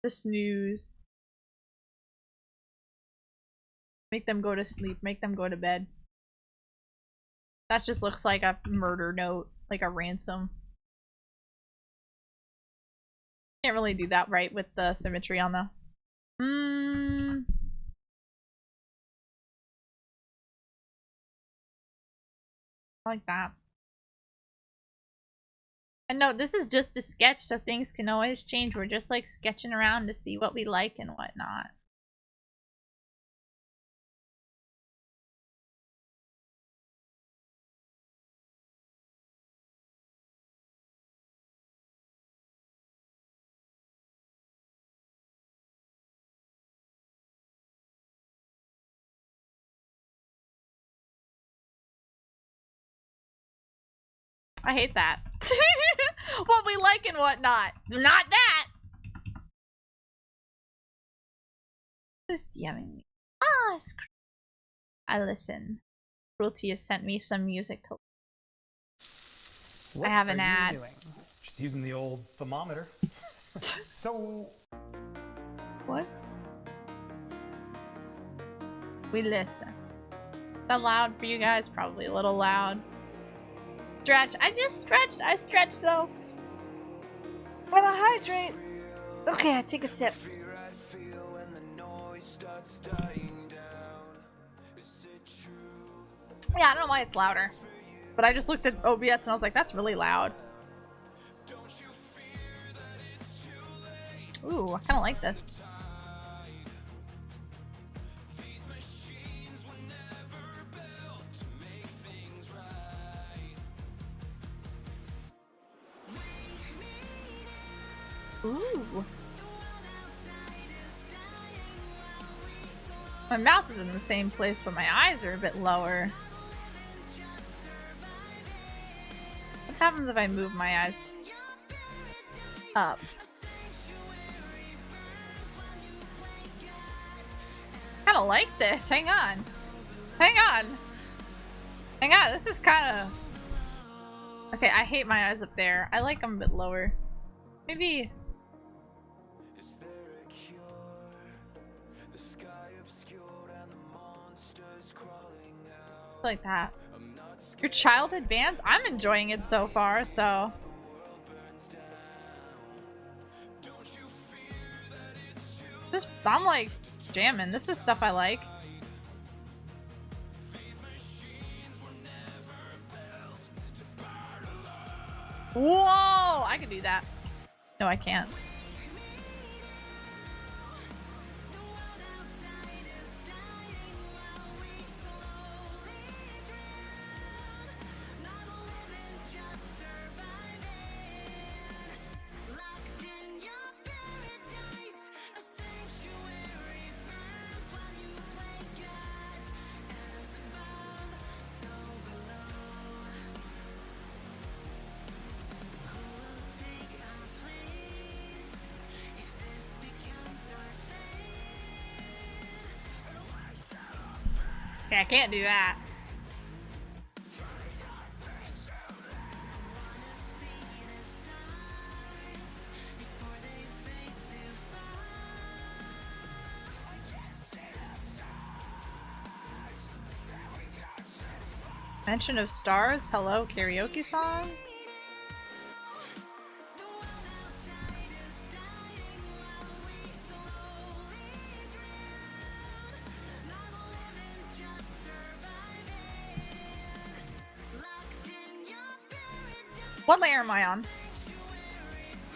The snooze. Make them go to sleep. Make them go to bed. That just looks like a murder note. Like a ransom. Can't really do that right with the symmetry on the... I like that. And no, this is just a sketch, so things can always change. We're just like sketching around to see what we like and whatnot. I hate that. What we like and whatnot. Not that! Who's DMing me? Ah, it's I listen. Cruelty has sent me some music. What I have an are you ad. doing? Just using the old thermometer. So... What? We listen. Is that loud for you guys? Probably a little loud. Stretch. I just stretched. I stretched though. Gotta hydrate. Okay, I take a sip. Yeah, I don't know why it's louder. But I just looked at OBS and I was like, that's really loud. Ooh, I kinda like this. Ooh. My mouth is in the same place, but my eyes are a bit lower. What happens if I move my eyes up? I kinda like this. Hang on. Hang on. Hang on. This is kinda... Okay, I hate my eyes up there. I like them a bit lower. Maybe... like that. Your childhood bands? I'm enjoying it so far, so... This, I'm like jamming. This is stuff I like. Whoa! I can do that. No, I can't. Okay, I can't do that. Mention of Stars, hello, karaoke song? What layer am I on?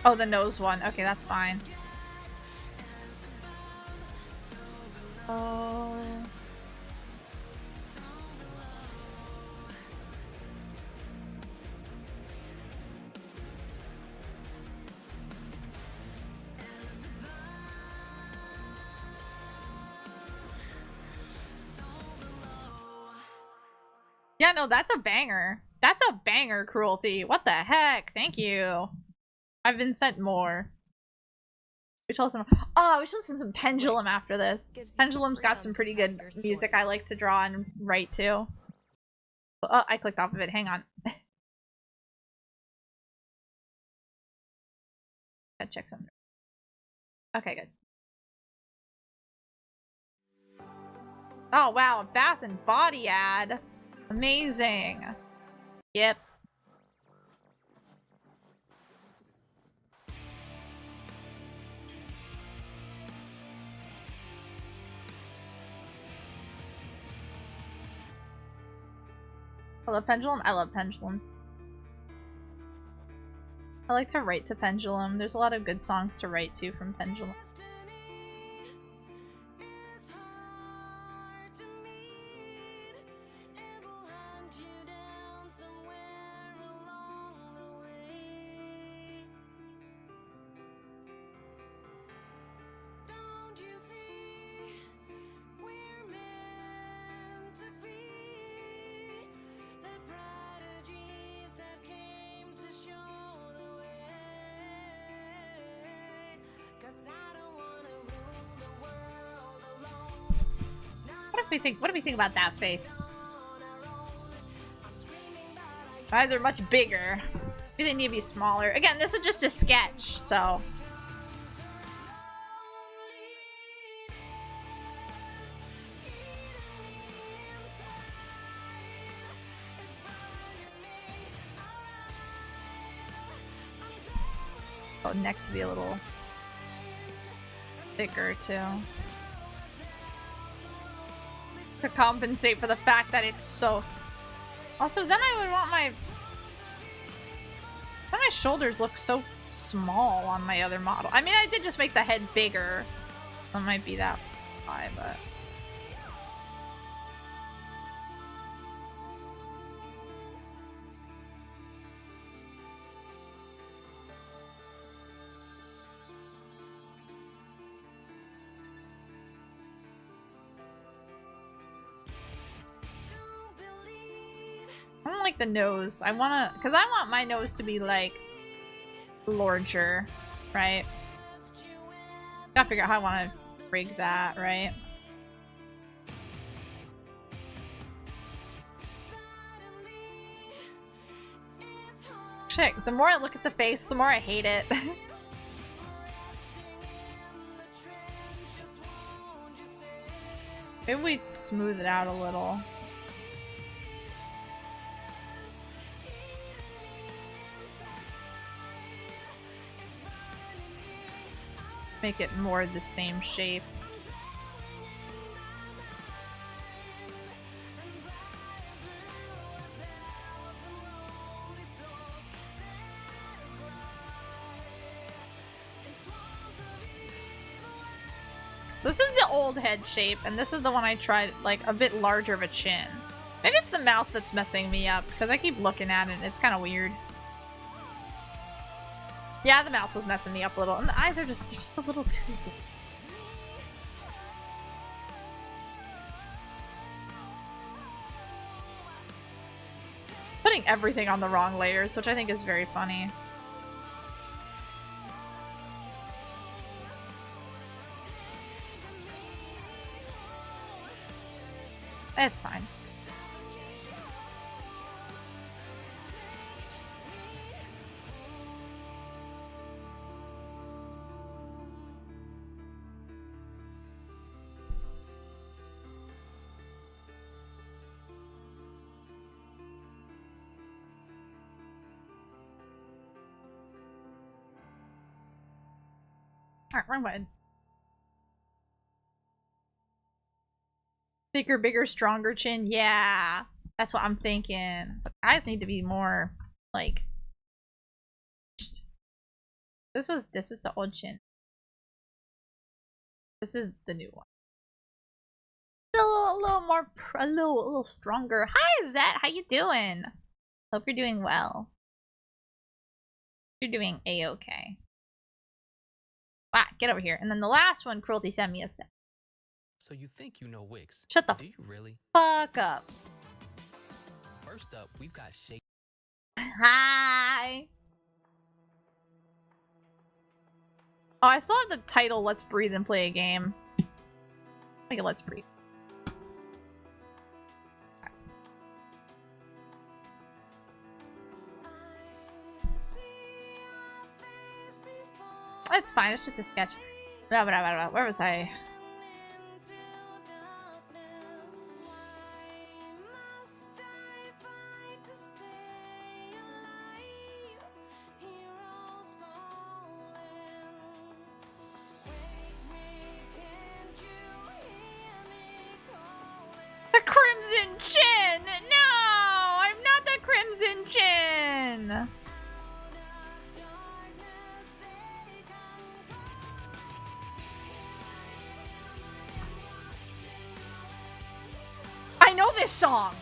Oh, the nose one. Okay, that's fine. Oh. Yeah, no, that's a banger. That's a banger, Cruelty. What the heck? Thank you. I've been sent more. We should listen. Oh, we should listen to some Pendulum after this. Pendulum's got some pretty good music I like to draw and write to. Oh, I clicked off of it. Hang on. Gotta check something. Okay, good. Oh, wow. A Bath and Body ad. Amazing. Yep. I love Pendulum. I love Pendulum. I like to write to Pendulum. There's a lot of good songs to write to from Pendulum. What do we think about that face? Eyes are much bigger. Maybe they need to be smaller. Again, this is just a sketch, so. Oh, neck to be a little thicker too. To compensate for the fact that it's so... Also, then I would want my... Then my shoulders look so small on my other model. I mean, I did just make the head bigger. That might be that high, but... I don't like the nose. I wanna... Because I want my nose to be, like, larger, right? Gotta figure out how I want to rig that, right? Shit, the more I look at the face, the more I hate it. Maybe we smooth it out a little. Make it more the same shape. This is the old head shape, and this is the one I tried, like, a bit larger of a chin. Maybe it's the mouth that's messing me up, because I keep looking at it, and it's kind of weird. Yeah, the mouth was messing me up a little, and the eyes are just a little too big. Putting everything on the wrong layers, which I think is very funny. It's fine. Alright, wrong button. Thicker, bigger, stronger chin. Yeah, that's what I'm thinking. But eyes need to be more like. This is the old chin. This is the new one. Still a little more, a little stronger. Hi, Zet. How you doing? Hope you're doing well. You're doing a-okay. Wow, get over here. And then the last one, Cruelty sent me a step. So you think you know Wix? Shut the Do you really? fuck up. First up, we've got Shake. Hi. Oh, I still have the title Let's Breathe and Play a Game. Make it Let's Breathe. It's fine, it's just a sketch. Where was I? The Crimson Chin! No! I'm not the Crimson Chin! I know this song!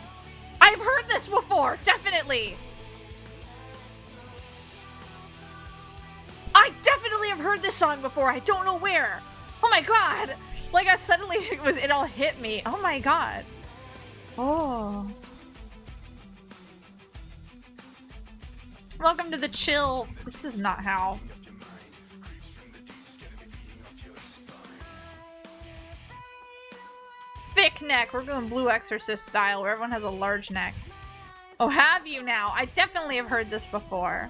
I've heard this before, definitely! I definitely have heard this song before, I don't know where! Oh my god! Like I suddenly, it all hit me. Oh my god. Oh. Welcome to the chill. This is not how. Thick neck. We're going Blue Exorcist style where everyone has a large neck. Oh, have you now? I definitely have heard this before.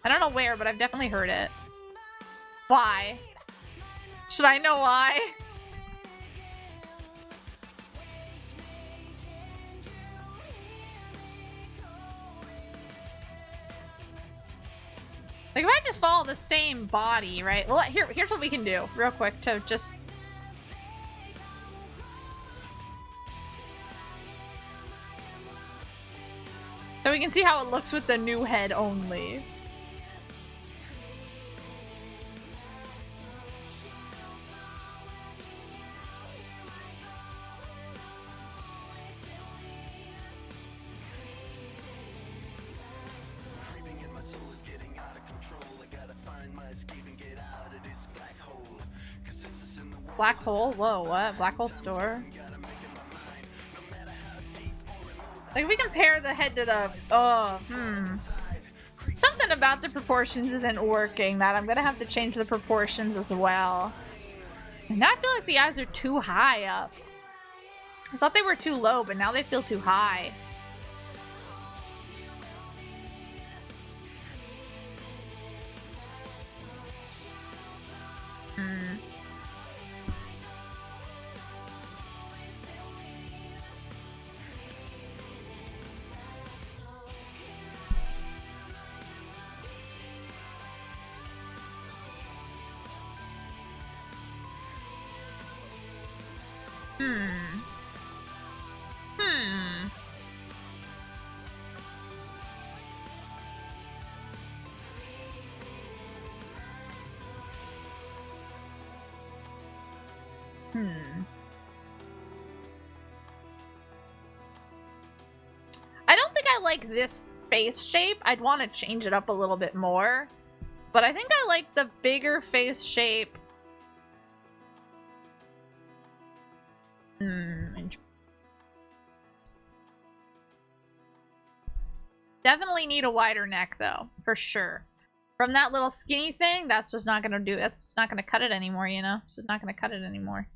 I don't know where, but I've definitely heard it. Why? Should I know why? Like, if I just follow the same body, right? Well, here's what we can do, real quick, to just... So we can see how it looks with the new head only. Black hole? Whoa, what? Black hole store? Like, if we compare the head to the... Something about the proportions isn't working, that I'm gonna have to change the proportions as well. And now I feel like the eyes are too high up. I thought they were too low, but now they feel too high. I don't think I like this face shape. I'd want to change it up a little bit more. But I think I like the bigger face shape. Definitely need a wider neck, though. For sure. From that little skinny thing, that's just not gonna do. That's just not gonna cut it anymore, you know? It's just not gonna cut it anymore.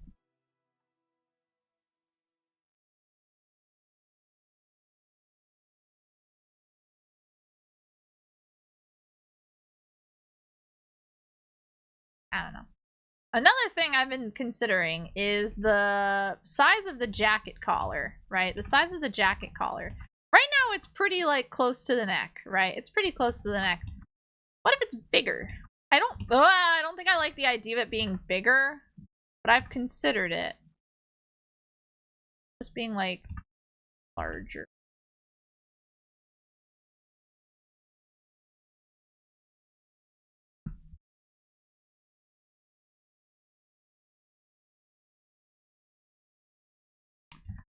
I don't know. Another thing I've been considering is the size of the jacket collar, right? The size of the jacket collar. Right now it's pretty, like, close to the neck, right? It's pretty close to the neck. What if it's bigger? I don't think I like the idea of it being bigger, but I've considered it. Just being, like, larger.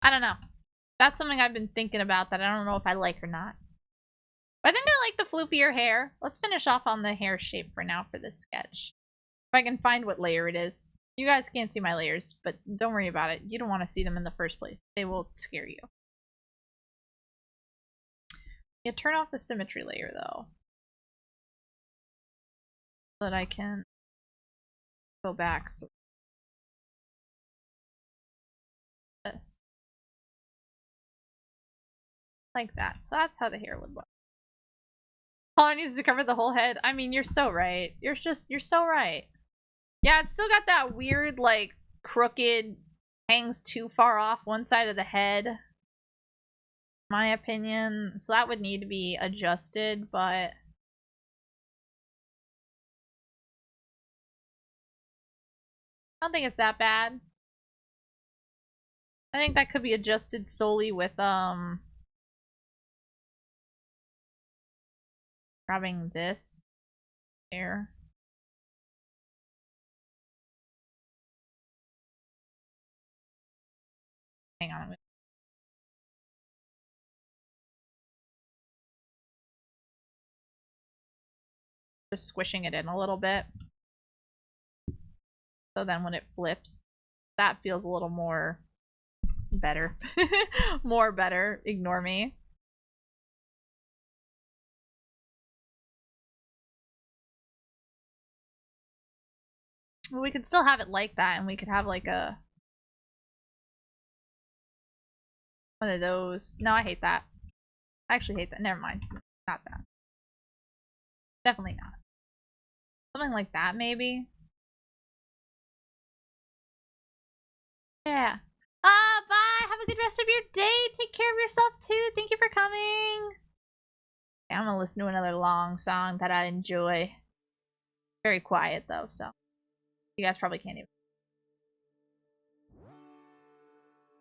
I don't know. That's something I've been thinking about that I don't know if I like or not. But I think I like the floopier hair. Let's finish off on the hair shape for now for this sketch. If I can find what layer it is. You guys can't see my layers, but don't worry about it. You don't want to see them in the first place. They will scare you. Yeah, turn off the symmetry layer though. So that I can go back through this. Like that. So that's how the hair would look. Collar needs to cover the whole head. I mean, you're so right. You're so right. Yeah, it's still got that weird, like, crooked, hangs too far off one side of the head. My opinion. So that would need to be adjusted, but I don't think it's that bad. I think that could be adjusted solely with, grabbing this there. Hang on. Just squishing it in a little bit. So then when it flips, that feels a little more better. More better. Ignore me. Well, we could still have it like that, and we could have like a one of those. No, I hate that. I actually hate that. Never mind. Not that. Definitely not. Something like that, maybe. Yeah. Bye! Have a good rest of your day! Take care of yourself, too! Thank you for coming! Okay, I'm gonna listen to another long song that I enjoy. Very quiet, though, so you guys probably can't even.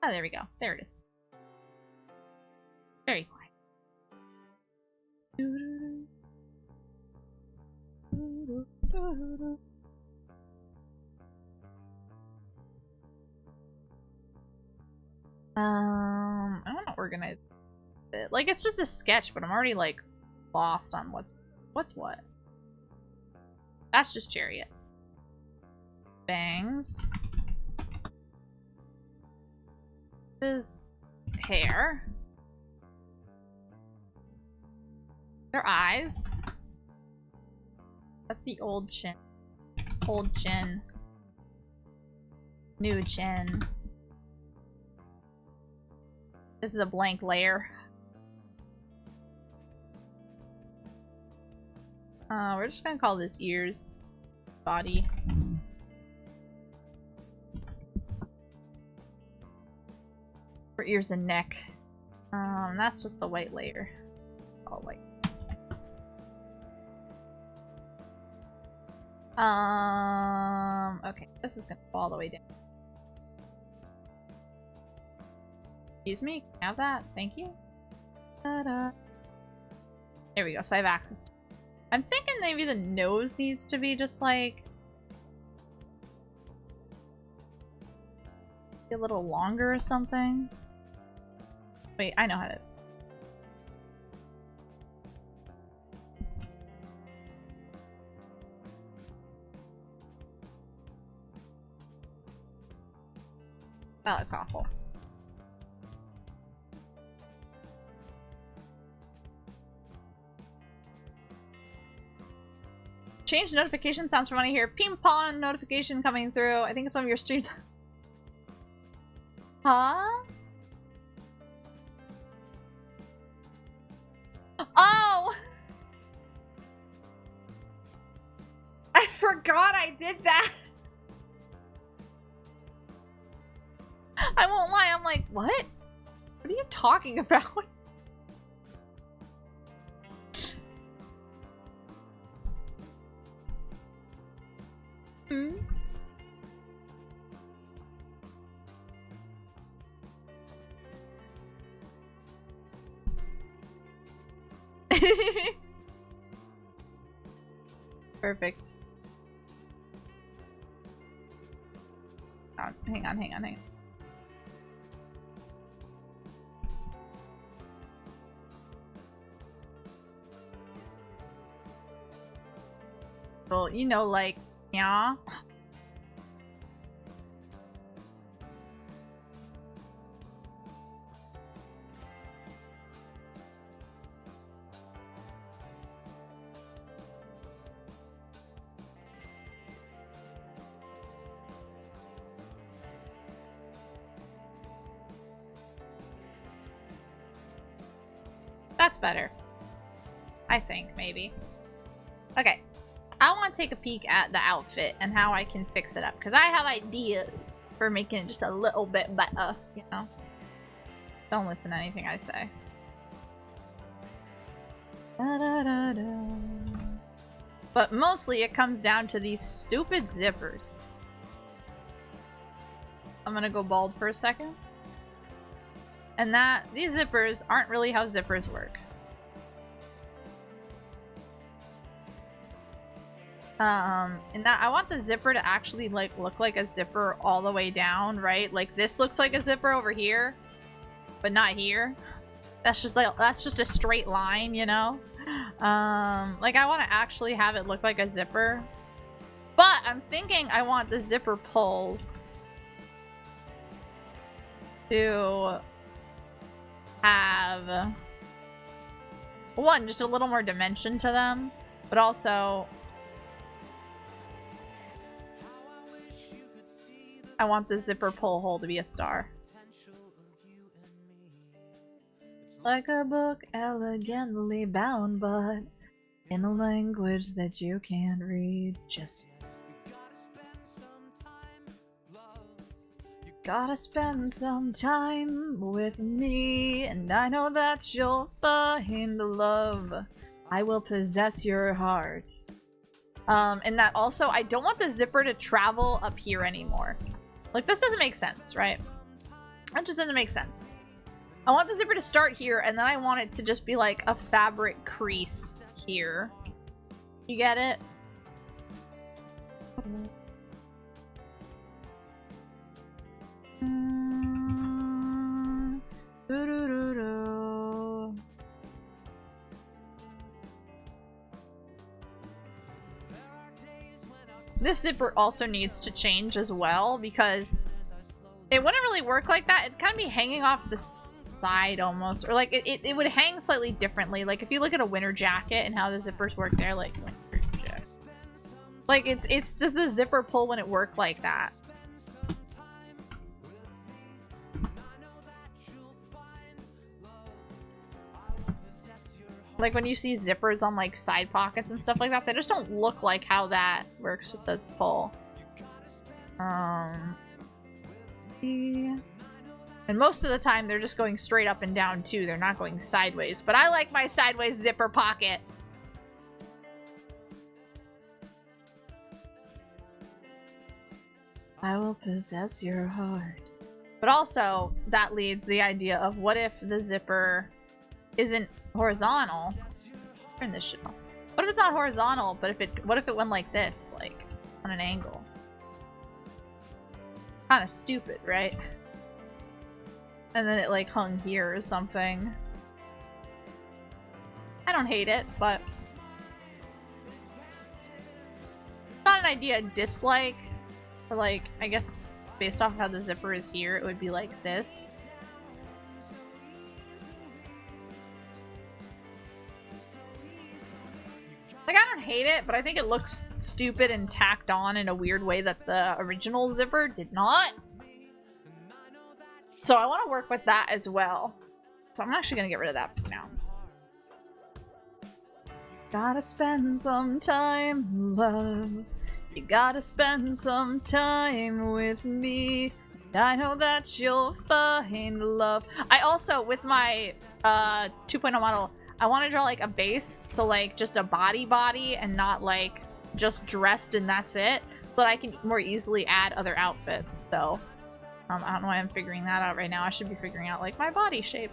Oh, there we go. There it is. Very quiet. I want to organize it. Like, it's just a sketch, but I'm already, like, lost on what's what. That's just Chariot. Bangs. This is hair. Their eyes. That's the old chin. Old chin. New chin. This is a blank layer. We're just gonna call this ears. Body. For ears and neck. That's just the white layer. All white. Okay, this is gonna go all the way down. Excuse me, can I have that? Thank you. Ta-da. There we go, so I have access to it. I'm thinking maybe the nose needs to be just like a little longer or something. Wait, I know how to. That looks awful. Change notification sounds funny here. Ping pong notification coming through. I think it's one of your streams. Huh? Oh! I forgot I did that. I won't lie, I'm like, what? What are you talking about? Hmm? Perfect. Oh, hang on. Well, you know, like, yeah. That's better. I think, maybe. Okay. I want to take a peek at the outfit and how I can fix it up, because I have ideas for making it just a little bit better, you know? Don't listen to anything I say. Da-da-da-da. But mostly it comes down to these stupid zippers. I'm gonna go bald for a second. And that these zippers aren't really how zippers work. And that I want the zipper to actually like look like a zipper all the way down, right? Like this looks like a zipper over here, but not here. That's just a straight line, you know? Like I want to actually have it look like a zipper. But I'm thinking I want the zipper pulls to have one, just a little more dimension to them, but also I want the zipper pull hole to be a star. Like a book elegantly bound, but in a language that you can't read just yet. Gotta spend some time with me, and I know that you'll find love. I will possess your heart. And that also, I don't want the zipper to travel up here anymore. Like, this doesn't make sense, right? That just doesn't make sense. I want the zipper to start here, and then I want it to just be like a fabric crease here. You get it? This zipper also needs to change as well, because it wouldn't really work like that. It'd kind of be hanging off the side almost, or like it would hang slightly differently. Like if you look at a winter jacket and how the zippers work there, like winter jacket. Like it's does the zipper pull when it worked like that? Like when you see zippers on like side pockets and stuff like that, they just don't look like how that works with the pull. And most of the time they're just going straight up and down too. They're not going sideways. But I like my sideways zipper pocket. I will possess your heart. But also, that leads the idea of what if the zipper isn't horizontal? Turn this shit off. What if it's not horizontal, but what if it went like this, like on an angle? Kind of stupid, right? And then it like hung here or something. I don't hate it, but it's not an idea I dislike. Or like, I guess based off of how the zipper is here, it would be like this. Like, I don't hate it, but I think it looks stupid and tacked on in a weird way that the original zipper did not. So I want to work with that as well. So I'm actually going to get rid of that for now. Gotta spend some time, love. You gotta spend some time with me. I know that you'll find love. I also, with my 2.0 model, I want to draw like a base, so like just a body and not like just dressed and that's it, so that I can more easily add other outfits. So I don't know why I'm figuring that out right now. I should be figuring out like my body shape.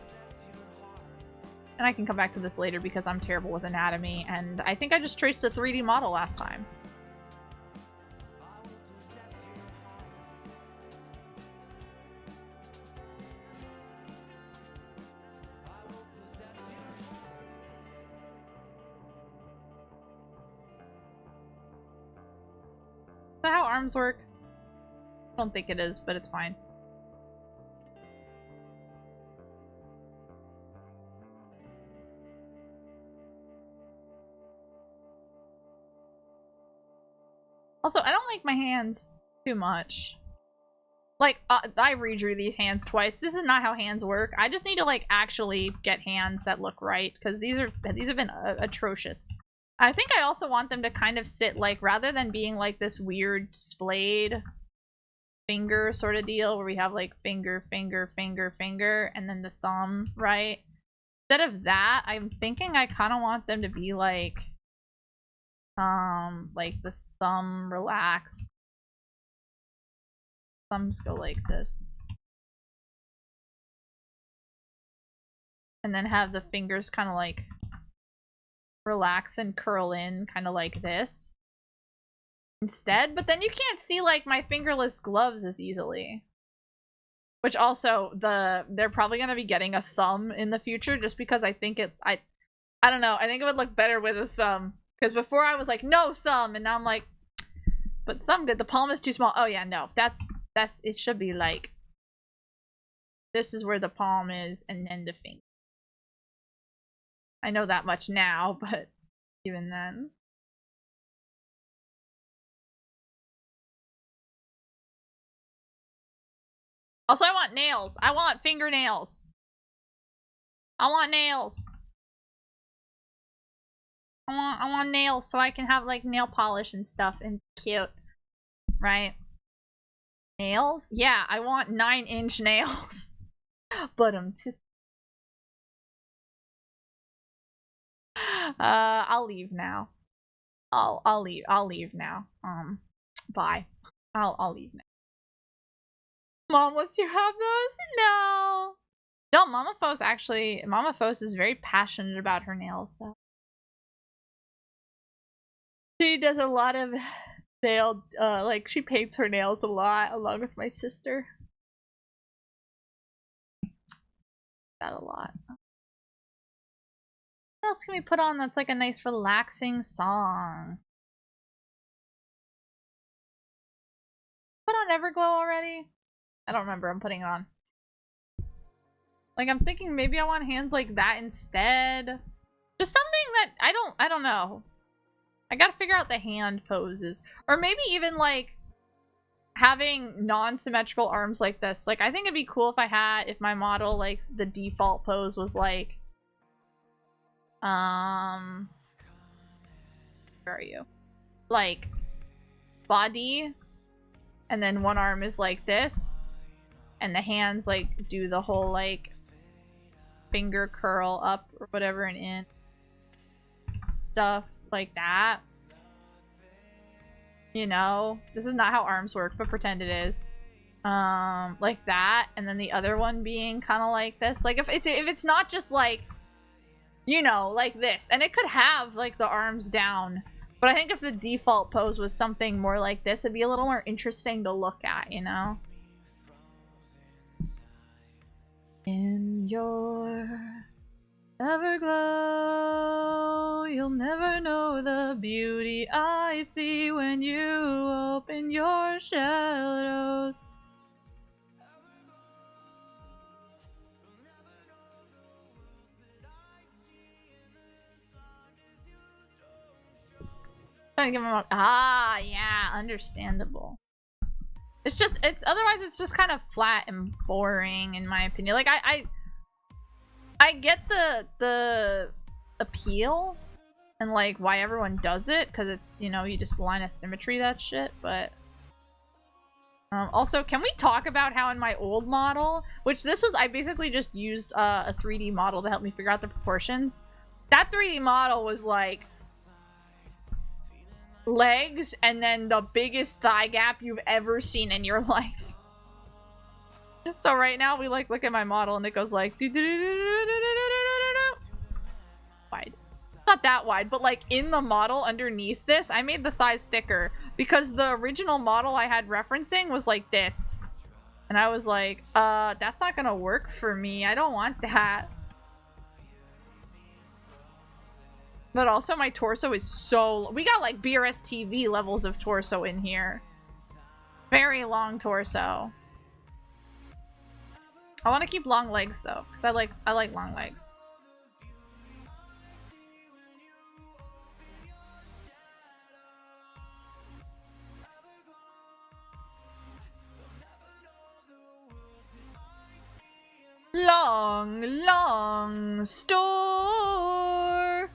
And I can come back to this later because I'm terrible with anatomy, and I think I just traced a 3D model last time. Is that how arms work? I don't think it is, but it's fine. Also, I don't like my hands too much. Like, I redrew these hands twice. This is not how hands work. I just need to, like, actually get hands that look right, because these have been atrocious. I think I also want them to kind of sit, like, rather than being, like, this weird splayed finger sort of deal, where we have, like, finger, finger, finger, finger, and then the thumb, right? Instead of that, I'm thinking I kind of want them to be, like the thumb relaxed. Thumbs go like this. And then have the fingers kind of like relax and curl in kind of like this instead. But then you can't see like my fingerless gloves as easily. Which also, they're probably going to be getting a thumb in the future just because I think I don't know. I think it would look better with a thumb. Because before I was like, no thumb, and now I'm like, but thumb good. The palm is too small. Oh yeah, no. It should be like, this is where the palm is, and then the finger. I know that much now, but even then. Also, I want nails. I want fingernails. I want nails. I want nails so I can have like nail polish and stuff and cute. Right? Nails? Yeah, I want 9-inch nails. But I'm just I'll leave now. I'll leave now. Bye. I'll leave now. Mom lets you have those? No. No, Mama Fos is very passionate about her nails though. She does a lot of nail, like she paints her nails a lot along with my sister. That a lot. What else can we put on that's like a nice relaxing song? Put on Everglow already? I don't remember. I'm putting it on. Like, I'm thinking maybe I want hands like that instead. Just something that I don't know. I gotta figure out the hand poses. Or maybe even like having non-symmetrical arms like this. Like, I think it'd be cool if my model, like, the default pose was like where are you? Like body, and then one arm is like this, and the hands like do the whole like finger curl up or whatever and in stuff like that. You know, this is not how arms work, but pretend it is. Like that, and then the other one being kind of like this. Like if it's not just like, you know, like this, and it could have like the arms down, but I think if the default pose was something more like this, it'd be a little more interesting to look at, you know? In your everglow, you'll never know the beauty I see when you open your shadows. Trying to give him a yeah, understandable. It's otherwise it's just kind of flat and boring in my opinion. Like I get the appeal and like why everyone does it, because it's, you know, you just line of symmetry that shit, but also, can we talk about how in my old model, which this was, I basically just used a 3D model to help me figure out the proportions. That 3D model was like legs and then the biggest thigh gap you've ever seen in your life. So right now we like look at my model and it goes like wide. Not that wide, but like in the model underneath this, I made the thighs thicker because the original model I had referencing was like this. And I was like, that's not gonna work for me. I don't want that. But also my torso is so... We got like BRS TV levels of torso in here. Very long torso. I want to keep long legs though, because I like long legs. Long store.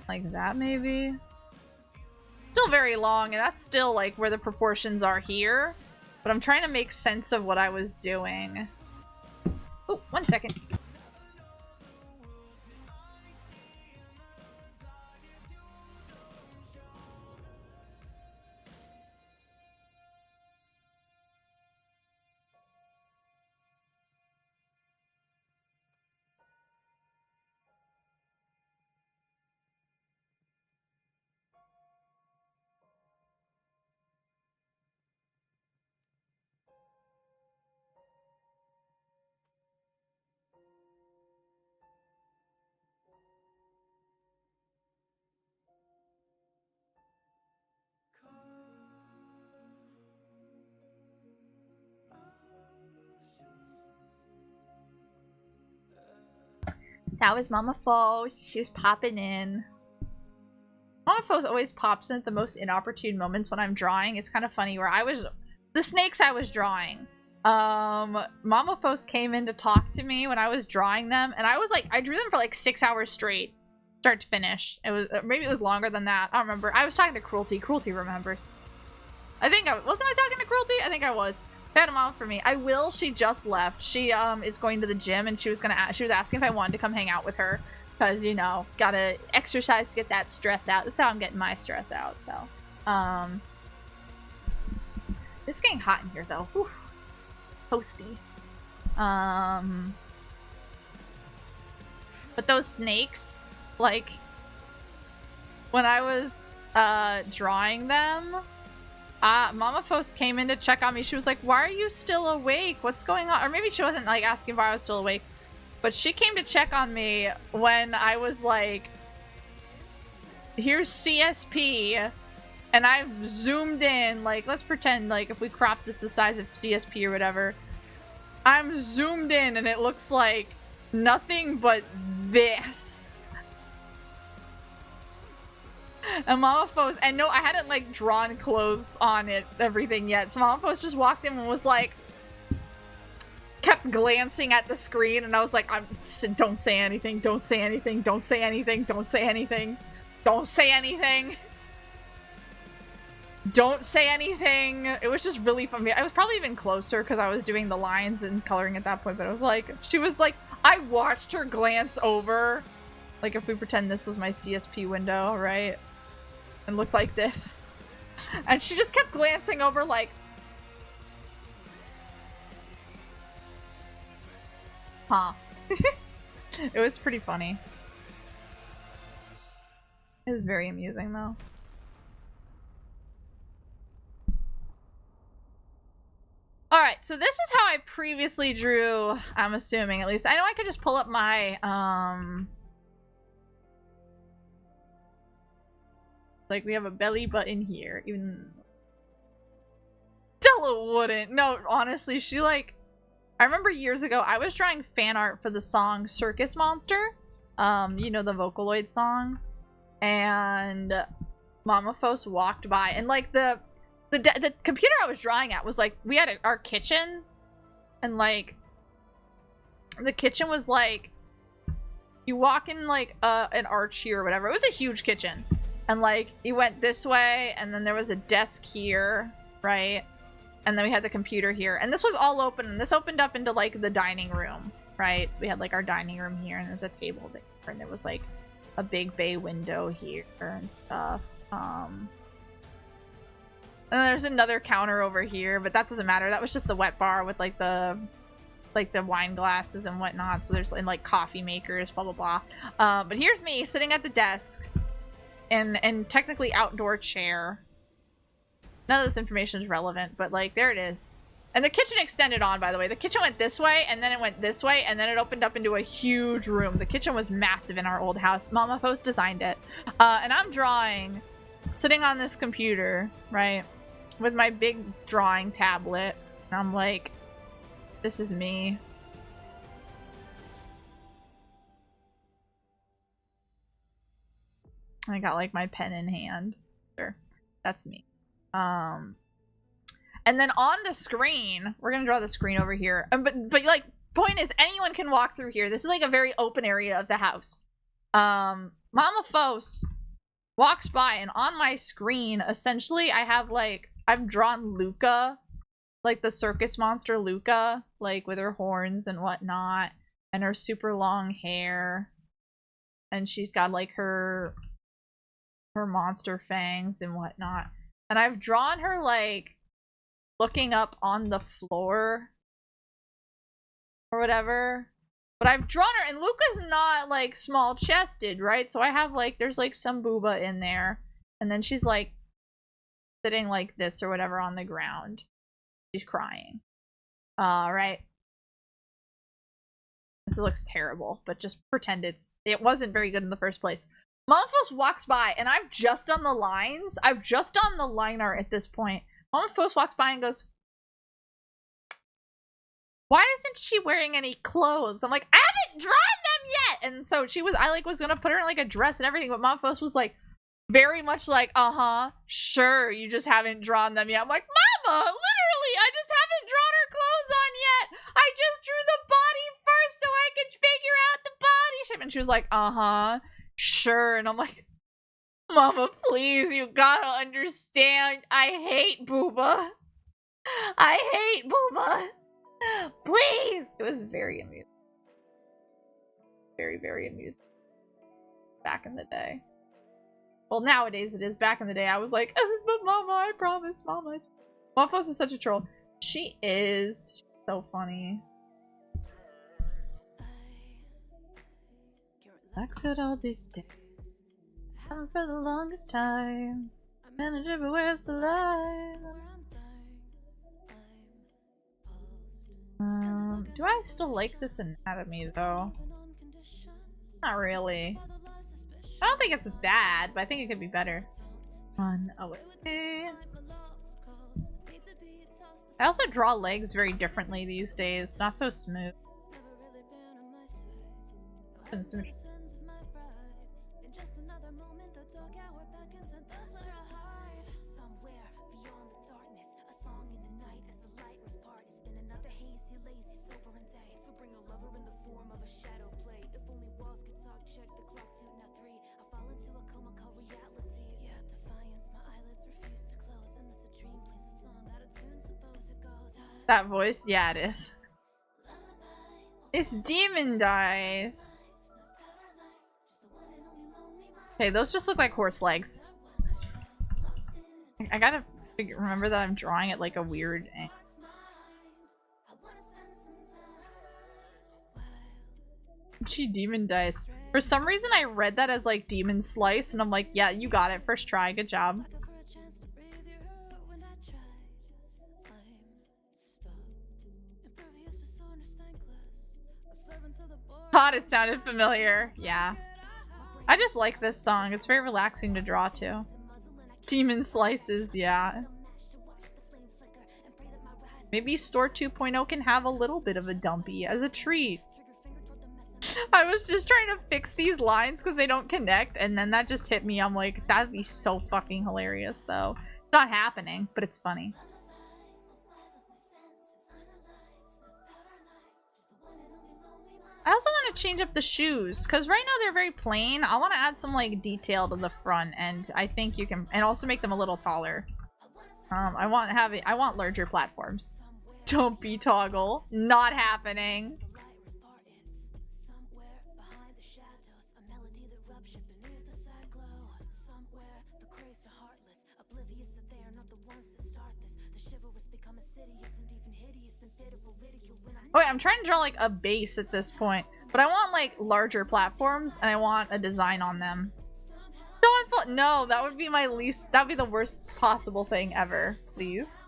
Like that, maybe? Still very long, and that's still like where the proportions are here. But I'm trying to make sense of what I was doing. Oh, 1 second. That was Mama Foes. She was popping in. Mama Foes always pops in at the most inopportune moments when I'm drawing. It's kind of funny where I was... The snakes I was drawing. Mama Foes came in to talk to me when I was drawing them. And I was like... I drew them for like 6 hours straight. Start to finish. It was... Maybe it was longer than that. I don't remember. I was talking to Cruelty. Cruelty remembers. I think I... Wasn't I talking to Cruelty? I think I was. Had them out for me. I will. She just left. She is going to the gym, and she was asking if I wanted to come hang out with her, because you know, gotta exercise to get that stress out. That's how I'm getting my stress out. So, it's getting hot in here though. Whew. Toasty. But those snakes, like, when I was drawing them. Mama Foes came in to check on me. She was like, why are you still awake? What's going on? Or maybe she wasn't like asking why I was still awake. But she came to check on me when I was like, here's CSP. And I zoomed in, like, let's pretend like if we crop this the size of CSP or whatever. I'm zoomed in and it looks like nothing but this. And Mama Foes, and no, I hadn't like drawn clothes on it, everything yet. So Mama Foes just walked in and was like, kept glancing at the screen, and I was like, don't say anything, don't say anything, don't say anything, don't say anything, don't say anything. Don't say anything. It was just really fun. I was probably even closer because I was doing the lines and coloring at that point, but it was like, she was like, I watched her glance over. Like if we pretend this was my CSP window, right? And looked like this. And she just kept glancing over like... Huh. It was pretty funny. It was very amusing though. Alright, so this is how I previously drew, I'm assuming at least. I know I could just pull up my, like, we have a belly button here, even... Stella wouldn't! No, honestly, she, like... I remember years ago, I was drawing fan art for the song Circus Monster. You know, the Vocaloid song. And Mama Foes walked by, and, like, the computer I was drawing at was, like, we had our kitchen, and, like, the kitchen was, like, you walk in like an arch here or whatever. It was a huge kitchen. And like you went this way and then there was a desk here, right? And then we had the computer here. And this was all open. And this opened up into like the dining room, right? So we had like our dining room here and there's a table there. And there was like a big bay window here and stuff. And then there's another counter over here, but that doesn't matter. That was just the wet bar with like the wine glasses and whatnot. So there's like coffee makers, blah, blah, blah. But here's me sitting at the desk and technically outdoor chair. None of this information is relevant, but like there it is. And the kitchen extended on, by the way. The kitchen went this way and then it went this way and then it opened up into a huge room. The kitchen was massive in our old house. Mama Post designed it. And I'm drawing, sitting on this computer, right? With my big drawing tablet. And I'm like, this is me. I got like my pen in hand. Sure. That's me. And then on the screen, we're gonna draw the screen over here. But like, point is, anyone can walk through here. This is like a very open area of the house. Mama Fos walks by, and on my screen, essentially, I have like, I've drawn Luca, like the circus monster Luca, like with her horns and whatnot, and her super long hair, and she's got like her monster fangs and whatnot. And I've drawn her like looking up on the floor or whatever. But I've drawn her, and Luca's not like small chested, right? So I have like, there's like some booba in there. And then she's like sitting like this or whatever on the ground. She's crying. Right. This looks terrible, but just pretend it wasn't very good in the first place. Monfos walks by, and I've just done the lines. I've just done the line art at this point. Monfos walks by and goes, why isn't she wearing any clothes? I'm like, I haven't drawn them yet! And so I like was gonna put her in like a dress and everything, but Monfos was like, very much like, sure, you just haven't drawn them yet. I'm like, Mama, literally, I just haven't drawn her clothes on yet. I just drew the body first so I could figure out the body shape. And she was like, sure. And I'm like, Mama, please, you gotta understand. I hate booba. I hate booba. Please. It was very amusing. Very, very amusing. Back in the day. Well, nowadays it is. Back in the day, I was like, but Mama, I promise, Mama. Monfos is such a troll. She is. She's so funny. Exit all these days. For the longest time. Manage it, but where's the line? Do I still like this anatomy though? Not really. I don't think it's bad, but I think it could be better. Run away. I also draw legs very differently these days. Not so smooth. Smooth. That voice? Yeah, it is. It's demon dice. Okay, those just look like horse legs. I gotta remember that I'm drawing it like a weird angle. She demon dice. For some reason I read that as like demon slice and I'm like, yeah, you got it. First try. Good job. God, it sounded familiar. Yeah. I just like this song. It's very relaxing to draw to. Demon slices, yeah. Maybe Store 2.0 can have a little bit of a dumpy as a treat. I was just trying to fix these lines because they don't connect, and then that just hit me. I'm like, that'd be so fucking hilarious, though. It's not happening, but it's funny. I also want to change up the shoes because right now they're very plain. I want to add some like detail to the front, and I think you can, and also make them a little taller. I want larger platforms. Don't be toggle. Not happening. Oh, wait, I'm trying to draw like a base at this point, but I want like larger platforms and I want a design on them. No, that would be my least. That would be the worst possible thing ever. Please.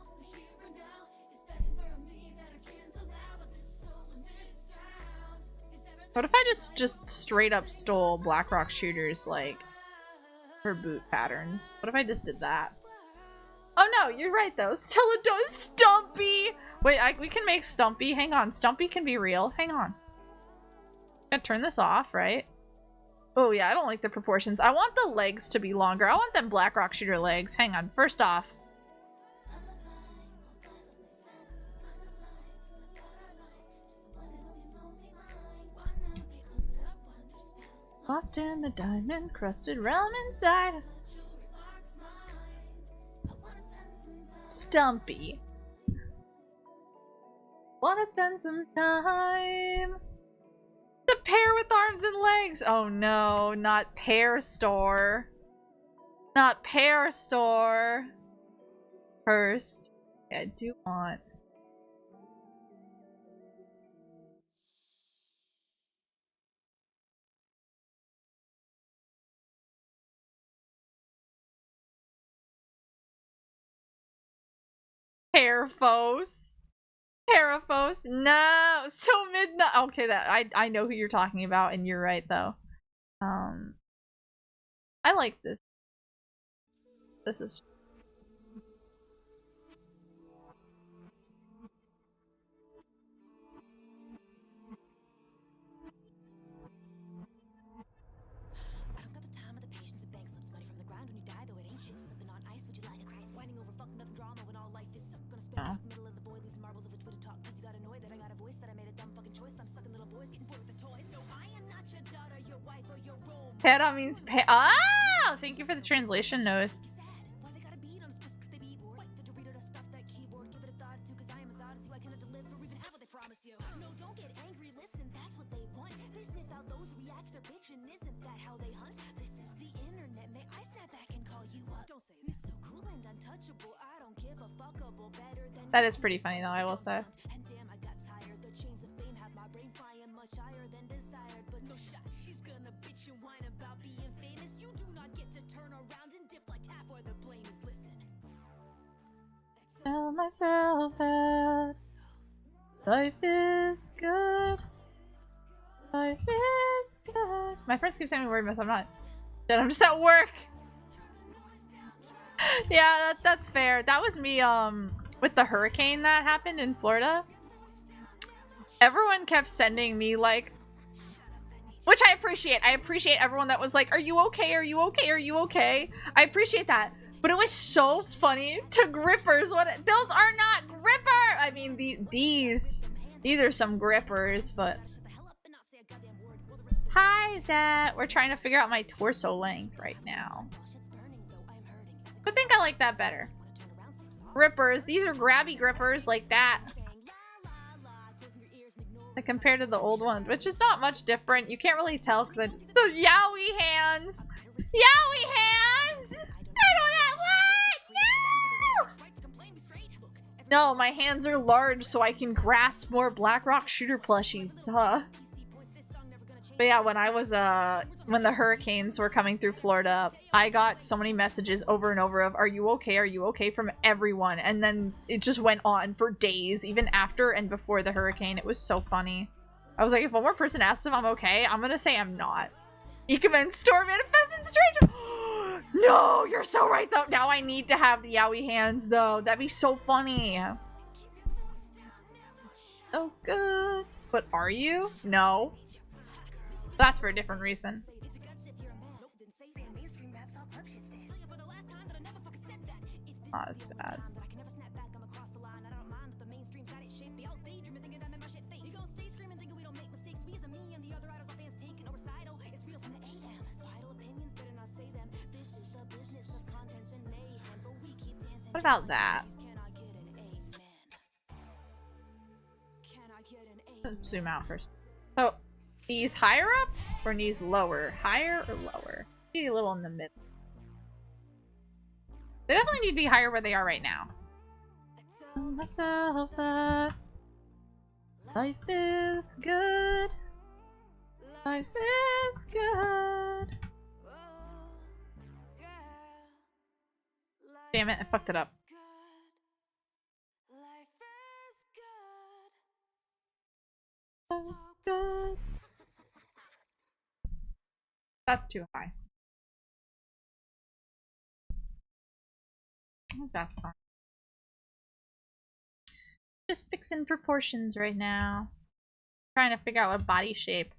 What if I just straight up stole Blackrock Shooter's like her boot patterns? What if I just did that? Oh no, you're right though. Stella does Stumpy. Wait, we can make Stumpy. Hang on, Stumpy can be real. Hang on. Gotta turn this off, right? Oh yeah, I don't like the proportions. I want the legs to be longer. I want them Blackrock Shooter legs. Hang on. First off. Lost in the diamond-crusted realm inside. Stumpy. Wanna spend some time. The pair with arms and legs. Oh no, not Pear Store. Not Pear Store. First. Yeah, I do want. Paraphos. Paraphos. No. So midnight. Okay, that I know who you're talking about, and you're right though. I like this. This is. Oh. Peta means pe- Ah! Thank you for the translation notes. That is pretty funny though, I will say. Tell myself that life is good. Life is good. My friends keep saying me word myth. I'm not dead. I'm just at work. Yeah, that's fair. That was me with the hurricane that happened in Florida. Everyone kept sending me like, which I appreciate. I appreciate everyone that was like, "Are you okay? Are you okay? Are you okay?" I appreciate that. But it was so funny to grippers. What? Those are not gripper. I mean, these are some grippers, but. Hi, Zat. We're trying to figure out my torso length right now. I think I like that better. Grippers. These are grabby grippers like that. Like compared to the old ones, which is not much different. You can't really tell because the Yowie hands. Yowie hands. I don't have what? No! No, my hands are large so I can grasp more Blackrock Shooter plushies. Duh. But yeah, when I was when the hurricanes were coming through Florida, I got so many messages over and over of "Are you okay? Are you okay?" from everyone, and then it just went on for days, even after and before the hurricane. It was so funny. I was like, if one more person asks if I'm okay, I'm gonna say I'm not. Ikemen Storm Manifested Strange. No, you're so right though. Now I need to have the Yowie hands though. That'd be so funny. Oh good. But are you? No. That's for a different reason. Oh, that's bad. What about that? Let's zoom out first. So, knees higher up or knees lower? Higher or lower? Maybe a little in the middle. They definitely need to be higher where they are right now. Tell myself that life is good. Life is good. Damn it, I fucked it up. So good. That's too high. Oh, that's fine. Just fixing proportions right now. Trying to figure out what body shape.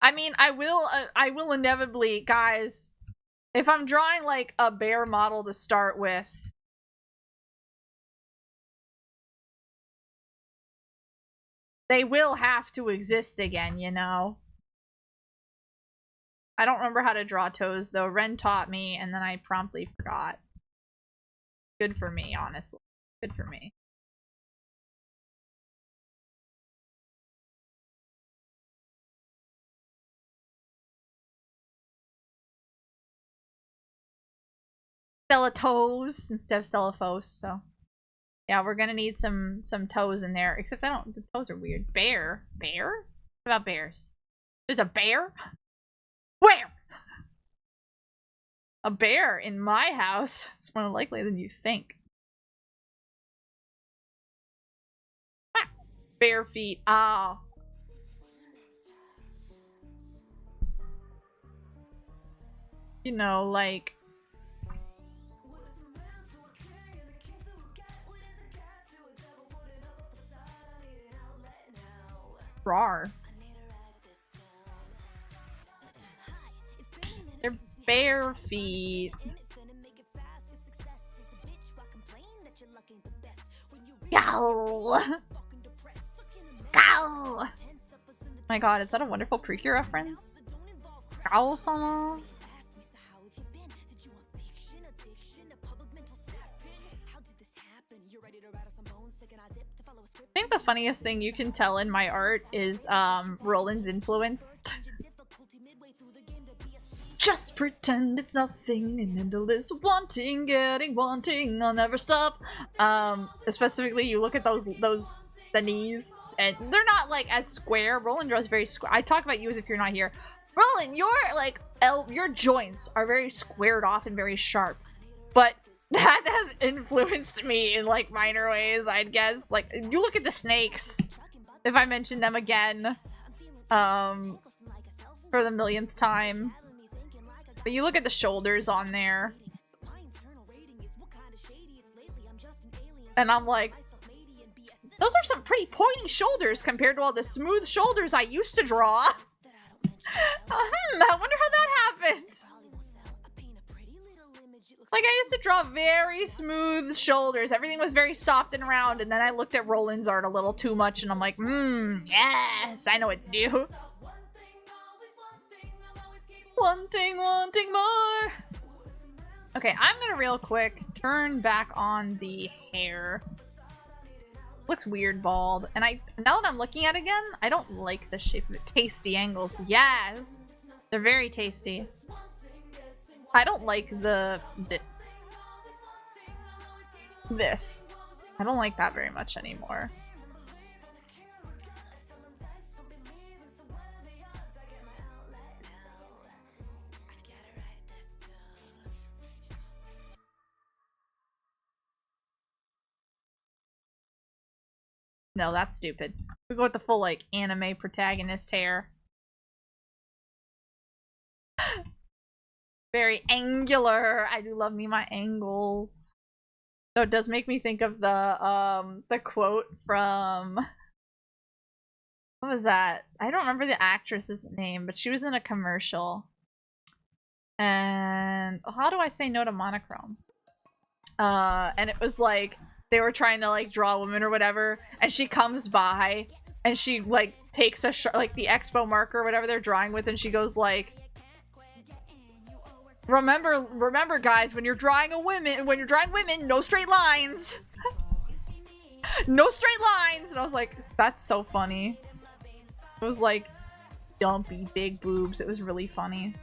I mean, I will inevitably, guys, if I'm drawing like a bear model to start with, they will have to exist again, you know? I don't remember how to draw toes, though. Ren taught me, and then I promptly forgot. Good for me, honestly. Good for me. Stella toes instead of Stella Fos, so. Yeah, we're gonna need some toes in there. Except the toes are weird. Bear? Bear? What about bears? There's a bear? Where? A bear in my house? It's more likely than you think. Ah, bare feet. Oh. You know, like... Rawr. They're bare feet. Go! Go! My god, is that a Wonderful Precure reference? Gow-sama? I think the funniest thing you can tell in my art is Roland's influence. Just pretend it's nothing, an endless wanting, getting wanting, I'll never stop. Specifically, you look at the knees, and they're not like as square. Roland draws very square. I talk about you as if you're not here. Roland, your joints are very squared off and very sharp, but that has influenced me in like minor ways, I'd guess. Like, you look at the snakes, if I mention them again, for the millionth time. But you look at the shoulders on there, and I'm like, those are some pretty pointy shoulders compared to all the smooth shoulders I used to draw. I wonder how that happened. Like, I used to draw very smooth shoulders. Everything was very soft and round, and then I looked at Roland's art a little too much, and I'm like, yes, I know what to do. Wanting more. Okay, I'm gonna real quick turn back on the hair. Looks weird bald. And now that I'm looking at it again, I don't like the shape of it. Tasty angles. Yes! They're very tasty. I don't like this. I don't like that very much anymore. No, that's stupid. We go with the full, like, anime protagonist hair. Very angular. I do love me my angles. So it does make me think of the quote from... What was that? I don't remember the actress's name, but she was in a commercial. And... How do I say no to monochrome? And it was like... They were trying to, like, draw a woman or whatever, and she comes by, and she, like, takes a like, the expo marker or whatever they're drawing with, and she goes, like, Remember, guys, when you're drawing women, no straight lines. No straight lines. And I was like, that's so funny. It was like dumpy big boobs. It was really funny.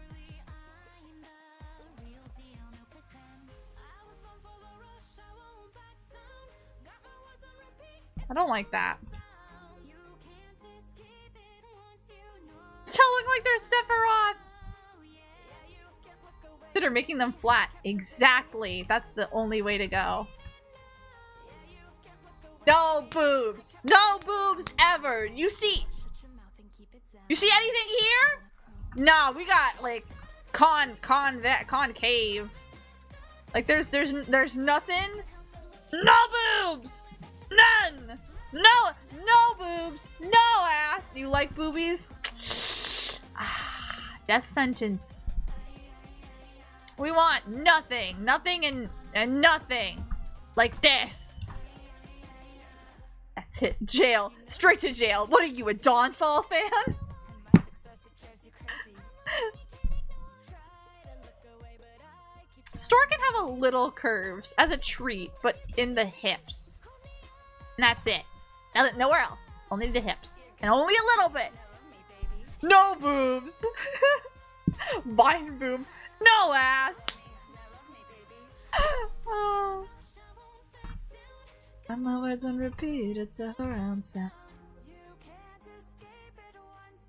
I don't like that. Still look like they're Sephiroth. Consider making them flat. Exactly. That's the only way to go. No boobs. No boobs ever. You see anything here? No, we got like concave. Like there's nothing. No boobs. None. No boobs. No ass. You like boobies? Death sentence. We want nothing. Nothing and nothing. Like this. That's it. Jail. Straight to jail. What are you, a Dawnfall fan? Store can have a little curves as a treat, but in the hips. And that's it. Nowhere else. Only the hips. And only a little bit. No boobs. Vine boob. No ass. Oh. And my words on repeat, it's a around sound.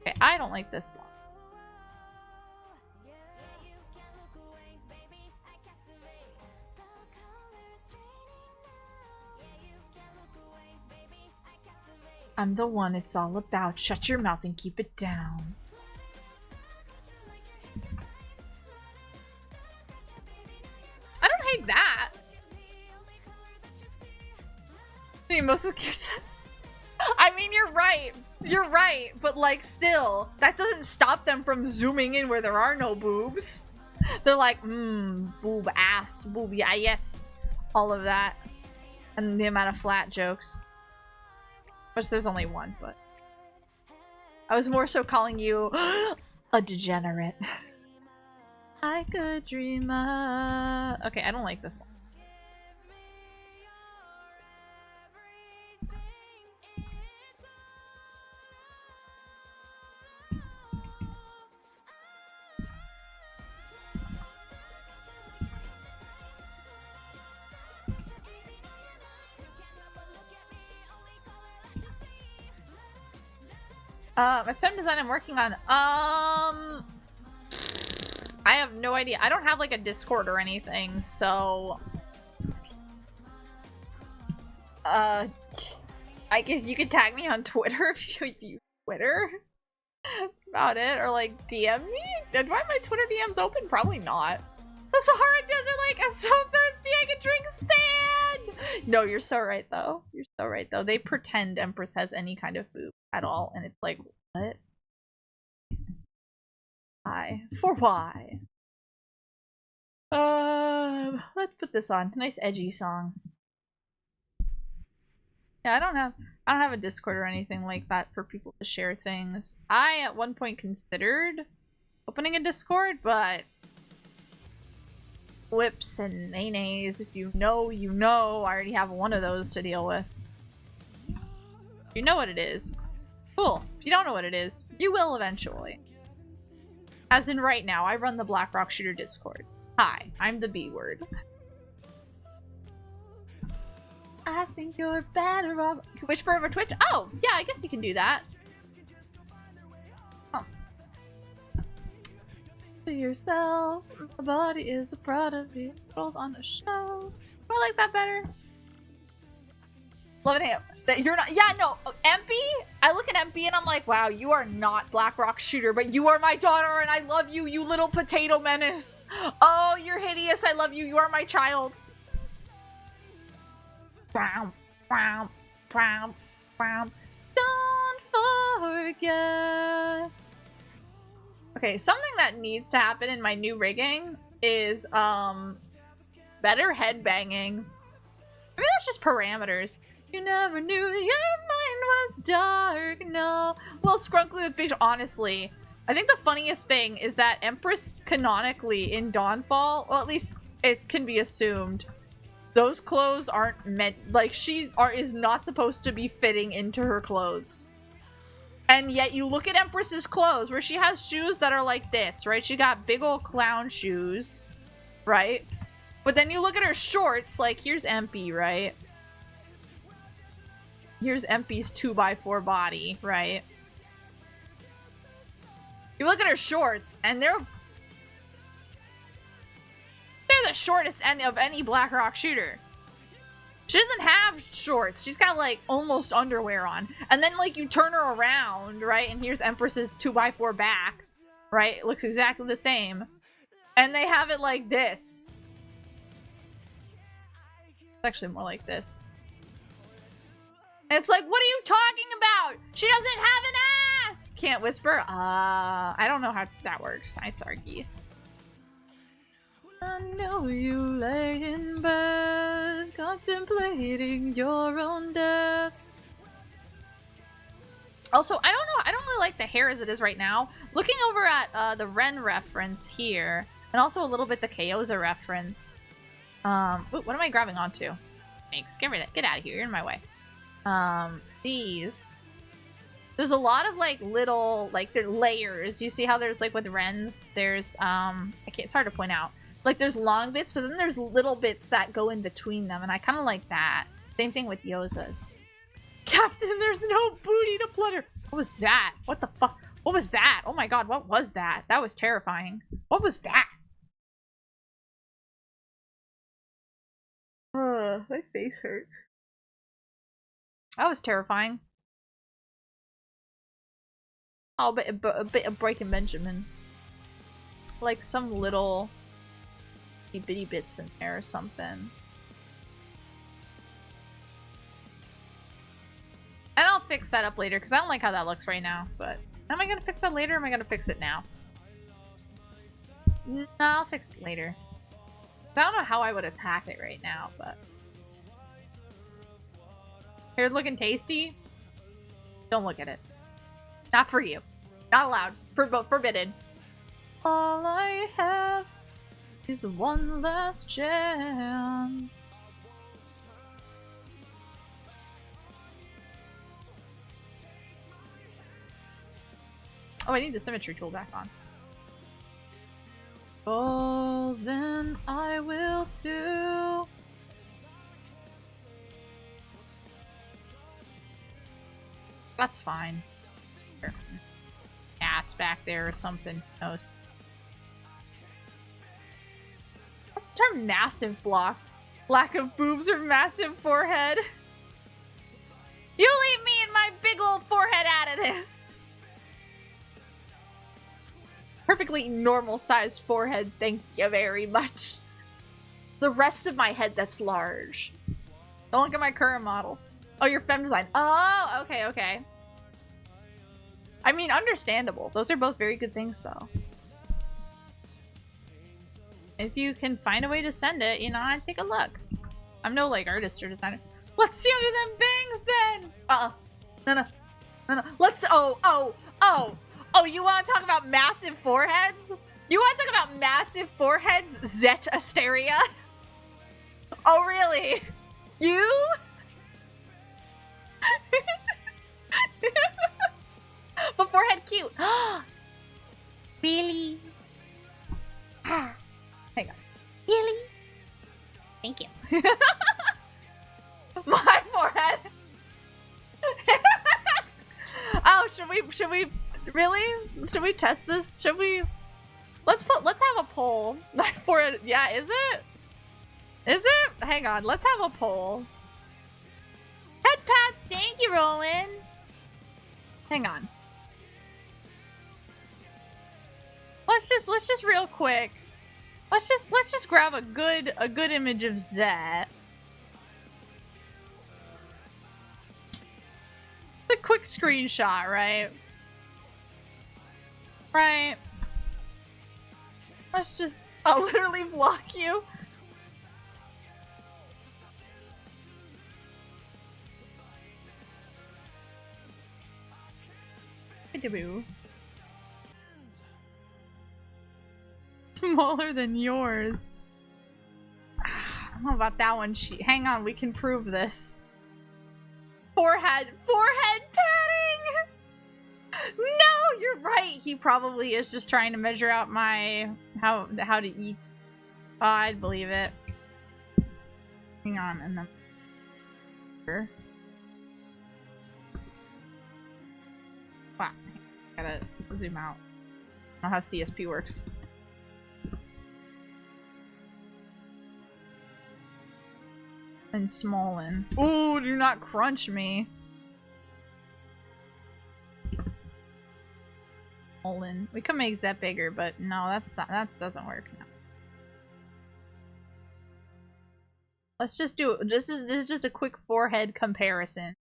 Okay, I don't like this one. I'm the one it's all about. Shut your mouth and keep it down. I don't hate that. I mean, most of the characters. I mean, you're right. You're right. But, like, still, that doesn't stop them from zooming in where there are no boobs. They're like, boob, ass, boob, yeah, yes. All of that. And the amount of flat jokes. Which there's only one, but. I was more so calling you a degenerate. Like a dreamer. Okay, I don't like this one. My femme design I'm working on. I have no idea. I don't have like a Discord or anything, so I guess you could tag me on Twitter if you use Twitter about it, or like DM me. Do I have my Twitter DMs open? Probably not. The Sahara Desert, like, I'm so thirsty I could drink sand! No, you're so right though. You're so right though. They pretend Empress has any kind of boob at all, and it's like, what? Why? For why? Let's put this on. Nice edgy song. Yeah, I don't have a Discord or anything like that for people to share things. I at one point considered opening a Discord, but whips and nays, if you know, you know. I already have one of those to deal with. You know what it is. Cool. If you don't know what it is, you will eventually. As in right now, I run the Black Rock Shooter Discord. Hi, I'm the B word. I think you're better off. Whisper over Twitch? Oh, yeah, I guess you can do that. Oh. To yourself, my body is a product of rolled on a show. I like that better. Love it. That you're not. Yeah, no. Empy. I look at Empy and I'm like, wow, you are not Black Rock Shooter, but you are my daughter and I love you, you little potato menace. Oh, you're hideous. I love you. You are my child. Brown, brown, brown, brown. Don't forget. Okay, something that needs to happen in my new rigging is better headbanging. Maybe that's just parameters. You never knew your mind was dark, no. Well, Scrunkly with big, honestly, I think the funniest thing is that Empress canonically in Dawnfall, well, at least it can be assumed, those clothes aren't meant, like, is not supposed to be fitting into her clothes. And yet you look at Empress's clothes where she has shoes that are like this, right? She got big old clown shoes, right? But then you look at her shorts, like, here's Empy, right? Here's Empy's 2x4 body, right? You look at her shorts, and they're the shortest end of any Blackrock shooter. She doesn't have shorts. She's got, like, almost underwear on. And then, like, you turn her around, right? And here's Empress's 2x4 back, right? It looks exactly the same. And they have it like this. It's actually more like this. And it's like, what are you talking about? She doesn't have an ass! Can't whisper? I don't know how that works. I'm sorry, Guy. I know you lay in bed, contemplating your own death. Also, I don't really like the hair as it is right now. Looking over at the Ren reference here, and also a little bit the Kyoza reference. What am I grabbing onto? Thanks. Get out of here. You're in my way. These. There's a lot of, like, little, like, they're layers. You see how there's, like, with Rens, there's, it's hard to point out. Like, there's long bits, but then there's little bits that go in between them, and I kind of like that. Same thing with Yoza's. Captain, there's no booty to plunder. What was that? What the fuck? What was that? Oh my god, what was that? That was terrifying. What was that? My face hurts. That was terrifying. Oh, a bit of Breaking Benjamin. Like some little bitty bits in there or something. And I'll fix that up later because I don't like how that looks right now. But am I gonna fix that later or am I gonna fix it now? No, I'll fix it later. I don't know how I would attack it right now, but hair looking tasty. Don't look at it. Not for you. Not allowed. Forbidden. All I have is one last chance. Oh, I need the symmetry tool back on. Oh, then I will too. That's fine. Sure. Ass back there or something. Who knows? What's the term massive block? Lack of boobs or massive forehead? You leave me and my big old forehead out of this! Perfectly normal sized forehead, thank you very much. The rest of my head that's large. Don't look at my current model. Oh, your femme design. Oh, okay, okay. I mean, understandable. Those are both very good things, though. If you can find a way to send it, you know, I'd take a look. I'm no, like, artist or designer. Let's see under them bangs, then! No. Let's, oh, you want to talk about massive foreheads? You want to talk about massive foreheads, Zet Asteria? Oh, really? You? But forehead cute. Really? Hang on. Really? Thank you. My forehead. Oh, should we really? Should we test this? Should we? Let's have a poll. My forehead. Yeah, is it? Is it? Hang on. Let's have a poll. Head pats. Thank you, Roland. Hang on. Let's just real quick. Let's just grab a good image of Zet. A quick screenshot, right? Right. Let's just, I'll literally block you. smaller than yours. I don't know about that one. Hang on, we can prove this. Forehead padding! No, you're right. He probably is just trying to measure out my how to eat. Oh, I'd believe it. Hang on, and then wow, gotta zoom out. I don't know how CSP works. And smollen. Ooh, do not crunch me. Smollen. We could make that bigger, but no, that doesn't work now. Let's just do it. This is just a quick forehead comparison.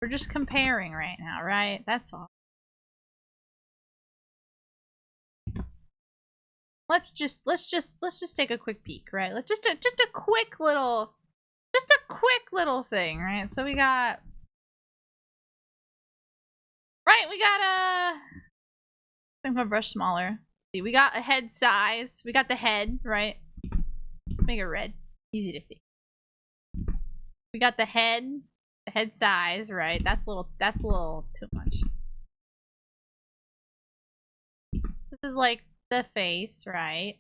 We're just comparing right now, right? That's all. Let's just take a quick peek, right? Let's just a quick little thing, right? So we got make my brush smaller. See, we got a head size. We got the head, right? Make it red. Easy to see. We got the head size, right? That's a little too much. This is like the face, right?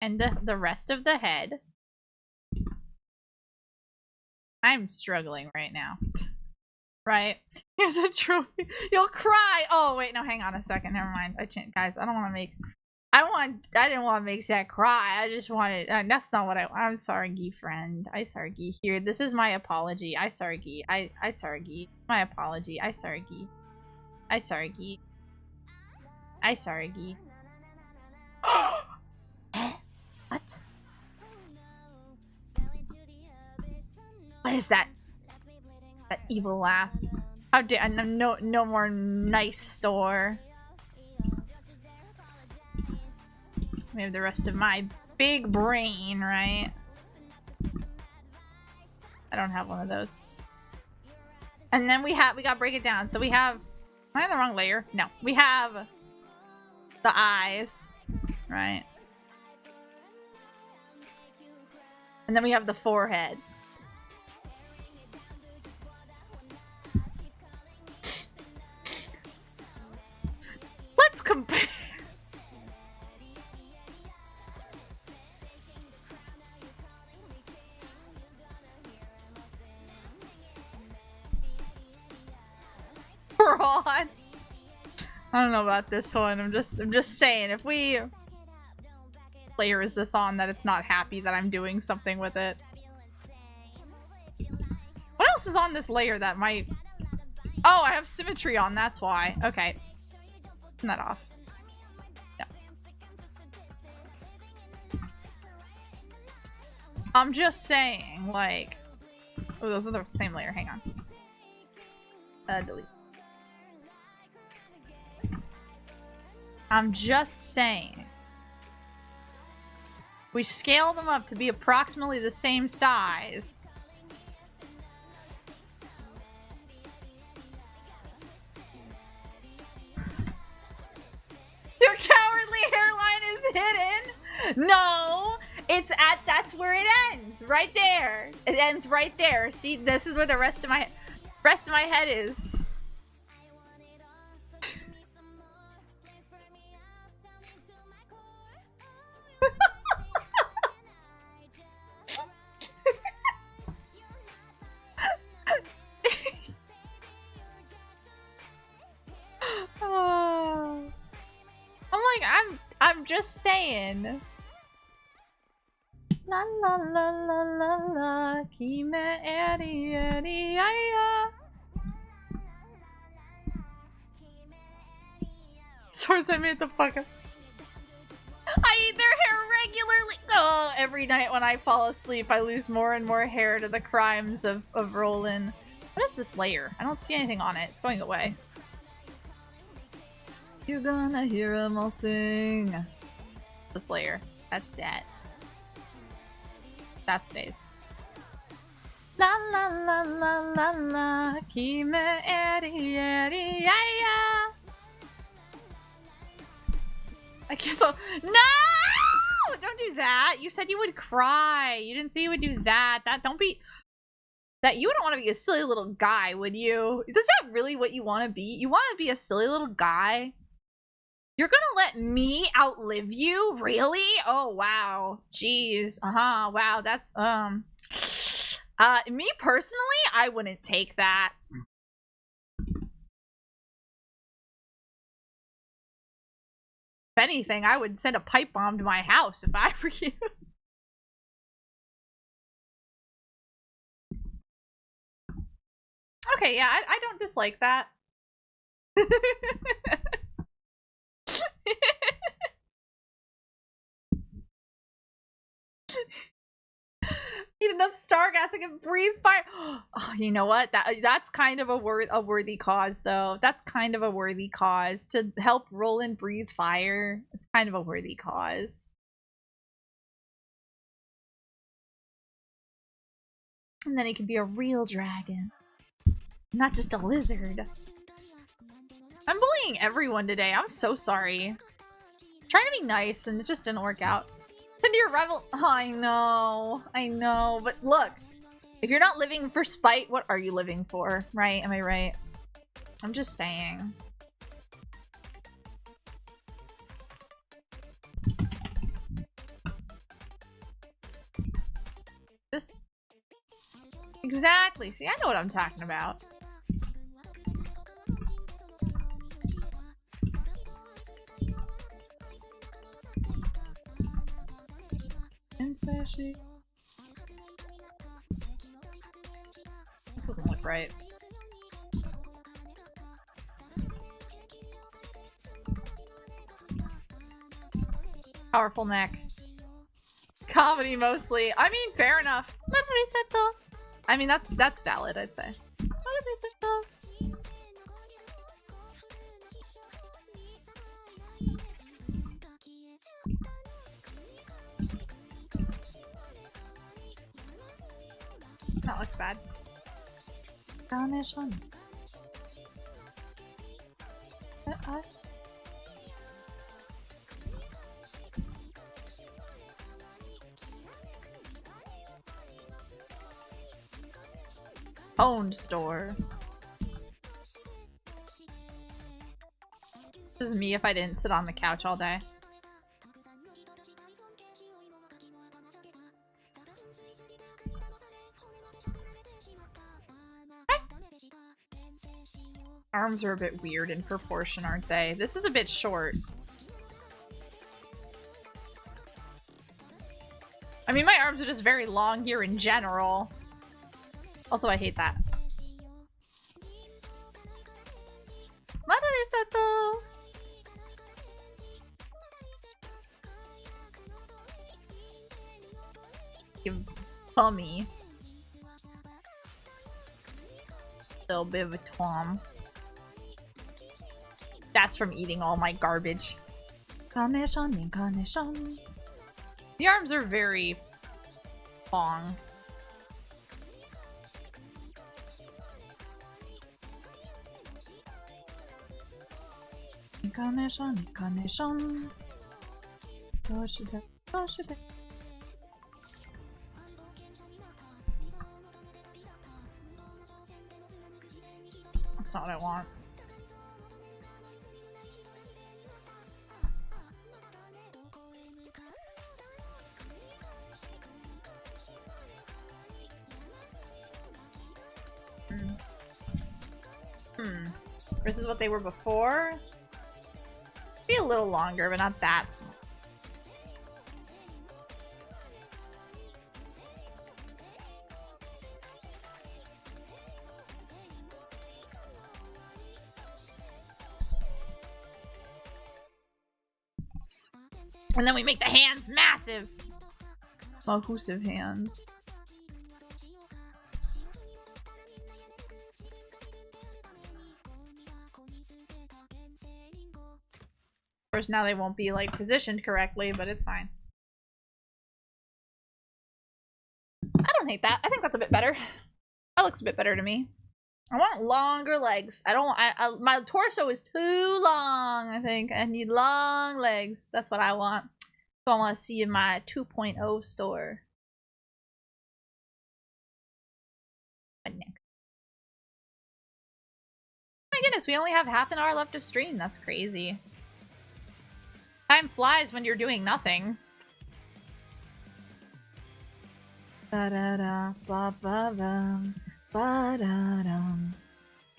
And the rest of the head. I'm struggling right now. Right? Here's a trophy. You'll cry! Oh, wait, no, hang on a second. Never mind. Guys, I don't want to make... I didn't want to make Zach cry. I just wanted... that's not what I'm sorry, Gee friend. I sorry, Gee. Here, this is my apology. I sorry, Gee. I sorry, Gee. My apology. I sorry, Gee. I sorry, Gee. I sorry, Gee. What? What is that? That evil laugh. How dare no more nice store. We have the rest of my big brain, right? I don't have one of those. And then we gotta break it down. So we have, am I on the wrong layer? No. We have the eyes, right? And then we have the forehead. Let's compare. Fraud. I don't know about this one. I'm just saying, if we layer is this on that it's not happy that I'm doing something with it. What else is on this layer that might... Oh, I have symmetry on, that's why. Okay. Turn that off. No. I'm just saying, like... Oh, those are the same layer. Hang on. Delete. I'm just saying. We scale them up to be approximately the same size. Your cowardly hairline is hidden! No! It's at, that's where it ends! Right there! It ends right there. See, this is where the rest of my head is. I'm just saying. La la la la la la, kime eri eri ya. Source, I made the fuck up. I eat their hair regularly. Oh, every night when I fall asleep, I lose more and more hair to the crimes of Roland. What is this layer? I don't see anything on it. It's going away. You're gonna hear them all sing. This layer. That's that. That stays. La la la la la la. Kime eri eri ya ya. I guess I'll- No! Don't do that. You said you would cry. You didn't say you would do that. Don't be... That you wouldn't want to be a silly little guy, would you? Is that really what you want to be? You want to be a silly little guy? You're gonna let me outlive you? Really? Oh, wow. Jeez. Uh-huh. Wow, that's, me personally, I wouldn't take that. If anything, I would send a pipe bomb to my house if I were you. Okay, yeah, I don't dislike that. Eat enough stargas I can breathe fire. Oh, you know what? That's kind of a worthy cause, though. That's kind of a worthy cause to help Roland breathe fire. It's kind of a worthy cause. And then he can be a real dragon, not just a lizard. I'm bullying everyone today. I'm so sorry. I'm trying to be nice, and it just didn't work out. Into your rival. Oh, I know. But look, if you're not living for spite, what are you living for? Right? Am I right? I'm just saying. This. Exactly. See, I know what I'm talking about. This doesn't look right. Powerful neck. Comedy mostly. I mean, fair enough. I mean, that's valid, I'd say. That looks bad. Owned store. This is me if I didn't sit on the couch all day. Arms are a bit weird in proportion, aren't they? This is a bit short. I mean, my arms are just very long here in general. Also, I hate that. You bummy. Little bit of a twom. That's from eating all my garbage. The arms are very long. That's not what I want. Versus what they were before? Be a little longer, but not that small. And then we make the hands massive! Mahusive hands. Of course, now they won't be, like, positioned correctly, but it's fine. I don't hate that. I think that's a bit better. That looks a bit better to me. I want longer legs. I don't. My torso is too long. I think I need long legs. That's what I want. So I want to see in my 2.0 store. My goodness, we only have half an hour left of stream. That's crazy. Time flies when you're doing nothing. Ba da da ba ba ba ba da dum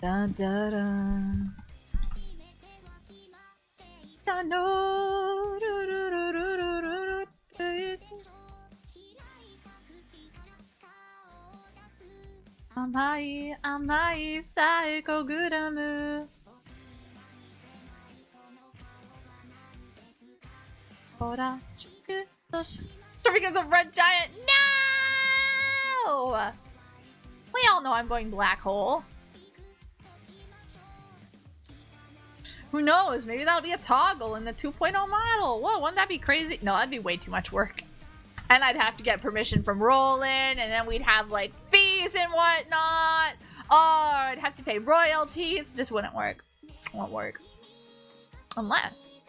da da da. Da no do do do do do do do. Amai amai psycho guramu. Ora chiku toshi. Becomes a red giant. No! We all know I'm going black hole. Who knows? Maybe that'll be a toggle in the 2.0 model. Whoa, wouldn't that be crazy? No, that'd be way too much work. And I'd have to get permission from Roland, and then we'd have, like, fees and whatnot. Oh, I'd have to pay royalties. It just wouldn't work. It won't work. Unless...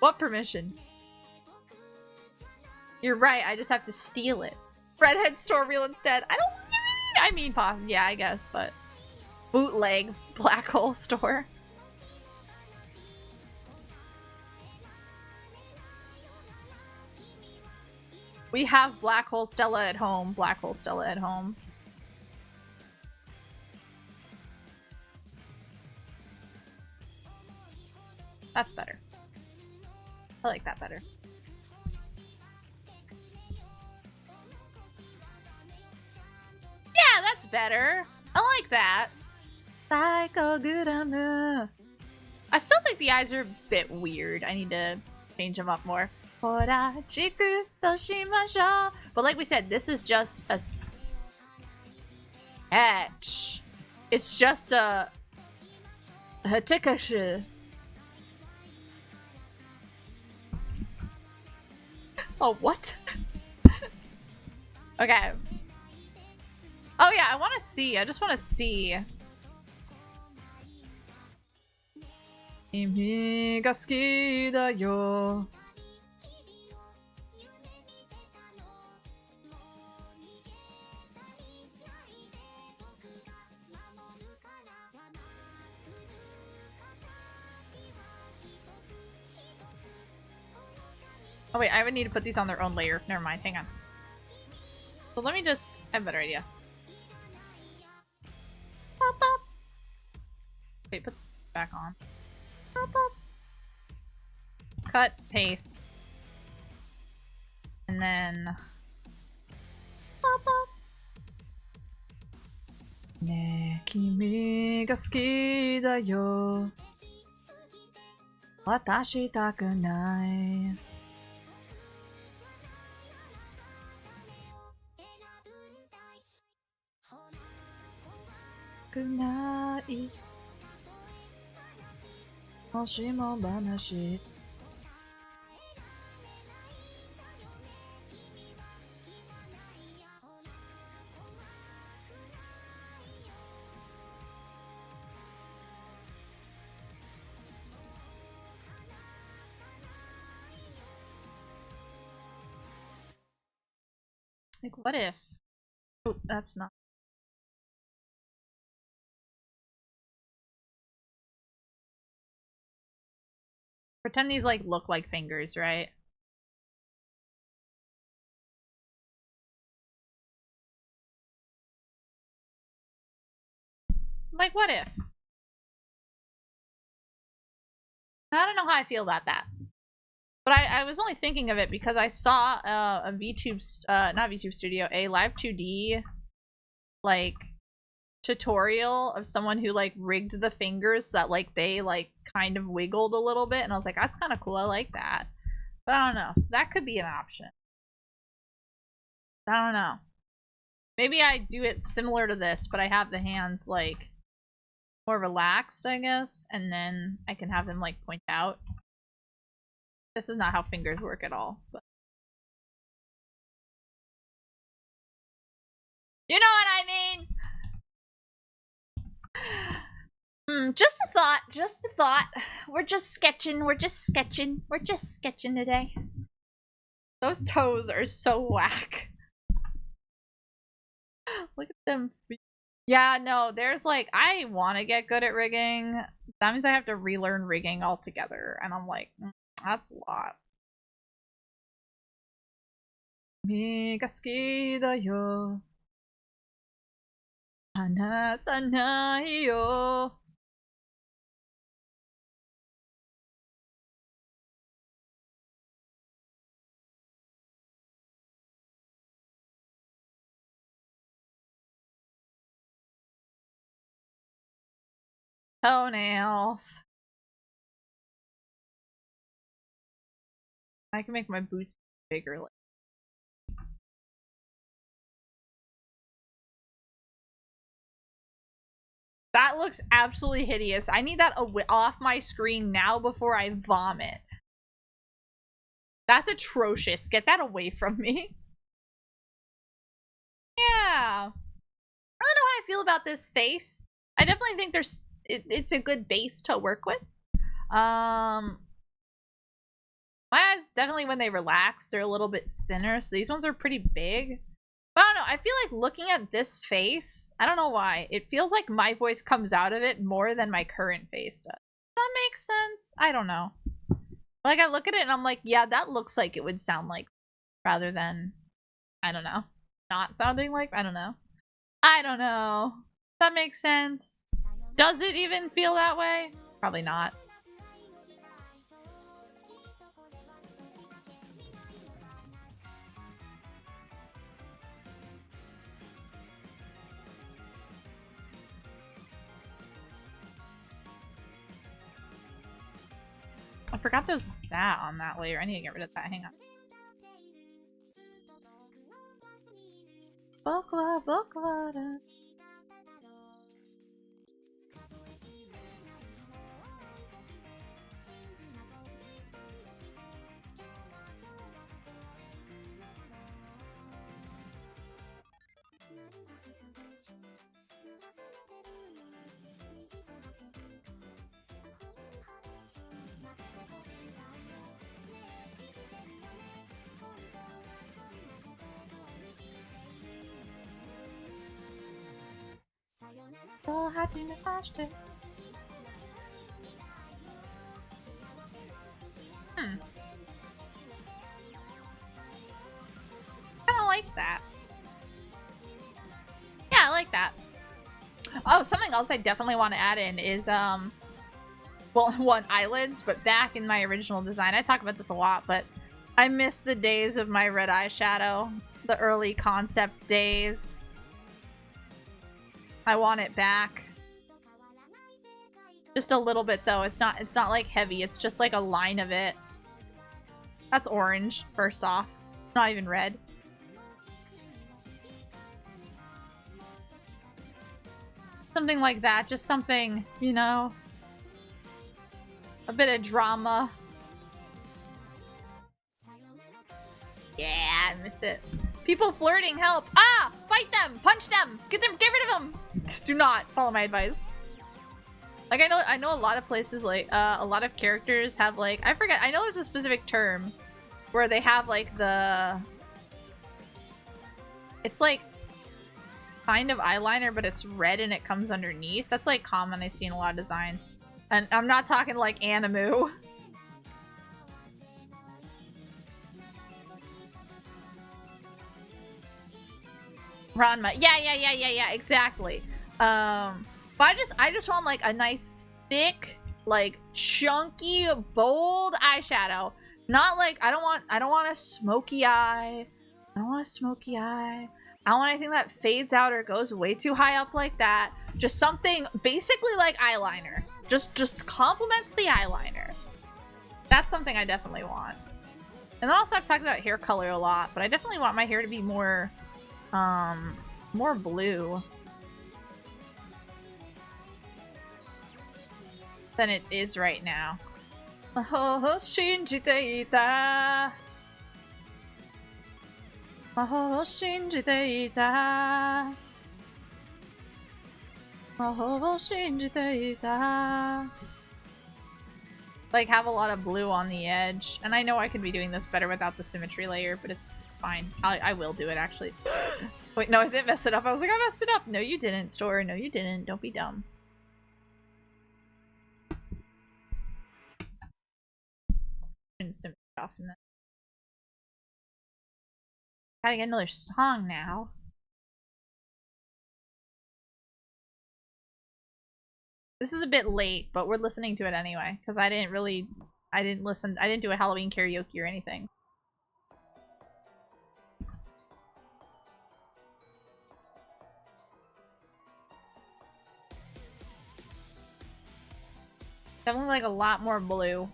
What permission? You're right, I just have to steal it. Redhead store reel instead. I mean, yeah, I guess, but... Bootleg black hole store. We have Black Hole Stella at home. Black Hole Stella at home. That's better. I like that better. Yeah, that's better. I like that. Psycho Guramu. I still think the eyes are a bit weird. I need to change them up more. But like we said, this is just a sketch. It's just a Hatikashi. Oh, what? Okay. Oh yeah, I want to see. I just want to see. Kimi ga suki da yo. Oh wait, I would need to put these on their own layer. Never mind, hang on. So let me just... I have a better idea. Pop, pop. Wait, put this back on. Pop, pop. Cut, paste. And then... Pop, pop. Ne kimi ga suki da yo. Watashi takunai. Kunai. Moshimo banashi. Like, what if? Oh, that's not. Pretend these, like, look like fingers, right? Like, what if? I don't know how I feel about that. But I was only thinking of it because I saw a VTube, not VTube Studio, a Live 2D, like, tutorial of someone who, like, rigged the fingers so that, like, they, like, kind of wiggled a little bit. And I was like, that's kind of cool. I like that. But I don't know. So that could be an option. I don't know. Maybe I do it similar to this, but I have the hands, like, more relaxed, I guess. And then I can have them, like, point out. This is not how fingers work at all. But You know what I mean? Just a thought, just a thought. We're just sketching, we're just sketching, we're just sketching today. Those toes are so whack. Look at them. Yeah, no, there's like, I want to get good at rigging. That means I have to relearn rigging altogether. And I'm like, that's a lot. 君が好きだよ。離さないよ。Toenails. I can make my boots bigger. That looks absolutely hideous. I need that off my screen now before I vomit. That's atrocious. Get that away from me. Yeah. I don't know how I feel about this face. I definitely think it's a good base to work with. My eyes, definitely when they relax, they're a little bit thinner, so these ones are pretty big. But I don't know, I feel like looking at this face, I don't know why, it feels like my voice comes out of it more than my current face does. Does that make sense? I don't know. Like, I look at it and I'm like, yeah, that looks like it would sound like, rather than, I don't know, not sounding like, I don't know. I don't know. Does that make sense? Does it even feel that way? Probably not. I forgot there's that on that layer. I need to get rid of that. Hang on. Bokla. Kinda like that. Yeah, I like that. Oh, something else I definitely want to add in is, well, one, eyelids, but back in my original design, I talk about this a lot, but I miss the days of my red eyeshadow. The early concept days. I want it back. Just a little bit though. It's not like heavy. It's just like a line of it. That's orange, first off. Not even red. Something like that. Just something, you know, a bit of drama. Yeah, I miss it. People flirting, help! Ah! Fight them! Punch them! Get rid of them! Do not follow my advice. Like, I know a lot of places, like, a lot of characters have, like, I forget, I know there's a specific term where they have, like, it's, like, kind of eyeliner, but it's red and it comes underneath. That's, like, common I see in a lot of designs. And I'm not talking, like, Animu. Ranma. Yeah, exactly. But I just want like a nice thick, like chunky, bold eyeshadow. Not like I don't want a smoky eye. I don't want a smoky eye. I don't want anything that fades out or goes way too high up like that. Just something basically like eyeliner. Just complements the eyeliner. That's something I definitely want. And then also I've talked about hair color a lot, but I definitely want my hair to be more more blue than it is right now. Oh, 信じていた.魔法を信じていた。魔法を信じていた。Like, have a lot of blue on the edge. And I know I could be doing this better without the symmetry layer, but it's fine. I will do it, actually. Wait, no, I didn't mess it up. I was like, I messed it up. No, you didn't, Store. No, you didn't. Don't be dumb. Symmetry off in that. Gotta get another song now. This is a bit late, but we're listening to it anyway, because I didn't do a Halloween karaoke or anything. Definitely like a lot more blue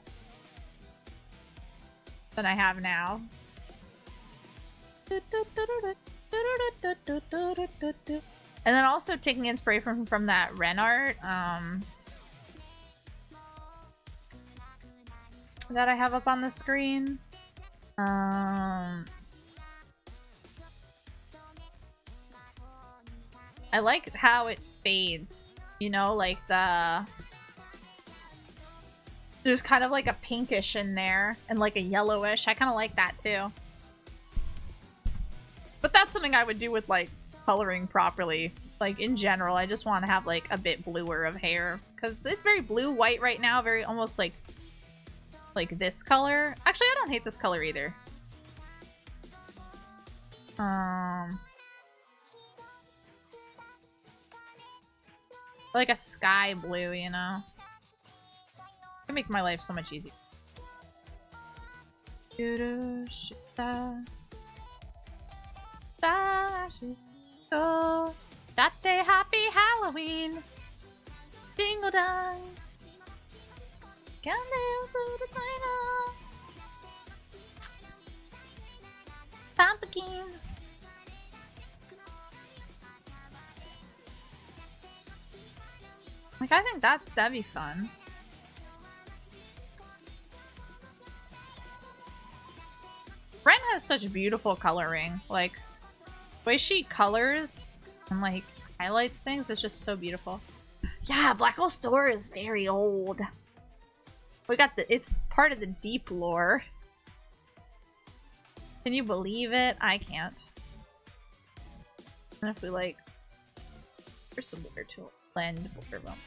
than I have now. And then also taking inspiration from that Ren art that I have up on the screen. I like how it fades, you know, like there's kind of like a pinkish in there and like a yellowish. I kind of like that too. But that's something I would do with like coloring properly. Like in general, I just want to have like a bit bluer of hair because it's very blue-white right now, very almost like this color. Actually, I don't hate this color either. Like a sky blue, you know? It can make my life so much easier. Date happy Halloween! Dingle dong! Candles to the final! Pumpkin! Like, I think that'd be fun. Ren has such beautiful coloring. Like, the way she colors and, like, highlights things is just so beautiful. Yeah, Black Hole Store is very old. We got it's part of the deep lore. Can you believe it? I can't. And if we, like, there's some water to blend border bump.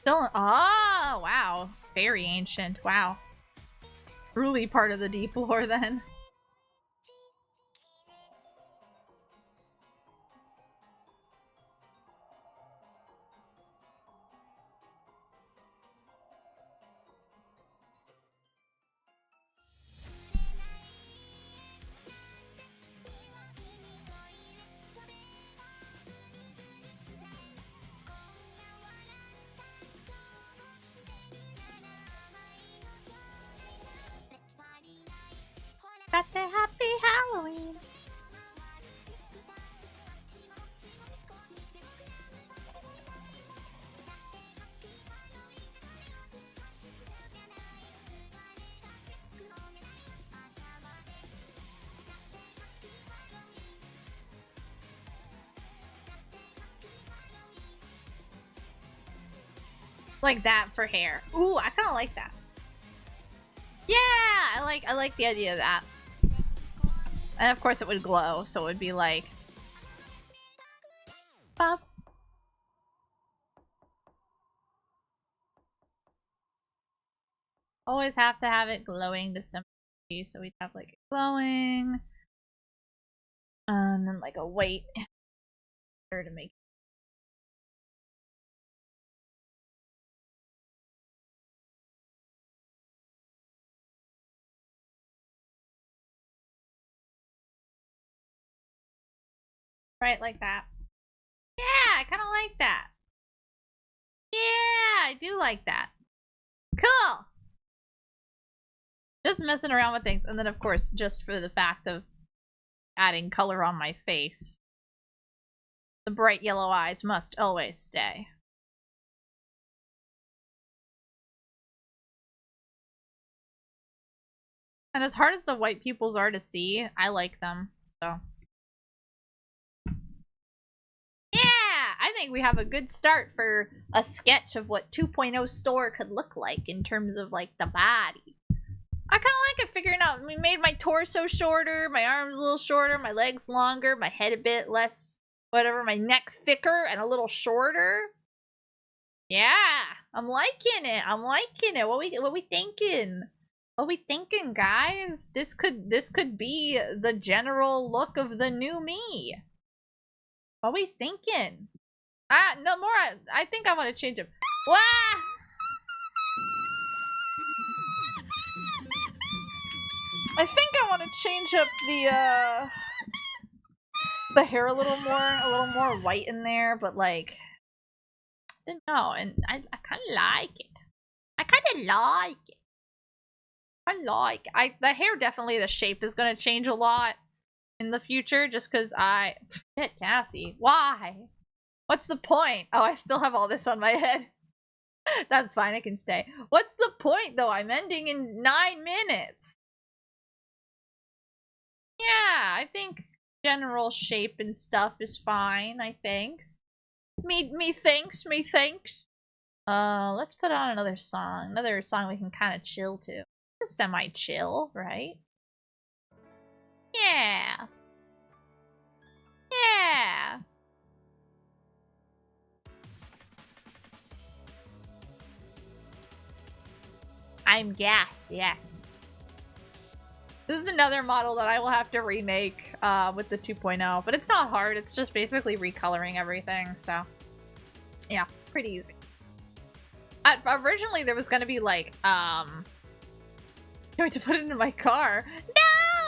Still, oh, wow. Very ancient. Wow. Truly part of the deep lore then. Got the happy Halloween. Like that for hair. Ooh, I kind of like that. Yeah, I like the idea of that. And of course it would glow, so it would be like pop. Always have to have it glowing to some degree, so we'd have like glowing and then like a white to make Right, like that. Yeah, I kind of like that. Yeah, I do like that. Cool! Just messing around with things. And then, of course, just for the fact of adding color on my face, the bright yellow eyes must always stay. And as hard as the white pupils are to see, I like them, so. Yeah! I think we have a good start for a sketch of what 2.0 store could look like in terms of, like, the body. I kind of like it figuring out. We made my torso shorter, my arms a little shorter, my legs longer, my head a bit less, whatever, my neck thicker and a little shorter. Yeah, I'm liking it. I'm liking it. What we thinking? What we thinking, guys? This could be the general look of the new me. What we thinking? No more. I think I want to change him. Wah! I think I want to change up the hair a little more white in there, but like, I don't know, and I kind of like it. I kind of like it. The hair definitely, the shape is gonna change a lot in the future, just because shit, Cassie, why? What's the point? Oh, I still have all this on my head. That's fine, I can stay. What's the point though? I'm ending in 9 minutes. Yeah, I think general shape and stuff is fine, I think. Me thinks. Let's put on another song. Another song we can kind of chill to. This is semi-chill, right? Yeah. Yeah. I'm gas, yes. This is another model that I will have to remake with the 2.0, but it's not hard. It's just basically recoloring everything, so yeah, pretty easy. Originally, there was gonna be like, going to put it in my car. No,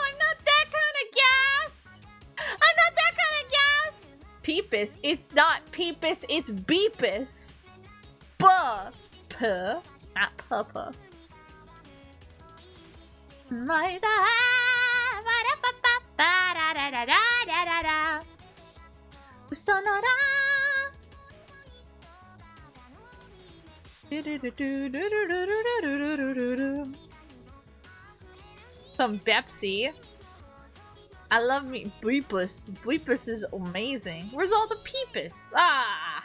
I'm not that kind of gas. I'm not that kind of gas. Peepus, it's not Peepus, it's Beepus. Buh, puh, not puppa. My some Pepsi. I love me Beepus. Beepus is amazing. Where's all the Peepus? Ah,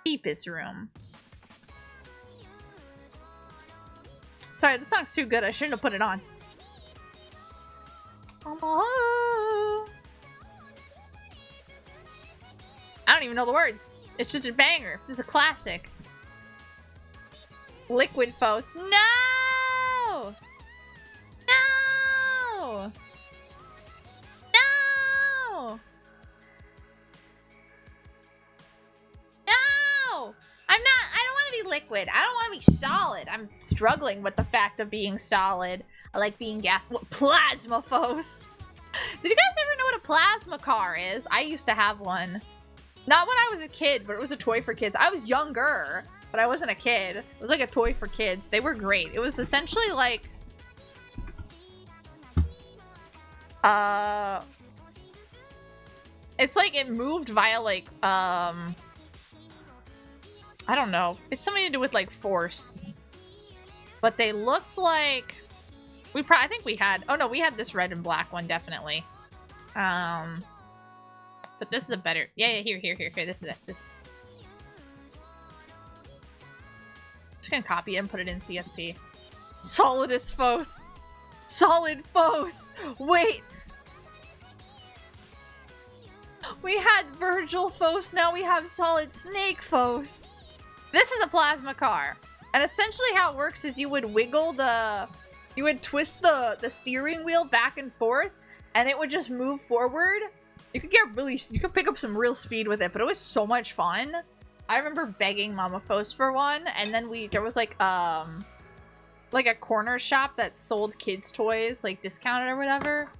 Peepus room. Sorry, the song's too good. I shouldn't have put it on. I don't even know the words. It's just a banger. This is a classic. Liquid Fos. No! No! No! No! I don't want to be liquid. I don't want to be solid. I'm struggling with the fact of being solid. I like being gas. What? Plasma Fos. Did you guys ever know what a plasma car is? I used to have one. Not when I was a kid, but it was a toy for kids. I was younger, but I wasn't a kid. It was like a toy for kids. They were great. It was essentially like... It's like it moved via like, I don't know. It's something to do with like force. But they looked like... I think we had... Oh no, we had this red and black one, definitely. But this is a better... Yeah, here. This is it. Just gonna copy it and put it in CSP. Solidus Fos. Solid Fos. Wait. We had Virgil Fos, now we have Solid Snake Fos. This is a plasma car. And essentially how it works is you would wiggle the... You would twist the steering wheel back and forth, and it would just move forward. You could pick up some real speed with it, but it was so much fun. I remember begging Mama Fos for one, and then there was like a corner shop that sold kids' toys, like discounted or whatever.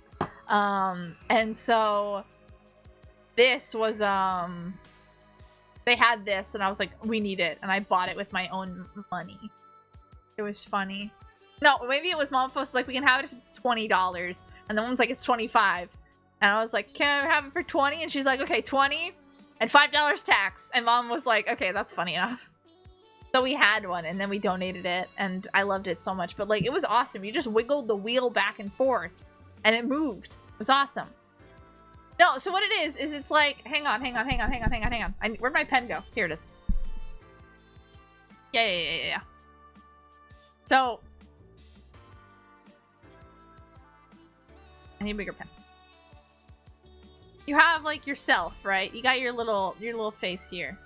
And so this was, they had this, and I was like, we need it, and I bought it with my own money. It was funny. No, maybe it was Mom was like, we can have it if it's $20, and then one's like, it's $25. And I was like, can I have it for 20? And she's like, okay, 20 and $5 tax. And Mom was like, okay, that's funny enough. So we had one, and then we donated it, and I loved it so much. But, like, it was awesome. You just wiggled the wheel back and forth, and it moved. It was awesome. No, so what it is it's like, hang on. Where'd my pen go? Here it is. Yeah. So, I need a bigger pen. You have, like, yourself, right? You got your little face here.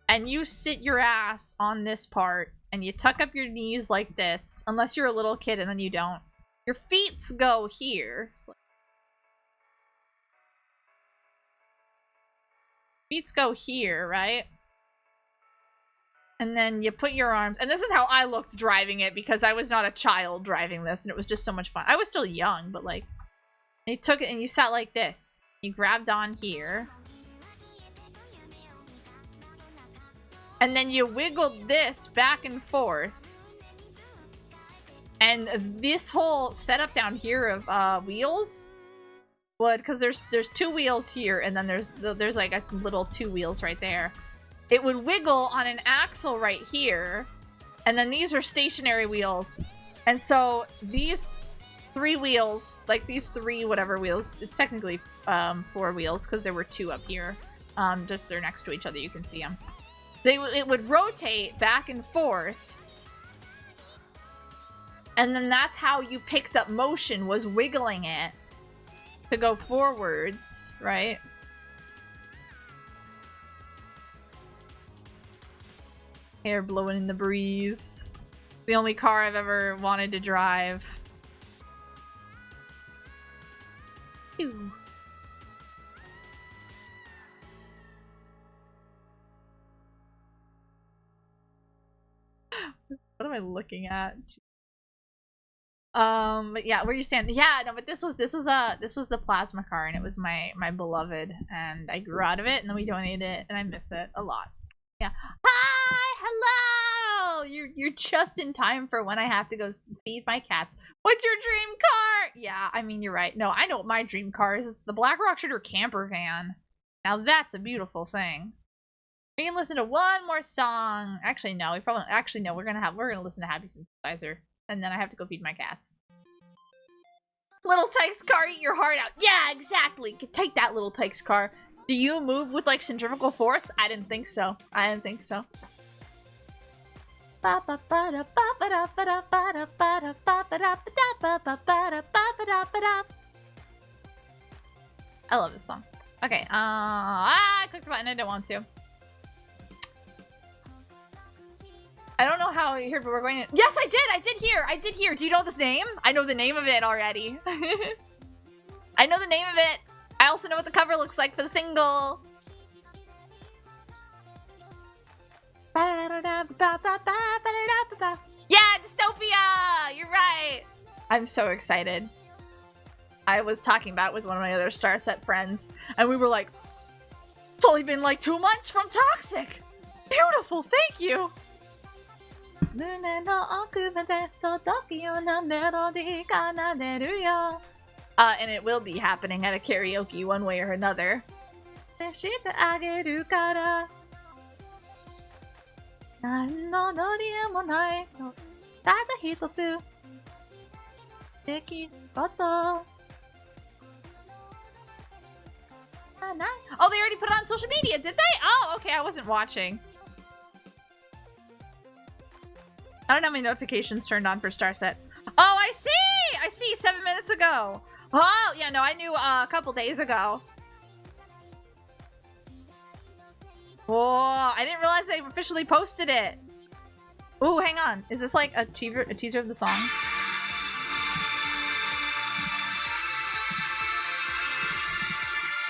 And you sit your ass on this part, and you tuck up your knees like this, unless you're a little kid, and then you don't. Your feet go here. Feet go here, right? And then you put your arms, and this is how I looked driving it, because I was not a child driving this, and it was just so much fun. I was still young, but like, you took it and you sat like this. You grabbed on here. And then you wiggled this back and forth. And this whole setup down here of wheels would, because there's 2 wheels here, and then there's like a little 2 wheels right there. It would wiggle on an axle right here, and then these are stationary wheels. And so these 3 wheels, like these 3 whatever wheels, it's technically 4 wheels because there were 2 up here. Just they're next to each other, you can see them. It would rotate back and forth. And then that's how you picked up motion, was wiggling it to go forwards, right? Hair blowing in the breeze. The only car I've ever wanted to drive. Ew. What am I looking at? But yeah, where you stand? Yeah, no, but this was the plasma car, and it was my beloved, and I grew out of it, and then we donated it, and I miss it a lot. Yeah. Hi, hello. You're just in time for when I have to go feed my cats. What's your dream car? Yeah, I mean, you're right. No, I know what my dream car is. It's the Black Rock Shooter camper van. Now that's a beautiful thing. We can listen to one more song. Actually, no. We're gonna listen to Happy Synthesizer, and then I have to go feed my cats. Little Tykes car, eat your heart out. Yeah, exactly. Take that, Little Tykes car. Do you move with like centrifugal force? I didn't think so. I love this song. Okay, I clicked the button. I don't want to. I don't know how you heard, but we're going to... Yes, I did hear. Do you know this name? I know the name of it already. I know the name of it. I also know what the cover looks like for the single. Yeah, Dystopia! You're right. I'm so excited. I was talking about it with one of my other Star Set friends, and we were like, it's only been like 2 months from Toxic. Beautiful, thank you. And it will be happening at a karaoke one way or another. Oh, they already put it on social media, did they? Oh, okay, I wasn't watching. I don't have my notifications turned on for Starset. Oh, I see! 7 minutes ago. Oh, yeah, no, I knew a couple days ago. Oh, I didn't realize they officially posted it. Ooh, hang on. Is this like a teaser of the song?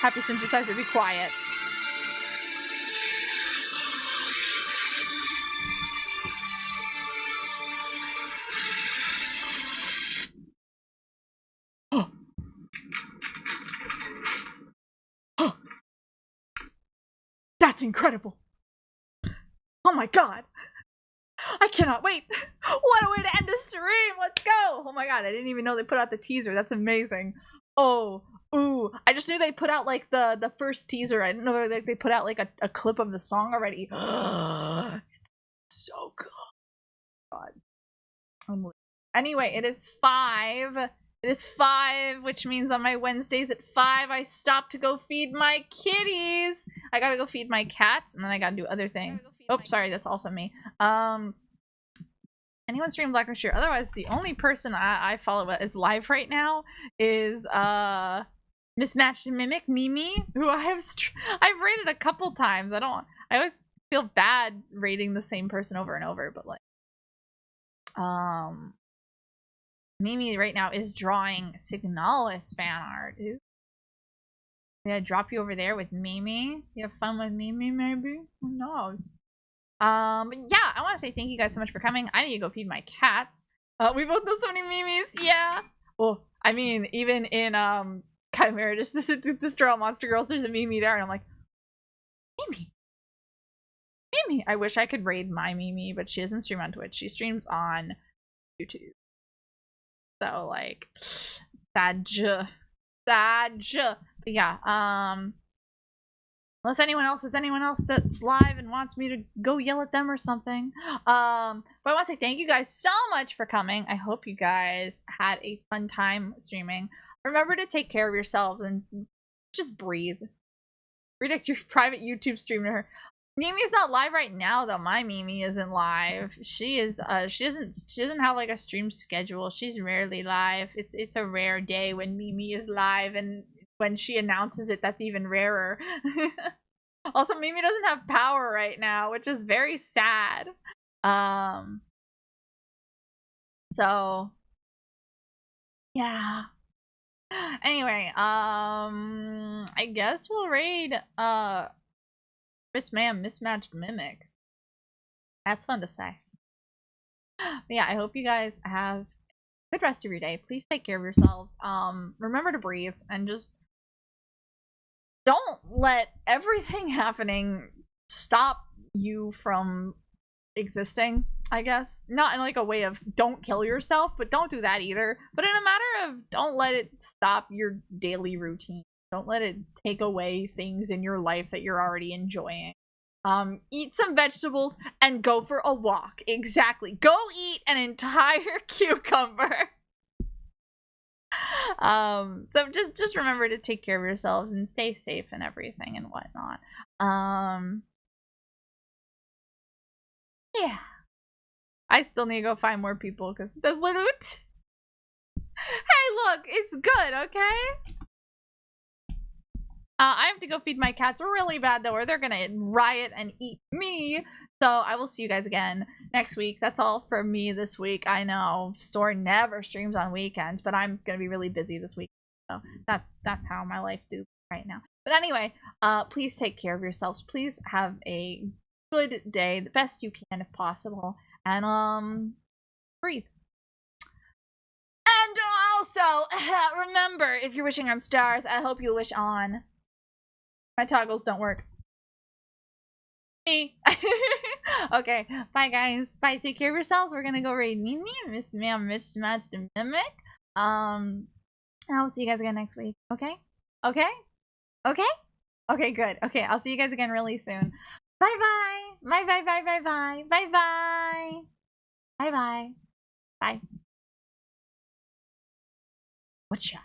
Happy Synthesizer, be quiet. That's incredible. Oh my god. I cannot wait. What a way to end a stream. Let's go. Oh my god, I didn't even know they put out the teaser. That's amazing. Oh, ooh. I just knew they put out like the first teaser. I didn't know they put out like a clip of the song already. It's so good. God. Anyway, it is 5. It is 5, which means on my Wednesdays at 5, I stop to go feed my kitties. I gotta go feed my cats, and then I gotta do other things. Oh, sorry, that's also me. Anyone stream Black or Sheer? Otherwise, the only person I follow that is live right now is Mismatched Mimic Mimi, who I've rated a couple times. I always feel bad rating the same person over and over, but like Mimi right now is drawing Signalis fan art. Ooh. Yeah, drop you over there with Mimi. You have fun with Mimi, maybe? Who knows? But yeah, I want to say thank you guys so much for coming. I need to go feed my cats. We both know so many Mimis. Yeah. Well, I mean, even in Chimera, just this draw Monster Girls, there's a Mimi there, and I'm like, Mimi. Mimi. I wish I could raid my Mimi, but she doesn't stream on Twitch. She streams on YouTube. So like, sad. But yeah, unless anyone else that's live and wants me to go yell at them or something. But I want to say thank you guys so much for coming. I hope you guys had a fun time streaming. Remember to take care of yourselves and just breathe. Redirect your private YouTube stream to her. Mimi's not live right now though. My Mimi isn't live. She is she doesn't have like a stream schedule. She's rarely live. It's a rare day when Mimi is live, and when she announces it, that's even rarer. Also, Mimi doesn't have power right now, which is very sad. So yeah. Anyway, I guess we'll raid Miss Ma'am Mismatched Mimic. That's fun to say. But yeah, I hope you guys have a good rest of your day. Please take care of yourselves. Remember to breathe and just don't let everything happening stop you from existing, I guess. Not in like a way of don't kill yourself, but don't do that either. But in a matter of don't let it stop your daily routine. Don't let it take away things in your life that you're already enjoying. Eat some vegetables and go for a walk. Exactly. Go eat an entire cucumber. So just remember to take care of yourselves and stay safe and everything and whatnot. Yeah. I still need to go find more people because the loot. Hey, look, it's good, okay? I have to go feed my cats really bad though, or they're gonna riot and eat me. So I will see you guys again next week. That's all for me this week. I know Store never streams on weekends, but I'm gonna be really busy this week. So that's how my life do right now. But anyway, please take care of yourselves. Please have a good day, the best you can if possible, and breathe. And also, remember, if you're wishing on stars, I hope you wish on. My toggles don't work. Me. Okay, bye guys. Bye. Take care of yourselves. We're gonna go raid Mimi, Miss Ma'am, Mismatched Mimic. And I'll see you guys again next week. Okay? Okay? Okay? Okay, good. Okay, I'll see you guys again really soon. Bye bye. Bye bye bye bye bye. Bye bye. Bye bye. Bye. Whatcha?